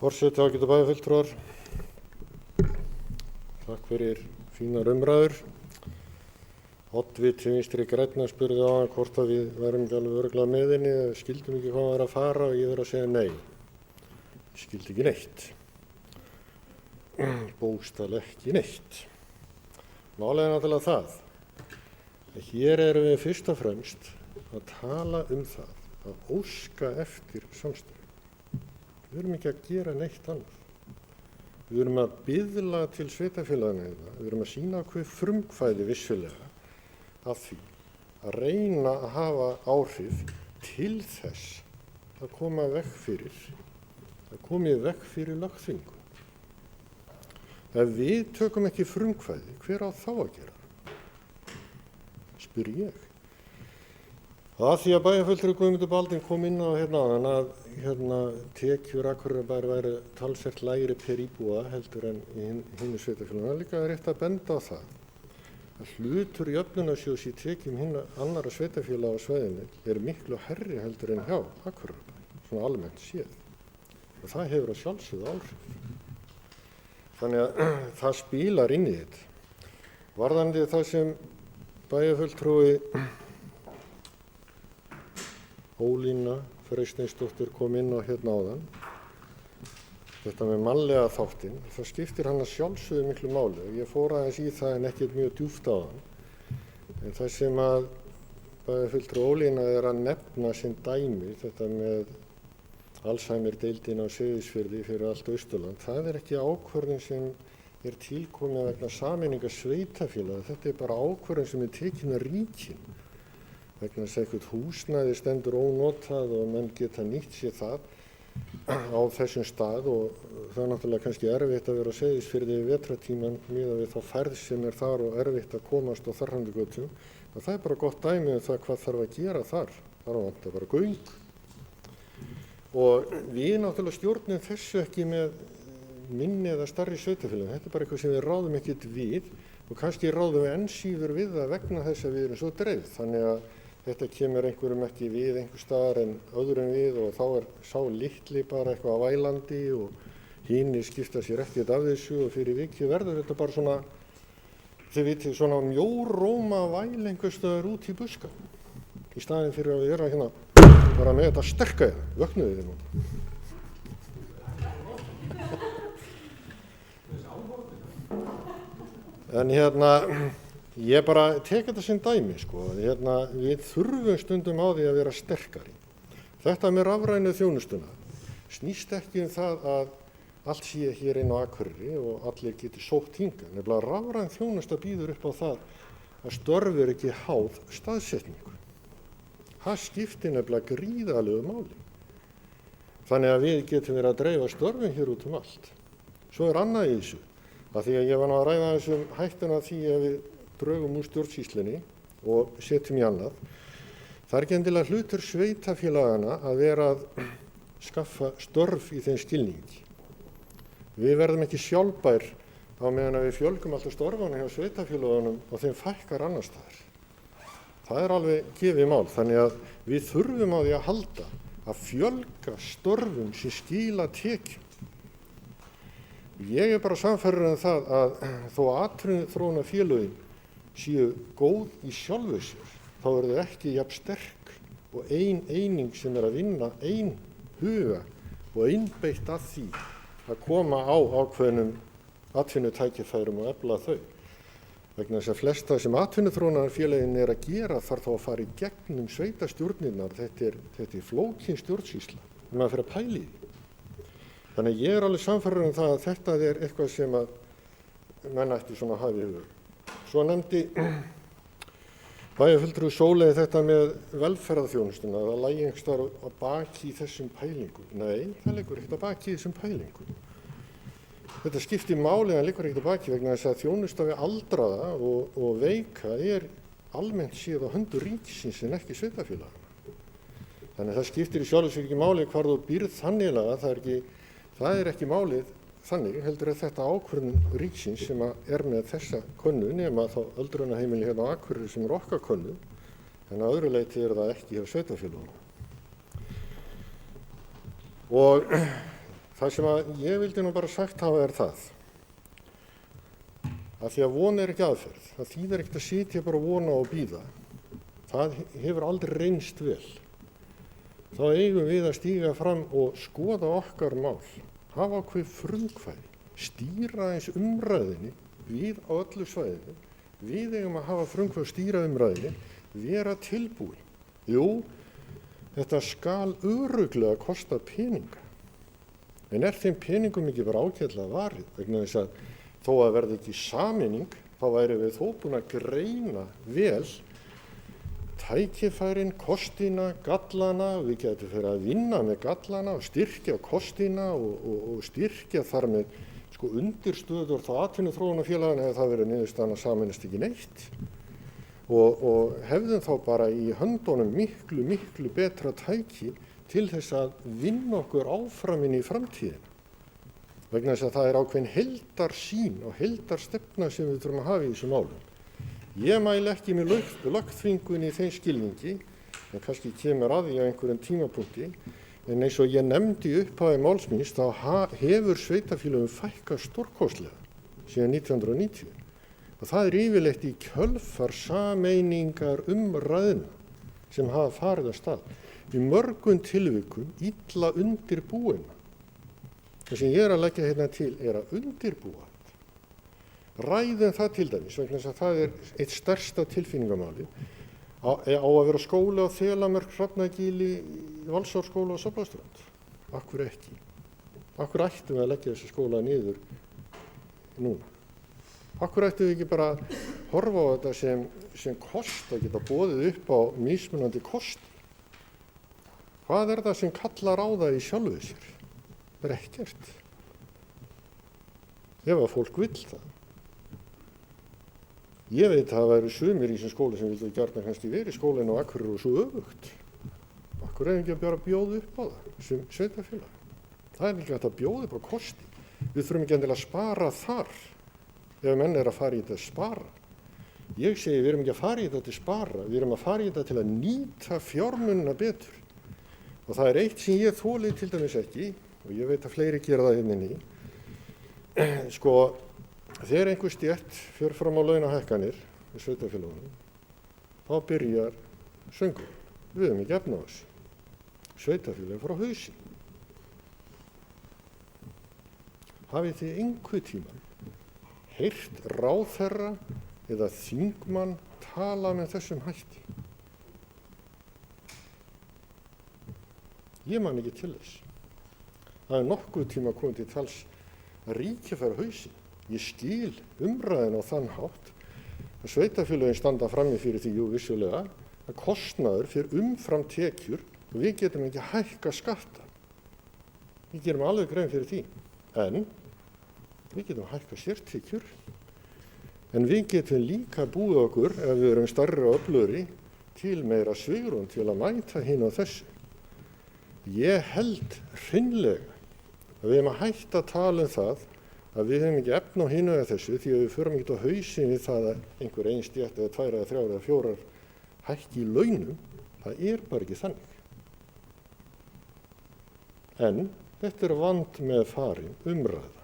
Forseti, ágætu bæjarfulltrúar, takk fyrir fínar umræður. Oddviti Vinstri grænna spurði á hann hvort að við værum ekki alveg örugglega með henni, skildum ekki hvað var að fara og ég verið að segja nei. Ég skildi ekki neitt. Bókstaflega ekki neitt. Málið er náttúrulega það að hér erum við fyrst og fremst að tala um það að óska eftir samstarfi. Við erum ekki að gera neitt annað. Við erum að biðla til sveitarfélagana þetta, við erum að sýna hver frumkvæði vissulega af því að reyna að hafa áhrif til þess að koma veg fyrir lögþvingun. Ef við tökum ekki frumkvæði, hver á þá að gera? Spyr ég. Það því að bæjarfulltrúi Guðmundur Baldvin kom inn á að tekjur Akureyrarbæjar væru talsvert lægri per íbúa heldur en í hinu sveitarfélaginu. Það er líka rétt að benda á það að hlutur jöfnunarsjóðs í tekjum annarra sveitarfélaga á svæðinu er miklu hærri heldur en hjá Akureyrarbæ, svona almennt séð. Og það hefur að sjálfsögðu áhrif. Þannig að það spilar inn í þetta. Varðandi það sem bæjarfulltrúi Ólína Freysteinsdóttir kom inn á áðan, þetta með mannlega þáttinn, það skiptir hann að sjálfsögðu miklu máli. Ég fór aðeins í það en ekkert mjög djúpt á hann. En það sem að bæjarfulltrúi Ólína er að nefna sem dæmi, þetta með Alzheimer-deildina á Seyðisfirði fyrir allt Austurland, það er ekki ákvörðun sem er tilkomin vegna sameiningar sveitarfélaga. Þetta er bara ákvörðun sem er tekin af ríkinu. Vegna þess að eitthvað húsnæði stendur ónotað og menn geta nýtt sér það. á þessum stað og það er náttúrulega kannski erfitt að vera á Seyðisfirði í vetrartíman miðað við þá færð sem er þar og erfitt að komast á Þarfandugötu. Það er bara gott dæmi um það hvað þarf að gera þar. Það vantar bara göng. Og við náttúrulega stjórnum þessu ekki með minni eða stærri sveitarfélögum. Þetta er bara eitthvað sem við ráðum ekkert við og kannski ráðum við enn síður við það vegna þess að við erum svo dreifð. Þannig að þetta kemur einhverjum ekki við einhver staðar en öðrum við og þá er sá litli bara eitthvað á vælandi og hínir skipta sér ekkert af þessu og fyrir vikið verður þetta bara svona, þið vitið, svona mjóróma væl einhver staðar út í buska. Í staðin fyrir að við erum hérna bara með þetta sterka hérna, vöknuðu þið nú. En hérna, ég bara tek þetta sem dæmi, sko. Hérna, við þurfum stundum á því að vera sterkari. Þetta með rafrænu þjónustuna snýst ekki það að allt sé hér inn á Akureyri og allir geti sótt hingað. Nefnilega rafræn þjónusta býður upp á það að störf er ekki háð staðsetningu. Það skiptir nefnilega gríðarlegu máli. Þannig að við getum verið að dreifa störfum hér út allt. Svo er annað í þessu. Að því að ég var nú að ræða þessum hættuna því að við drögum úr stjórnsýslunni og setjum í annað. Það er ekki endilega hlutur sveitafélagana að vera að skaffa störf í þeim skilningi. Við verðum ekki sjálfbær á meðan að við fjölgum alltaf störfana hjá sveitafélagunum og þeim fækkar annar staðar. Það er alveg gefið mál, þannig að við þurfum á því að halda að fjölga störfum sem skila tekjum. Ég er bara sannfærður það að þó atvinnuþróunarfélögin séu góð í sjálfu sér, þá eru þau ekki jafn sterk og ein eining sem er að vinna einhuga og einbeitt að því að koma á ákveðnum atvinnutækifærum og efla þau. Vegna þess að flesta sem atvinnuþróunarfélögin er að gera þarf þá að fara í gegnum sveitastjórnirnar. Þetta er flókin stjórnsýsla, maður fyrir að pæla í því. Þannig að ég er alveg sannfærður það að þetta er eitthvað sem að menn ætti svona að hafa í huga. Svo nefndi bæjarfulltrúi Sóley þetta með velferðarþjónustuna, það lægi einhvers staðar að baki í þessum pælingum. Nei, það liggur ekkert að baki í þessum pælingum. Þetta skiptir máli en liggur ekkert að baki vegna þess að þjónusta við aldraða og veika er almennt séð á höndum ríkisins en ekki sveitarfélaganna. Þannig að það skiptir í sjálfu sér ekki máli hvar þú býrð þannilega, það er ekki málið þannig, heldur að þetta ákvörðun ríkisins sem er með þessa könnu, nema þá öldrunarheimili hérna á Akureyri sem er okkar könnu, en að öðru leyti er það ekki hjá sveitarfélögunum. Og það sem að ég vildi nú bara sagt hafa er það, að því að von er ekki aðferð, það þýðir ekkert að sitja bara og vona og bíða, það hefur aldrei reynst vel. Þá eigum við að stíga fram og skoða okkar mál, hafa ákveð frumkvæði, stýra eins umræðinni við á öllu svæðinu. Við eigum að hafa frumkvæði að stýra umræðinni, vera tilbúin. Jú, þetta skal örugglega kosta peninga. En er þeim peningum ekki bara ágætlega varið? Vegna þess að þó að verði ekki sameining, þá væri við þó búin að greina vel tækifærin, kostina, gallana, við getum fyrir að vinna með gallana og styrkja kostina og styrkja þar með undirstöður þá atvinnuþróunarfélagana ef það verið niðurstaðan að sameinast ekki neitt og hefðum þá bara í höndunum miklu betra tæki til þess að vinna okkur áfram inn í framtíðina. Vegna þess að það er ákveðin heildarsýn og heildarstefna sem við þurfum að hafa í þessu málum. Ég mæli ekki með lögþvingun í þeim skilningi, en kannski kemur að því á einhverjum tímapunkti, en eins og ég nefndi í upphafi máls míns, þá hefur sveitarfélögum fækkað stórkostlega síðan 1990. Og það er yfirleitt í kjölfar sameiningar umræðna sem hafa farið af stað. Í mörgum tilvikum illa undirbúina. Það sem ég er að leggja hérna til er að undirbúa. Ræðum það til dæmis, vegna þess að það er eitt stærsta tilfinningamáli á að vera skóli á Þelamörk, Hrafnagili, Valsárskóla og Soflaströnd. Akkur ekki? Akkur ættum við að leggja þessi skóla niður núna? Akkur ættum við ekki bara horfa á þetta sem kost að geta boðið upp á mismunandi kosti? Hvað er það sem kallar á það í sjálfu sér? Bara ekkert. Ef að fólk vill það. Ég veit að það væri sumir í þessum skóla sem vildu gjarna kannski verið skólinn á Akureyri og svo öfugt. Akkur ekki að bjóða upp á það sem sveitarfélag. Það er ekki hægt að bjóða upp á kosti. Við þurfum ekki endilega að spara þar ef menn að fara í þetta að spara. Ég segi við erum ekki að fara í þetta til spara, við erum að fara í þetta til að nýta fjármunina betur. Og það er eitt sem ég þoli til dæmis ekki, og ég veit að fleiri gera það hérna í. Sko, þegar einhver stétt fer fram á launahækkanir við sveitarfélagunum, þá byrjar söngur. Við höfum ekki efni á þessu. Sveitarfélagið frá hausi. Hafið þið einhver tímann heyrt ráðherra eða þingmann tala með þessum hætti? Ég man ekki til þess. Það er nokkuð tíma komið til tals að ríkið fara hausin. Ég skil umræðin á þann hátt að sveitarfélögin standa frammi fyrir því, jú, vissulega, að kostnaður fyrir umfram tekjur og við getum ekki hækka skatta. Við gerum alveg grein fyrir því. En við getum hækka sértekjur. En við getum líka búið okkur, ef við erum stærri og öflugri, til meira svigrúm til að mæta hinn á þessu. Ég held hreinlega að við erum að hætta að tala um það að við hefum ekki efni á hinu eða þessu því að við förum ekki á hausinn við það að einhver ein stétt eða 2 eða 3 eða 4 hækki í launum. Það er bara ekki þannig. En þetta er vandmeðfarin umræða.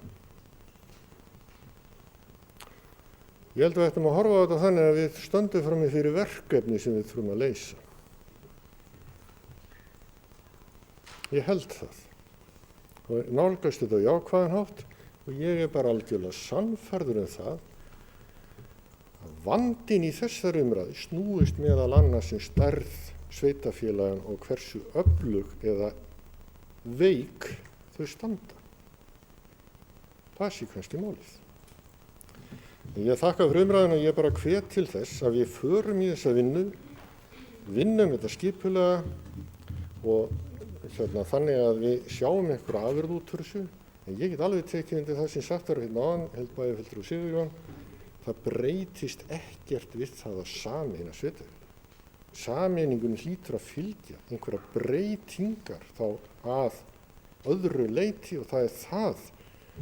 Ég held að við ættum að horfa á þetta þannig að við stöndum frammi fyrir verkefni sem við þurfum að leysa. Ég held það. Og nálgast þetta á jákvæðan hátt og ég er bara algjörlega sannfærður um það að vandinn í þessari umræðu snúist meðal annars um stærð sveitarfélaganna og hversu öflug eða veik þau standa. Það sé kannski málið. Ég þakka fyrir umræðuna og ég bara hvet til þess að við förum í þessa vinnum þetta skipulega og þannig að við sjáum einhverja afurð út úr þessu. En ég get alveg tekið undir það sem sagt var hérna áðan, held bæjarfulltrúi Sigurjón, það breytist ekkert við það að sameina sveitarfélög. Sameiningunni hlýtur að fylgja einhverja breytingar þá að öðru leyti og það er það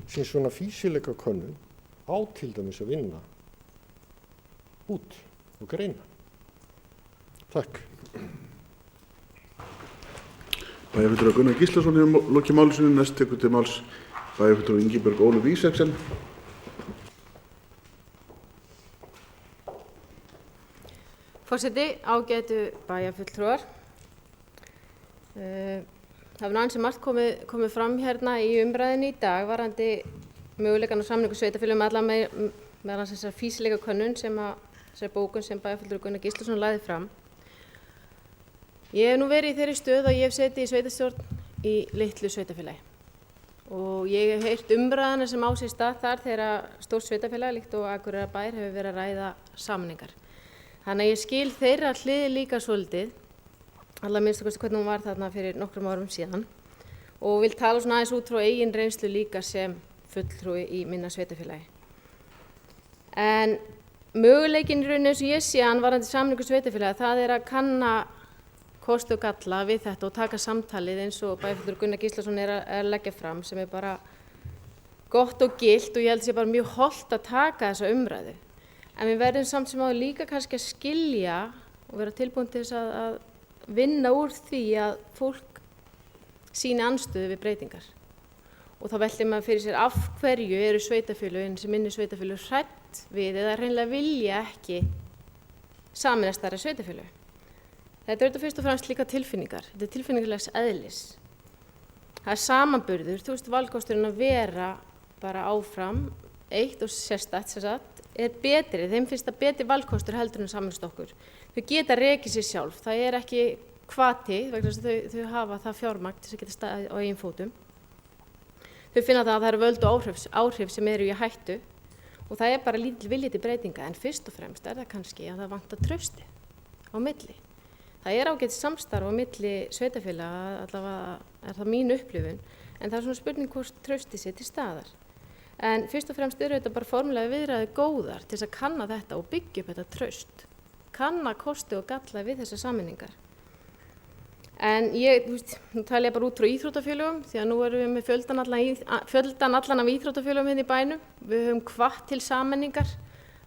sem svona fýsileikakönnun á til dæmis að vinna út og greina. Takk. Bæjarfulltrúi Gunnar Gíslason hefur lokið máli sínu. Næst tekur til máls bæjarfulltrúi Ingibjörg Ólöf Ísaksen. Forseti, ágætu bæjarfulltrúar. Það var ansi margt komið fram hérna í umræðinni í dag varðandi möguleikann á samningu sveitarfélögum með annars þessar fýsileikakönnun þessar bókun sem bæjarfulltrúi Gunnar Gíslason lagði fram. Ég hef nú verið í þeirri stöð að ég hef setið í sveitarstjórn í litlu sveitarfélagi og ég hef heyrt umræðina sem á sér stað þar þegar stórt sveitarfélag líkt og Akureyrarbær hefur verið að ræða sameiningar. Þannig að ég skil þeirra hlið líka svolítið, allavega minnst okkur hvernig hún var þarna fyrir nokkrum árum síðan og vil tala svona aðeins út frá eigin reynslu líka sem fulltrúi í minna sveitarfélagi. En möguleikinn í rauninni eins og ég sé hann varðandi sameiningu sveitarfélagi, það er að kanna kosti og galla við þetta og taka samtalið eins og bæjarfulltrúi Gunnar Gíslason er að leggja fram sem er bara gott og gilt og ég held að sé bara mjög hollt að taka þessa umræðu. En við verðum samt sem áður líka kannski að skilja og vera tilbúin til þess að vinna úr því að fólk sýni andstöðu við breytingar. Og þá veltir maður fyrir sér af hverju eru sveitarfélögin sem minni sveitarfélög hrædd við eða hreinlega vilja ekki sameinast stærri sveitarfélög. Þetta er auðvitað fyrst og fremst líka tilfinningar. Þetta er tilfinningarlegs eðlis. Það er samanburður, þú veist, valkosturinn að vera bara áfram, eitt og sérstætt sem sagt, er betri, þeim finnst það betri valkostur heldur en sameinast okkur. Þau geta rekið sér sjálf, það er ekki hvati, vegna þess að þau hafa það fjármagn til þess að geta staðið á eigin fótum. Þau finna það að það eru völd og áhrif sem eru í hættu og það er bara lítil vilji til breytinga, en fyrst og fremst er það kannski að það vantar trausti á milli. Það er ágætt samstarf á milli sveitarfélaga, allavega er það mín upplifun, En það er svona spurning hvort trausti sé til staðar. En fyrst og fremst eru þetta bara formulega viðræði góðar til þess að kanna þetta og byggja upp þetta traust. Kanna kosti og galla við þessar sameiningar. En nú tala ég bara út frá íþróttafélögum því að nú erum við með fjöldan allan af íþróttafélögum hérna í bænum. Við höfum hvatt til sameiningar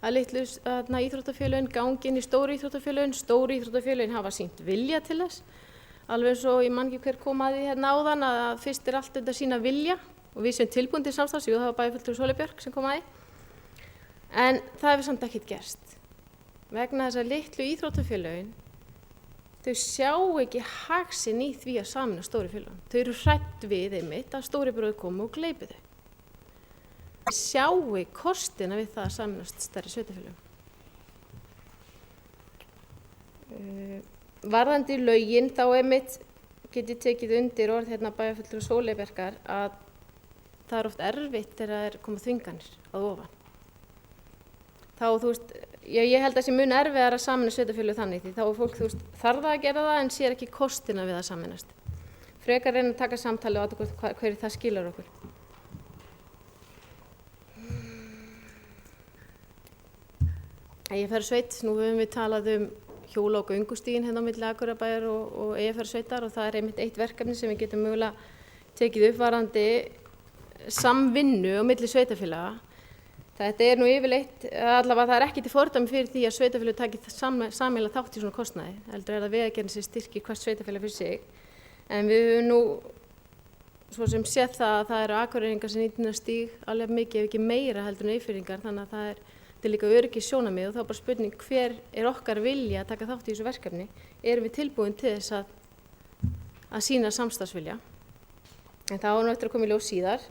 að litlu íþróttafélögin gangi inn í stóru íþróttafélögin. Stóru íþróttafélögin hafa sýnt vilja til þess. Alveg svo ég man ekki hver kom að því hérna áðan að fyrst allt þetta sína vilja og við sem tilbúin til samstarfs, það var bæjarfulltrúi Sóley Björk sem kom að því. En það hefur samt ekkert gerst. Vegna þess að litlu íþróttafélögin, þau sjá ekki hag sinn í því að sameina stóru félögin. Þau eru hrædd við einmitt að stóri bróðir komi og gleypi þau. Þau sjá kostina við það að sameinast stærri sveitarfélögum. Varðandi lögin þá einmitt get ég tekið undir orð hérna bæjarfulltrúa Sóley Bjarkar að það er oft erfitt þegar það koma þvinganir að ofan. Þá, ég held að það sé mun erfiðar að sameina sveitarfélög þannig því þá er fólk, þarf það að gera það en sér ekki kostina við að sameinast. Frekar reyna að taka samtali og athuga hverju það skilar okkur. Eyjafjarðarsveit, nú höfum við talað hjóla- og göngustíginn hérna á milli Akureyrarbæjar og Eyjafjarðarsveitar og það er einmitt eitt verkefni sem við getum mögulega tekið upp varðandi samvinnu á milli sveitarfélaga. Þetta er nú yfirleitt, allavega það er ekki til fordæmi fyrir því að sveitarfélög taki sameiginlega þátt í svona kostnaði. Heldur er að Vegagerðin sem styrkir hvert sveitarfélag fyrir sig. En við höfum nú svo sem séð það að það eru Akureyringar sem nýta stíg alveg mikið ef ekki meira heldur en Eyfirðingar, þannig að það er líka öryggissjónarmið og þá er bara spurning hver er okkar vilja að taka þátt í þessu verkefni. Erum við tilbúin til þess að sýna samstarfsvilja? En það á nú eftir að koma í ljós síðar.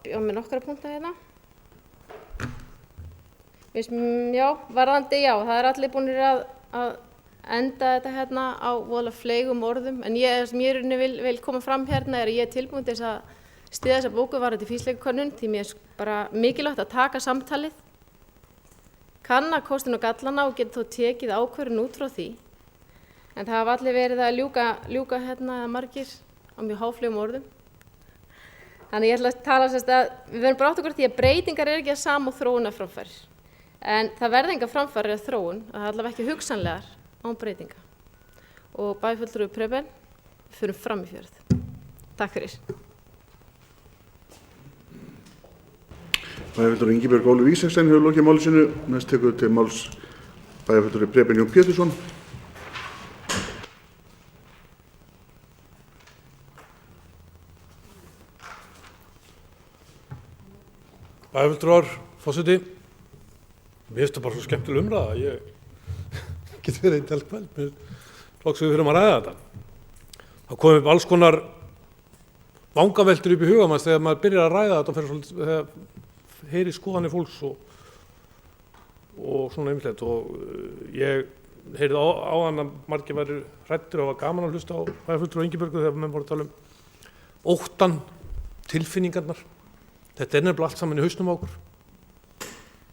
Já, með nokkra punkta hérna. Varðandi, það er allir búinir að enda þetta hérna á voðalega fleygum orðum, en sem ég vil koma fram hérna er að ég er tilbúin til þess að styðja þessa bóku varðandi fýsileikakönnun því mér er bara mikilvægt að taka samtalið, kanna kostin og gallana og geta þó tekið ákvörðun út frá því. En það hafa allir verið að ljúka hérna margir á mjög háflegum orðum. Þannig ég ætla að tala að við verðum bara átt okkur því að breytingar er ekki að sama og þróunarframfarir. En það verða enga framfarir að þróun, það er allavega ekki hugsanlegar án breytinga. Og bæjarfulltrúi Preben, við förum fram í fjörð. Takk fyrir. Bæjarfulltrúi Ingibjörg Ólöf Ísaksen hefur lokið máli sínu. Næst tekur til máls bæjarfulltrúi Preben Jón Pétursson. Bæjarfulltrúar, forseti, mér finnst það bara svo skemmtileg umræða. Ég get verið einn til kvöld með flokks við fyrir að ræða þetta. Það kom upp alls konar vangaveltur upp í huga manns þegar maður byrjar að ræða þetta og þegar heyri skoðanir fólks og svona ýmislegt. Og ég heyrði áðan að margir væru hræddir og var gaman að hlusta á bæjarfulltrúa Ingibjörgu þegar menn voru að tala óttann, tilfinningarnar. Þetta er nefnilega allt saman í hausnum á okkur.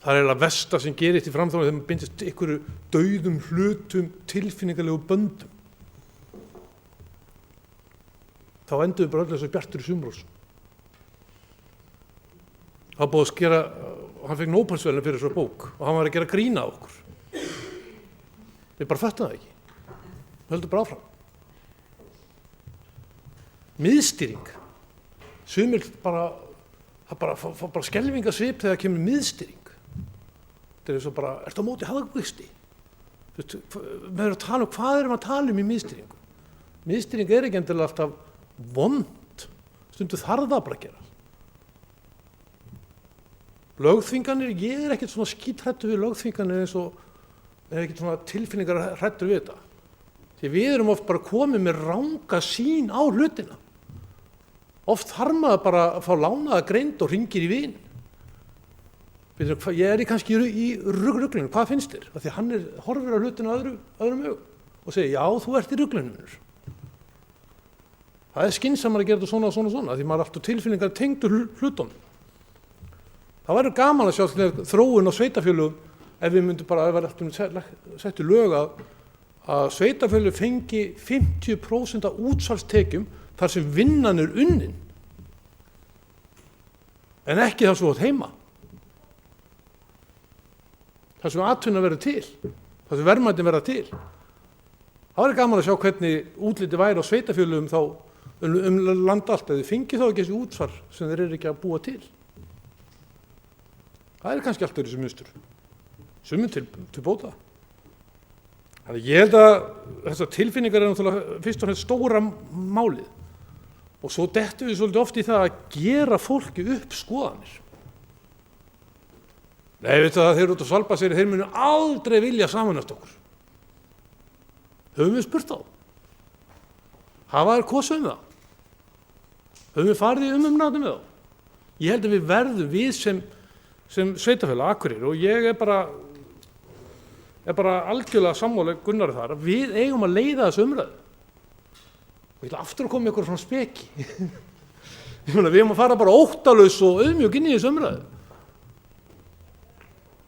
Það er eiginlega versta sem gerist í framþróun þegar maður bindist einhverju dauðum hlutum, tilfinningarlegu böndum. Þá endum við bara öll þessu Bjartur í Sumarhúsum. Það var búið að skera, hann fekk Nóbelsverðlaun fyrir þessa bók og hann var að gera grín að okkur. Við bara föttum það ekki. Við höldum bara áfram. Miðstýring. Sumir fá bara skelfingasvip þegar kemur miðstýring. Þetta er svo bara, ertu á móti hagvexti? Við erum að tala hvað erum að tala í miðstýringu? Miðstýring er ekki endilega alltaf vond, stundu þarf það bara að gera. Lögþvinganir, ég er ekkert svona skítrættur við lögþvinganir eins og er ekkert svona tilfinningar hrættur við þetta. Því við erum oft bara komið með ranga sýn á hlutina. Oft þarf maður bara að fá lánaða greind og hringir í vin. Ég er kannski í ruglinu, hvað finnst þér? Því hann horfir á hlutinu öðrum augum og segir, já, þú ert í ruglinu minnur. Það er skynsamar að gera þetta svona, því maður er alltaf tilfinningar tengdur hlutunum. Það væri gaman að sjá þróun á sveitarfélögum ef við myndum bara, ef við ættum settu lög að að sveitarfélög fengi 50% af útsvarstekjum þar sem vinnan unnin, en ekki þar sem þú átt heima. Þar sem atvinna verður til, þar sem verðmætin verða til. Það væri gaman að sjá hvernig útliti væri á sveitarfélögum þá land allt, eða þið fengi þá ekki þessi útsvar sem þeir eru ekki að búa til. Það er kannski alltaf þessi munstur, sumum til bóta. Þannig ég held að þessar tilfinningar náttúrulega fyrst og fremst stóra málið, og svo dettum við svolítið oft í það að gera fólki upp skoðanir. Nei, veitu það, þeir eru út á Svalbarðseyri, þeir munu aldrei vilja sameinast okkur. Höfum við spurt þá? Hafa þeir kosið það? Höfum við farið í umræðu með þá? Ég held að við verðum, við sem sveitarfélag Akureyri, og ég er bara algjörlega sammála Gunnari þar, að við eigum að leiða þessu umræðu. Og ég ætla aftur að koma með eitthvað svona speki. Ég meina, við eigum að fara bara óttalaus og auðmjúk inn í þessu umræðu.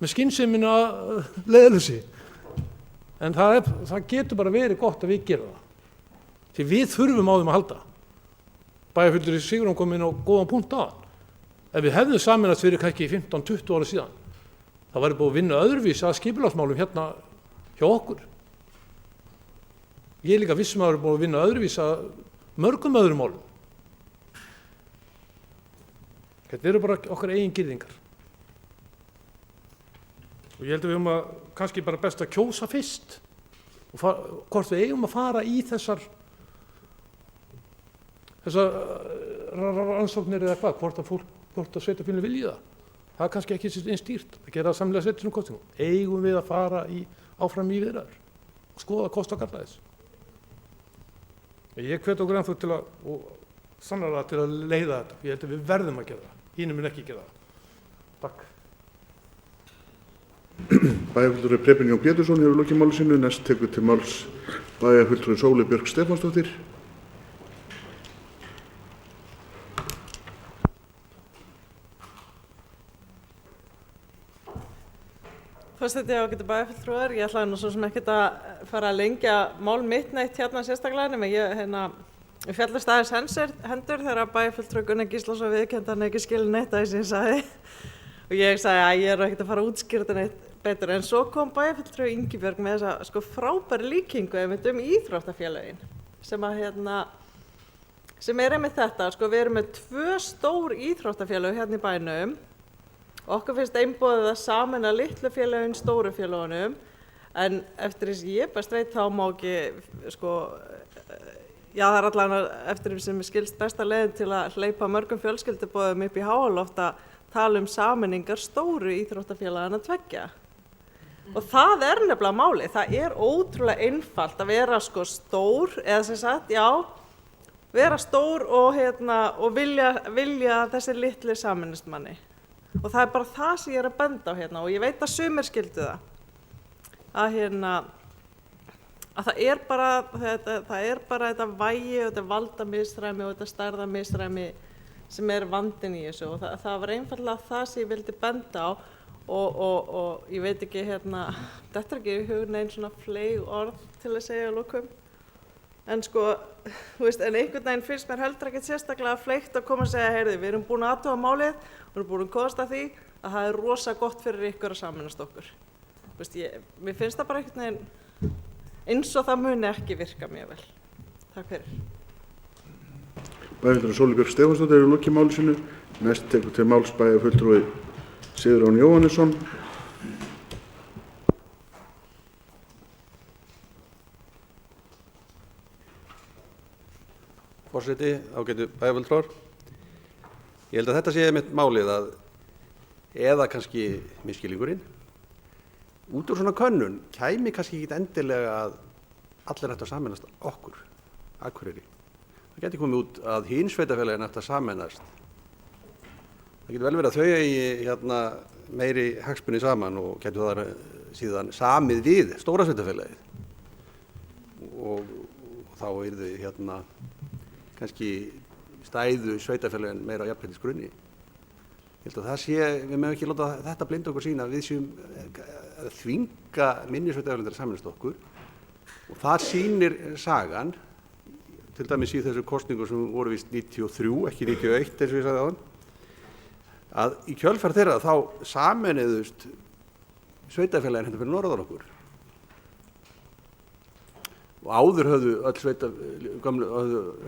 Með skynsemina leiðleysi. En það getur bara verið gott að við gera það. Því við þurfum á þeim að halda. Bæjarfulltrúi Sigurjón kom inn á góðan punkt á hann. Ef við hefðum sameinast fyrir kannski 15-20 ára síðan, þá væri búið að vinna öðruvísi að skipulagsmálum hérna hjá okkur. Ég er líka viss að það er búið að vinna öðruvísi að mörgum öðrum málum. Þetta eru bara okkar eigin girðingar. Og ég held að við höfum að kannski bara best að kjósa fyrst, og hvort við eigum að fara í þessar rannsóknir eða hvað, hvort að sveitarfélögin vilji það. Það er kannski ekki eins dýrt að gera það samlega sveitarfélögum kosningum. Eigum við að fara áfram í viðræður og skoða kost og galla þess. Ég hvet okkur ennþá til að, og sannarlega til að leiða þetta. Ég held að við verðum að gera það. Hinum mun ekki gera það. Takk. Bæjarfulltrúi Preben Jón Pétursson hefur lokið máli sínu. Næst tekur til máls bæjarfulltrúi Sóley Björk Stefánsdóttir. Forseti ágætu bæjarfulltrúar, ég ætlaði nú svo sem ekkert að fara að lengja mál mitt neitt hérna sérstaklega, nema ég fjallast aðeins hendur þegar bæjarfulltrúi Gunnar Gíslason viðurkenndi að hann ekki skilið neitt af því sem ég sagði. Og ég sagði að ég er ekkert að fara að útskýra þetta neitt betur, en svo kom bæjarfulltrúi Ingibjörg með þessa frábæri líkingu einmitt íþróttafélögin, sem er einmitt þetta, við erum með 2 stór íþróttafélög hérna í bænum. Okkur finnst einboðið að sameina litlu félögin stóru félögunum, en eftir þess ég best veit þá má ekki, það er allan eftir því sem skilst besta leiðin til að hleypa mörgum fjölskylduboðum upp í háaloft að tala sameiningar stóru íþróttafélagana 2. Og það er nefnilega málið, það er ótrúlega einfalt að vera stór, eða sem sagt, vera stór og vilja þessi litli sameinist manni. Og það er bara það sem ég er að benda á hérna, og ég veit að sumir skildu það, að það er bara þetta vægi og þetta valdamisræmi og þetta stærðamisræmi sem er vandinn í þessu, og það var einfaldlega það sem ég vildi benda á, og ég veit ekki þetta er ekki í hug neinn svona fleyg orð til að segja að lokum. En en einhvern veginn finnst mér heldur ekkert sérstaklega fleygt að koma og segja, heyrðu, við erum búin að athuga málið, við erum búin að komast að því að það er rosa gott fyrir ykkur að sameinast okkur. Mér finnst það bara einhvern veginn eins og það muni ekki virka mjög vel. Takk fyrir. Bæjarfulltrúi Sóley Björk Stefánsdóttir hefur lokið máli sínu. Næst tekur til máls bæjarfulltrúi Sigurjón Jóhannesson. Forseti, ágætu bæjarfulltrúar. Ég held að þetta sé einmitt málið eða kannski misskilningurinn. Út úr svona könnun kæmi kannski ekki endilega að allir ættu að sameinast okkur, Akureyri. Það geti komið út að hin sveitarfélögin ættu að sameinast. Það getur vel verið að þau eigi meiri hagsmuni saman og getur það síðan samið við stóra sveitarfélagið. Og þá yrðu kannski stæðu sveitarfélögin meira á jafnréttisgrunni. Ég held að það sé, við mögum ekki láta þetta blinda okkur sína, við séum að þvinga minni sveitarfélögin til að sameinast okkur. Og það sýnir sagan, til dæmis í þessu kosningu sem voru vist 93, ekki 91 eins og ég sagði áðan, að í kjölfar þeirra þá sameinuðust sveitarfélagin hérna fyrir norðan okkur. Og áður höfðu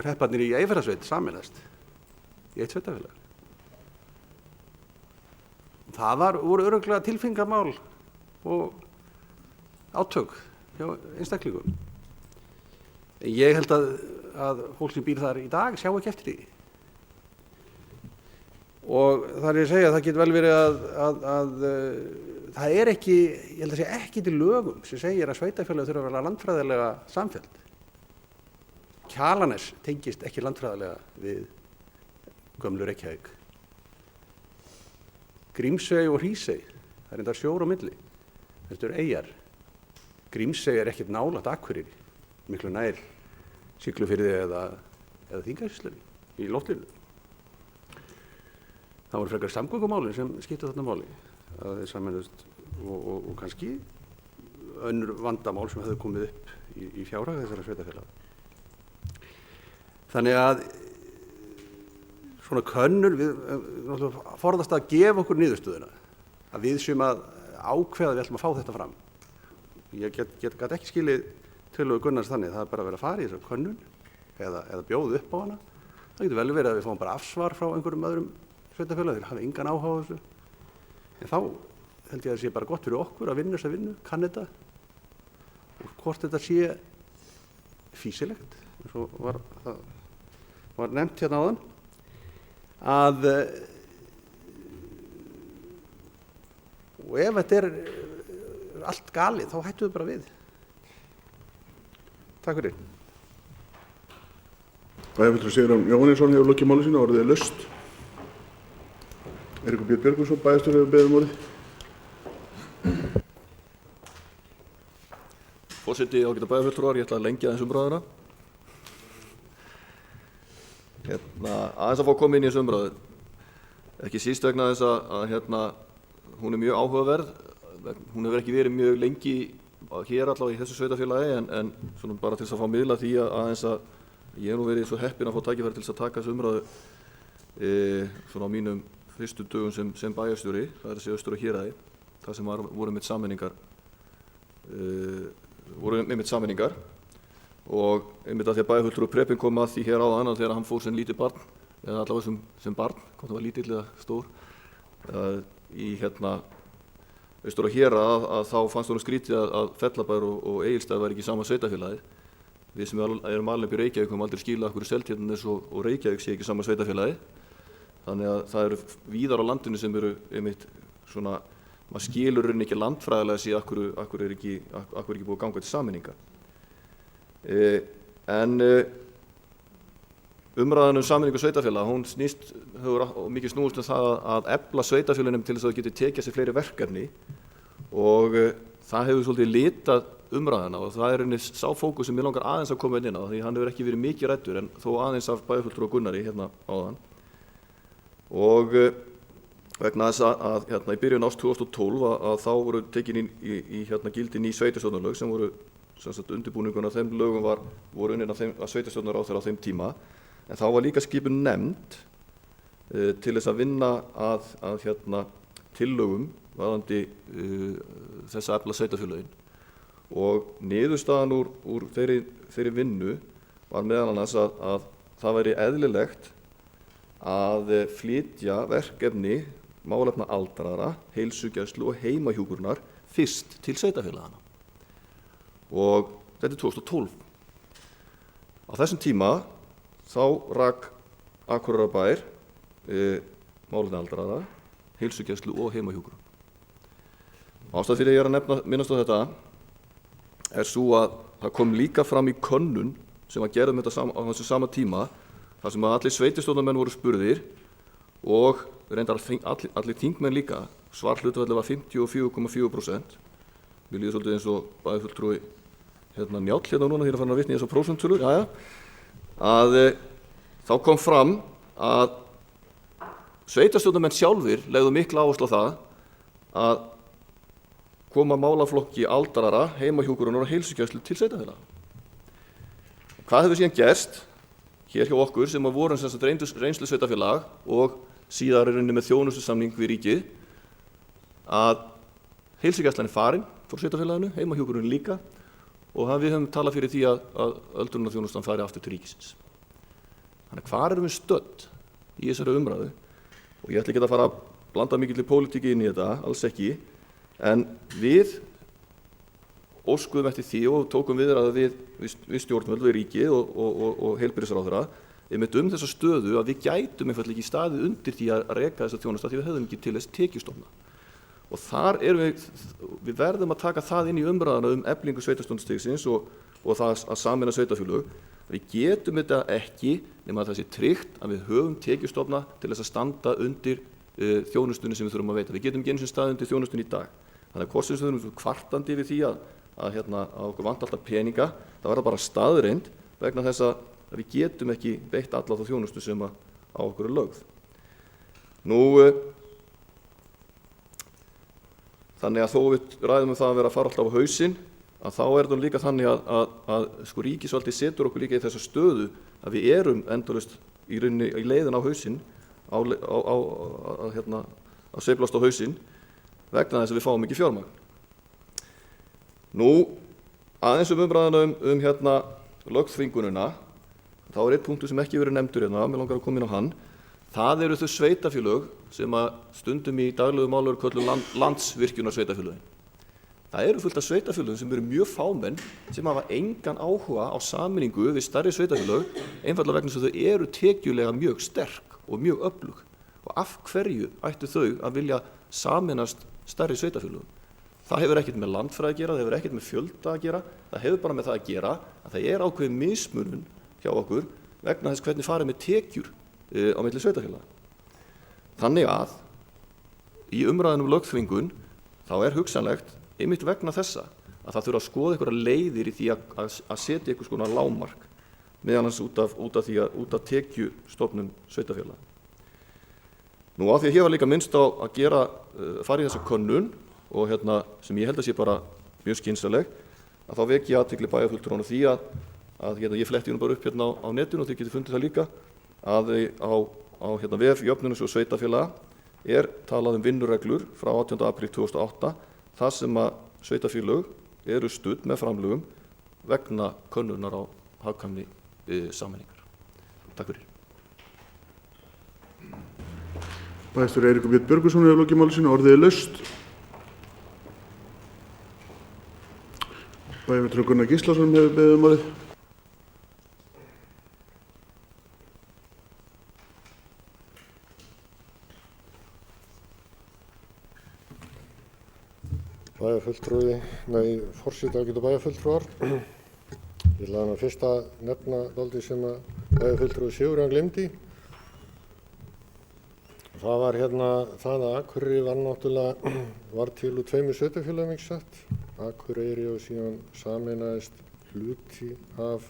hrepparnir í Eyjafjarðarsveit sameinast í eitt sveitarfélag. Það voru örugglega tilfinningamál og átök hjá einstaklingum. En ég held að fólk sem býr þar í dag sjá ekki eftir því. Og það er að segja að það getur vel verið að það er ekki, ég held að sé ekki til lögum sem segir að sveitarfélög þurfa að vera landfræðilega samfelld. Kjalarnes tengist ekki landfræðilega við gömlu Reykjavík. Grímsey og Hrísey, það er enda sjór á milli. Þetta eru eyjar. Grímsey er ekkert nálægt Akureyri, miklu nær Siglufirði eða Þingeyjarsýslunni í loftlínu. Það voru frekar samgöngumálin sem skiptu þarna máli, að þeir sameinuðust og kannski önnur vandamál sem hefðu komið upp í fjárhag þessara sveitarfélaga. Þannig að svona könnun, við forðast að gefa okkur niðurstöðuna, að við séum að ákveða við ætlum að fá þetta fram. Ég gat ekki skilið tillögu Gunnars þannig, það er bara að vera að fara í þessa könnun eða bjóða upp á hana. Það getur vel verið að við fáum bara afsvar frá einhverjum öðrum sveitarfélögum, þeir hafa engan áhuga á þessu. En þá held ég að það sé bara gott fyrir okkur að vinna þessa vinnu, kann þetta og hvort þetta sé fýsilegt, eins og var nefnt hérna áðan. Og ef þetta er allt galið, þá hættum við bara við. Takk fyrir. Bæjarfulltrúi Sigurjón Jóhannesson hefur lokið máli sínu, orðið er laust. Eiríkur Björn Björgvinsson, bæjarstjóri, hefur beðið orðið. Forseti, ágæta bæjarfulltrúar, ég ætla að lengja aðeins umræðuna. Aðeins að fá að koma inn í þessu umræðu. Ekki síst vegna þess að hún er mjög áhugaverð. Hún hefur ekki verið mjög lengi hér allavega í þessu sveitarfélagi en svona bara til þess að fá miðla því að aðeins að ég hef nú verið svo heppinn að fá tækifæri til þess að taka þessu umræðu svona á mínum fyrstu dögum sem bæjarstjóri, það er að segja austur og héraði, þar sem voru einmitt sameiningar og einmitt að því að bæjarfulltrúi Preben kom að því hér áðan að þegar hann fór sem lítið barn, eða allavega sem barn, hvort það var lítill eða stór, í austur og hérað að þá fannst honum skrítið að Fellabær og Egilsstaðir væri ekki í sama sveitarfélagið. Við sem erum alveg upp í Reykjavík höfum aldrei skilað okkur Seltjarnarnes og Reykjavík sé ekki í sama sveitarfélagið. Þannig að það eru víðar á landinu sem eru einmitt svona, maður skilur rauninni ekki landfræðilega sig akkur er ekki búið að ganga til sameininga. En umræðan sameiningu sveitarfélaga, hún hefur mikið snúist það að efla sveitarfélögunum til þess að það geti tekið sér fleiri verkefni og það hefur svolítið litað umræðana og það er einnig sá fókus sem ég langar aðeins að koma inn á því hann hefur ekki verið mikið ræddur en þó aðeins af bæjarfulltrúa Gunnari hérna áðan. Og vegna þess að í byrjun árs 2012 að þá voru tekin í gildi ný sveitarstjórnarlög sem voru undirbúningun af þeim lögum voru unnin af sveitarstjórnarráðherra á þeim tíma. En þá var líka skipun nefnd til þess að vinna að tillögum varðandi þess að efla sveitarfélögin. Og niðurstaðan úr þeirri vinnu var meðal annars að það væri eðlilegt að flytja verkefni málefna aldraðra, heilsugæslu og heimahjúkrunar fyrst til sveitarfélagana. Og þetta er 2012. Á þessum tíma þá rak Akureyrarbær málefni aldraðra, heilsugæslu og heimahjúkrun. Ástæðan fyrir að ég er að minnast á þetta er svo að það kom líka fram í könnun sem var gerð á þessu sama tíma þar sem að allir sveitarstjórnarmenn voru spurðir og reyndar allir þingmenn líka. Svarhlutfallið var 54,4%. Mér líður svolítið eins og bæjarfulltrúi Njáll hérna núna þegar farin að vitna í þessar prósentölur. Þá kom fram að sveitarstjórnarmenn sjálfir legðu mikla áherslu á það að koma málaflokki aldrara, heimahjúkrunar og heilsugæslu til sveitarfélaga. Hvað hefur síðan gerst hér hjá okkur sem vorum sem sagt reynslu sveitarfélag og síðar er með þjónustusamning við ríkið, að heilsugæslan farin frá sveitarfélaginu, heimahjúkrunin líka, og við höfum talað fyrir því að öldrunarþjónustan fari aftur til ríkisins. Þannig hvar erum við stödd í þessari umræðu? Og ég ætla ekki að fara að blanda mikilli pólitíki inn í þetta, alls ekki, en við óskuðum eftir því og tókum viðræðu við stjórnvöld, við ríkið og heilbrigðisráðherra einmitt þessa stöðu að við gætum einfaldlega ekki staðið undir því að reka þessa þjónustu því við höfum ekki til þess tekjustofna. Og þar erum við verðum að taka það inn í umræðuna eflingu sveitarstjórnarstigsins og það að sameina sveitarfélög. Við getum þetta ekki nema að það sé tryggt að við höfum tekjustofna til þess að standa undir þjónustunni sem við þurfum að veita. Við getum ekki einu sinni staðið undir þjónustunni í dag. Þannig að hvort sem við þurfum kvartandi við því að okkur vantar alltaf peninga, það verður bara staðreind vegna þess að við getum ekki veitt alla þá þjónustu sem á okkur er lögð. Þannig að þó við ræðum það að vera að fara alltaf á hausinn, að þá er það líka þannig að sko ríkisvaldið setur okkur líka í þessa stöðu að við erum endalaust í leiðin á hausinn, að sveiflast á hausinn vegna þess að við fáum ekki fjármagn. Aðeins umræðuna lögþvingunina, þá er einn punktur sem ekki verið nefndur hérna, mér langar að koma inn á hann. Það eru þau sveitarfélög sem að stundum í daglegu máli eru kölluð landsvirkjunarsveitarfélögin. Það eru fullt af sveitarfélögum sem eru mjög fámenn sem hafa engan áhuga á sameiningu við stærri sveitarfélög, einfaldlega vegna þess að þau eru tekjulega mjög sterk og mjög öflug. Og af hverju ættu þau að vilja sameinast stærri sveitarfélögum? Það hefur ekkert með landfræði að gera, það hefur ekkert með fjölda að gera, það hefur bara með það að gera að það er ákveðin mismunun hjá okkur vegna þess hvernig farið með tekjur á milli sveitarfélaga. Þannig að í umræðunum lögþvingun þá er hugsanlegt einmitt vegna þessa að það þurfa að skoða einhverja leiðir í því að setja einhvers konar lágmark meðal annars út af tekjustofnum sveitarfélaga. Á því að hér var líka minnst á að fara í þessa könnun og sem ég held að sé bara mjög skynsamleg, að þá vek ég athygli bæjarfulltrúanna því að ég fletti hún bara upp á netinu og þið getið fundið það líka að á vef Jöfnunarsjóðs sveitarfélaga er talað vinnureglur frá 18. apríl 2008 þar sem að sveitarfélög eru studd með framlögum vegna könnunar á hagkvæmni sameiningar. Takk fyrir. Bæjarstjóri Eiríkur Björn Björgvinsson hefur lokið máli sínu, orðið er laust. Bæjarfulltrúi Gunnar Gíslason hefur beðið málið. Forseti ágætu bæjarfulltrúar. Ég ætla fyrst að nefna dálítið sem að bæjarfulltrúi Sigurjón gleymdi. Það var það að Akureyri var til úr 2 sveitarfélögum, ekki satt. Akureyri og síðan sameinaðist hluti af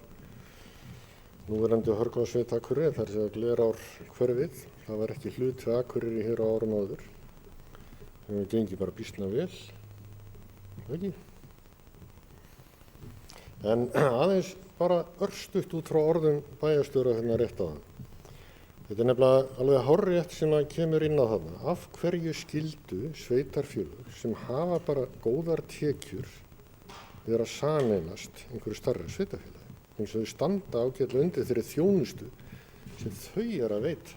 núverandi Hörgársveit Akureyri, þar sem Glerárhverfið. Það var ekki hluti af Akureyri hér á árum áður. Það gengi bara býsna vel. Ekki. En aðeins bara örstutt út frá orðum bæjarstjóra rétt á það. Þetta er nefnilega alveg hárrétt sem að kemur inn á þarna. Af hverju skyldu sveitarfélög sem hafa bara góðar tekjur vera að sameinast einhverju stærra sveitarfélagi? Eins og þau standa ágætlega undir þeirri þjónustu sem þau eru að veita.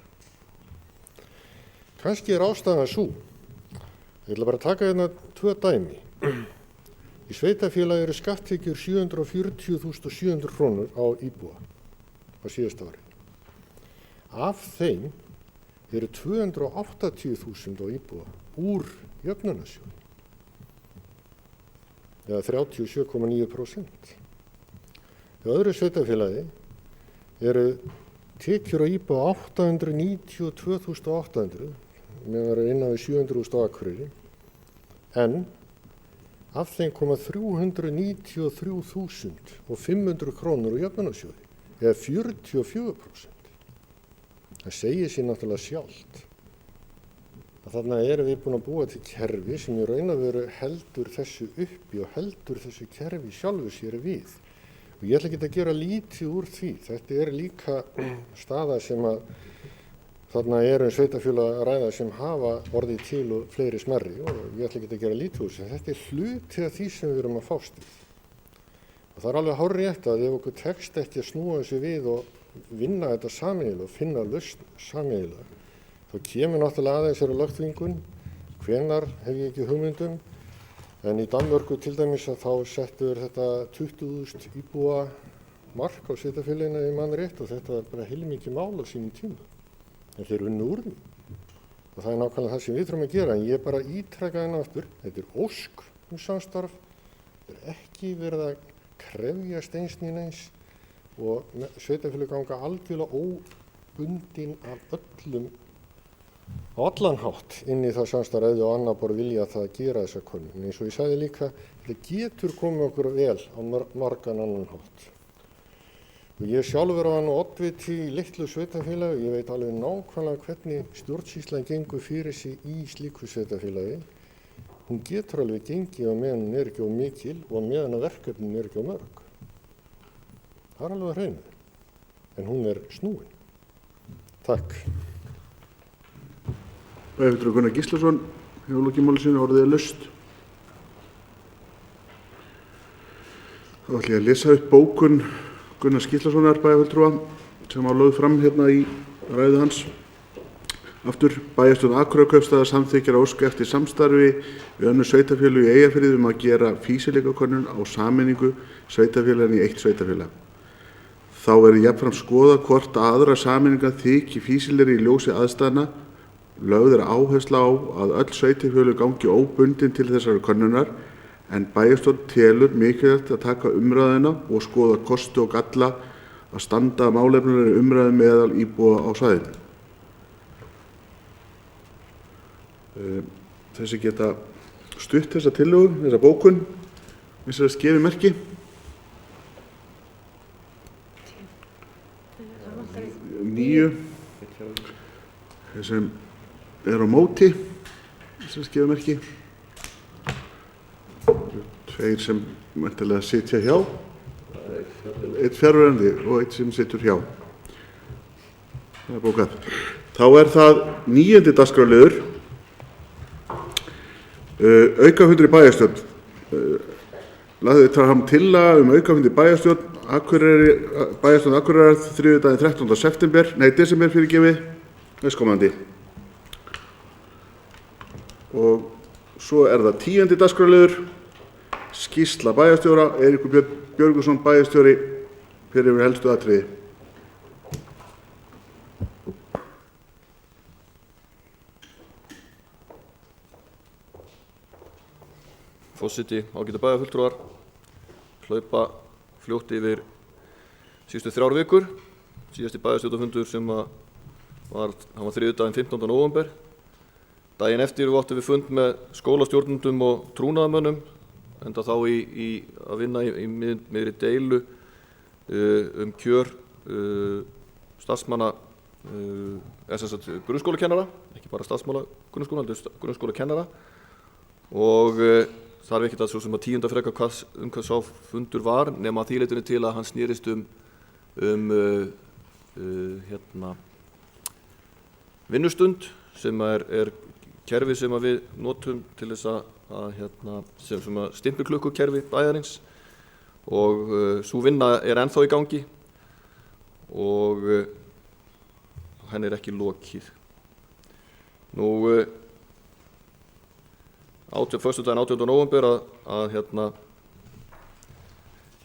Kannski er ástæðan sú. Ég ætla bara að taka 2 dæmi. Í sveitarfélagi eru skatttekjur 740.700 krónur á íbúa á síðasta ári. Af þeim eru 280.000 á íbúa úr jöfnunarsjóði, eða 37,9%. Í öðru sveitarfélagi eru tekjur á íbúa 892.800, meðan það eru innan við 700.000 á Akureyri, en af þeim koma 393.500 krónur úr jöfnunarsjóði, eða 44%. Það segir sér náttúrulega sjálft að þarna erum við búin að búa til kerfi sem í raun og veru heldur þessu uppi og heldur þessu kerfi sjálfu sér við. Og ég ætla ekki að gera lítið úr því. Þetta er líka staða sem að þarna sveitarfélög að ræða sem hafa orðið til og fleiri smerri og ég ætla ekki að gera lítið úr þessu. Þetta er hluti af því sem við erum að fást við. Og það er alveg hárrétt að ef okkur tekst ekki að snúa þessu við og vinna þetta sameiginlega og finna lausn sameiginlega, þá kemur náttúrulega aðeins lögþvingun, hvenar hef ég ekki hugmyndum, en í Danmörku til dæmis að þá settur þetta 20.000 íbúa mark á sveitarfélaginu ef mann rétt og þetta var bara heilmikið mál á sínum tíma. En þeir unnu úr því. Og það er nákvæmlega það sem við þurfum að gera, en ég bara ítreka henni aftur, þetta er ósk samstarf, þetta er ekki verið að krefjast eins né neins og sveitarfélög ganga algjörlega óbundin af öllum á allan hátt inn í það samstarf og annar bara vilja það að gera þessa könnun. Eins og ég sagði líka, þetta getur komið okkur vel á margan annan hátt. Og ég sjálfur var nú oddviti í litlu sveitarfélagi, ég veit alveg nákvæmlega hvernig stjórnsýslan gengur fyrir sig í slíku sveitarfélagi. Hún getur alveg gengið á meðan hún ekki of mikil og meðan að verkefnin ekki of mörg. Það er alveg að hreinu, en hún snúin. Takk. Bæjarfulltrúi Gunnar Gíslason hefur lokið máli sínu, orðið laust. Þá ætla ég að lesa upp bókun Gunnars Gíslasonar bæjarfulltrúa sem var lögð fram hérna í ræðu hans. Aftur, bæjarstjórn Akureyrarkaupstaðar samþykkir að óska eftir samstarfi við önnur sveitarfélög í Eyjafirði að gera fýsileikakönnun á sameiningu sveitarfélaganna í eitt sveitarfélag. Þá verður jafnframt skoðað hvort aðra sameiningar þyki fýsilegri í ljósi aðstæðna. Lögð áhersla á að öll sveitarfélög gangi óbundin til þessari könnunar en bæjarstjórn telur mikilvægt að taka umræðuna og skoða kosti og galla að standa málefnalegri umræðu meðal íbúa á svæðinu. Þessi geta stutt þessa tillögu, þessa bókun, eins og það gefi merki. Níu, sem á móti, eins og það gefi merki. Tveir sem mæntanlega sitja hjá, einn fjarverandi og einn sem situr hjá. Það er bókað. Þá er það 9. dagskrárliður. Aukafundur í bæjarstjórn. Lagði fram tillaga aukafundur í bæjarstjórn Akureyrar þriðjudaginn 13. desember fyrirgefið næstkomandi. Og svo er það 10. dagskrárliður. Skýrsla bæjarstjóra, Eiríkur Björn Björgusson bæjarstjóri fyrir yfir helstu atriði. Forseti, ágætu bæjarfulltrúar, hlaupa fljótt yfir síðustu 3 vikur. Síðasti bæjarstjórnarfundur sem var þriðjudaginn 15. nóvember. Daginn eftir áttum við fund með skólastjórnendum og trúnaðarmönnum, enda þá að vinna í miðri deilu kjör starfsmanna grunnskólakennara, ekki bara starfsmanna grunnskóla, heldur grunnskólakennara. Og þarf ekkert að svo sem að tíunda frekar hvað sá fundur var, nema að því leytinu til að hann snýrist vinnustund sem er kerfi sem að við notum til þess sem stimpilklukkukerfi bæjarins og sú vinna er ennþá í gangi og henni er ekki lokið. Nú föstudaginn 18. nóvember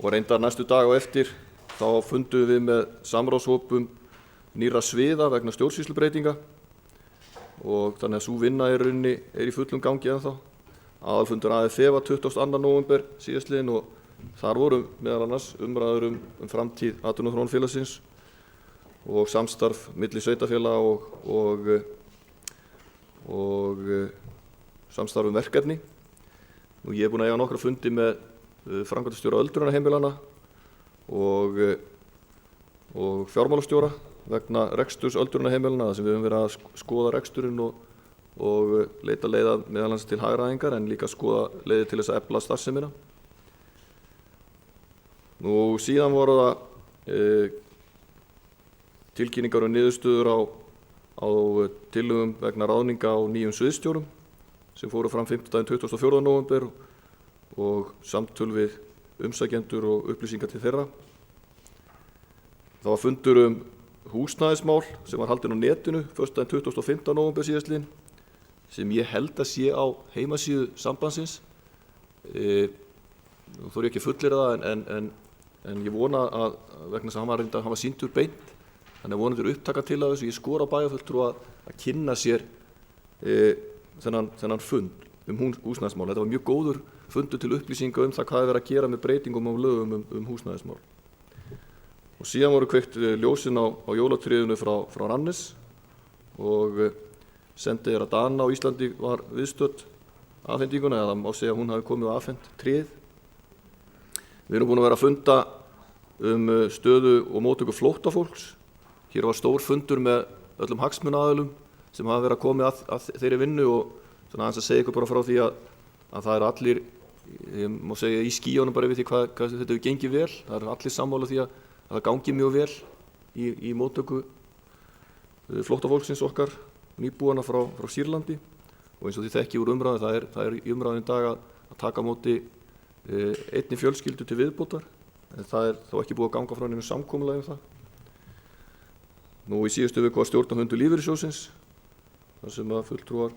og reyndar næstu dag á eftir þá fundum við með samráðshópum nýrra sviða vegna stjórnsýslubreytinga og þannig að sú vinna er í fullum gangi ennþá. Aðalfundur AFE var 22. nóvember síðastliðinn og þar voru meðal annars umræður framtíð atvinnuþróunarfélagsins og samstarf milli sveitarfélaga og samstarf verkefni. Ég er búinn að eiga nokkra fundi með framkvæmdastjóra öldrunarheimilana og fjármálastjóra vegna reksturs öldrunarheimilana þar sem við höfum verið að skoða reksturinn og leita leiða meðal annars til hagræðingar en líka skoða leiðir til þess að efla starfsemina. Nú síðan voru það tilkynningar og niðurstöður á tillögum vegna ráðninga á nýjum sviðsstjórum sem fóru fram 24. nóvember og samtöl við umsækjendur og upplýsingar til þeirra. Það var fundur húsnæðismál sem var haldinn á netinu 25. nóvember síðastliðinn sem ég held að sé á heimasíðu sambandsins. Nú þori ég ekki að fullyrða það en ég vona að vegna þess að hann var sýndur beint, þannig að vonandi upptaka til af þessu. Ég skora á bæjarfulltrúa að kynna sér þennan fund húsnæðismál. Þetta var mjög góður fundur til upplýsinga það hvað er verið að gera með breytingum á lögum húsnæðismál. Og síðan voru kveikt ljósin á jólatrénu frá Rannes og sendiherra Dana á Íslandi var viðstödd afhendinguna, eða það má segja að hún hafi komið og afhent tréð. Við erum búin að vera að funda stöðu og móttöku flóttafólks. Hér var stór fundur með öllum hagsmunaaðilum sem hafa verið að koma að þeirri vinnu og svona aðeins að segja ykkur bara frá því að það eru allir, ég má segja í skýjónum bara við því hvað þetta hefur gengið vel. Það eru allir sammála því að það gangi mjög vel í móttöku flóttafólksins okkar, nýbúana frá Sýrlandi, og eins og því þekki úr umræðu, það er í umræðinu í dag að taka á móti einni fjölskyldu til viðbótar, en það er þó ekki búið að ganga frá neinu samkomulagi það. Nú í síðustu viku var stjórnarfundur lífeyrissjóðsins, þar sem að fulltrúar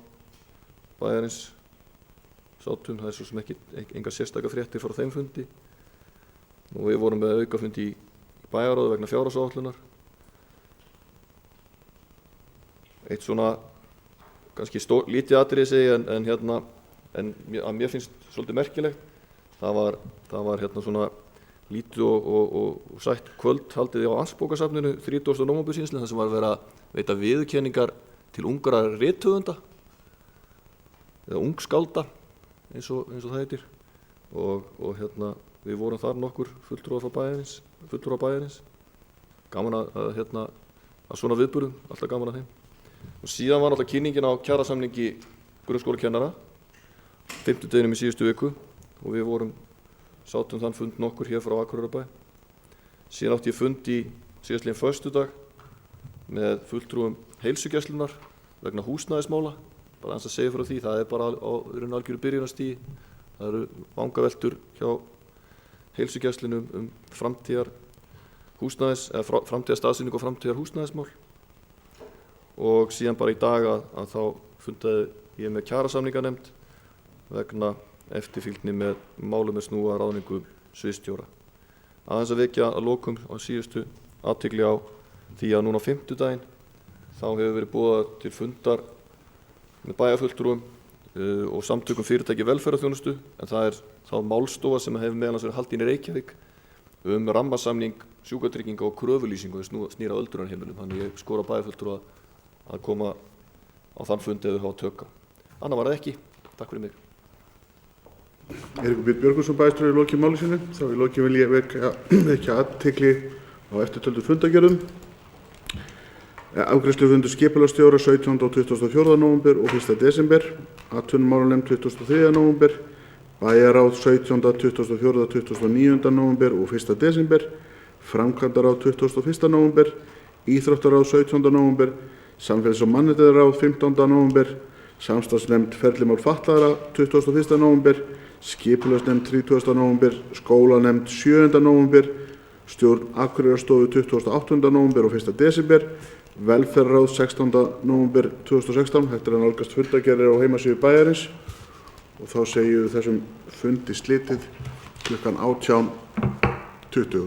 bæjarins sátum. Það er svo sem engar sérstaka fréttir frá þeim fundi. Nú við vorum með aukafundi í bæjarráði vegna fjárhagsáætlunar. Eitt svona kannski lítið atriði segi en að mér finnst svolítið merkilegt. Það var svona lítið og sætt kvöld haldið á Amtsbókasafninu 30. nóvember síðastliðinn, þar sem var verið að veita viðurkenningar til ungra rithöfunda eða ungskálda eins og það heitir, og við vorum þar nokkur fulltrúar bæjarins. Gaman að svona viðburðum, alltaf gaman að þeim. Og síðan var náttúrulega kynningin á kjarasamningi grunnskólakennara fimmtudeginum í síðustu viku og við sátum þann fund nokkur hér frá Akureyrarbæ. Síðan átti ég fund í síðastliðinn föstudag með fulltrúum heilsugæslunnar vegna húsnæðismála. Bara aðeins að segja frá því, það er bara á algjöru byrjunarstigi. Það eru vangaveltur hjá heilsugæslunni framtíðar framtíðarstaðsetningu og framtíðar húsnæðismál. Og síðan bara í dag að þá fundaði ég með kjarasamninganefnd vegna eftirfylgni með málum snúa ráðningu sviðsstjóra. Aðeins að vekja að lokum á síðustu athygli á því að núna á fimmtudaginn þá hefur verið boðað til fundar með bæjarfulltrúum og samtökum fyrirtæki velferðarþjónustu, en það er þá málstofa sem hefur meðal annars verið haldin í Reykjavík rammasamning sjúkratrygginga og kröfulýsingu snýr að öldrunarheimilum. Þannig ég skora bæjarfulltrúa að koma á þann fundi ef þau hafa tök á. Annað var það ekki. Takk fyrir mig. Eiríkur Björn Björgvinsson bæjarstjóri í lokin máli sínu. Þá í lokin vil ég vekja athygli á eftirtöldum fundargerðum. Afgreiðslufundur skipulagsstjóra 17. og 24. nóvember og 1. desember, atvinnumálanefnd 23. nóvember, bæjarráð 17., 24., 29. nóvember og 1. desember, framkvæmdaráð 21. nóvember, íþróttaráð 17. nóvember, samfélags- og mannréttindaráð 15. nóvember, samstarfsnefnd ferlimál fatlaðra 21. nóvember, skipulagsnefnd 30. nóvember, skólanefnd 7. nóvember, stjórn Akureyrarstofu 28. nóvember og 1. desember, velferðarráð 16. nóvember 2016. Hægt er að nálgast fundargerðir á heimasíðu bæjarins og þá segjum við þessum fundi slitið klukkan 18:20.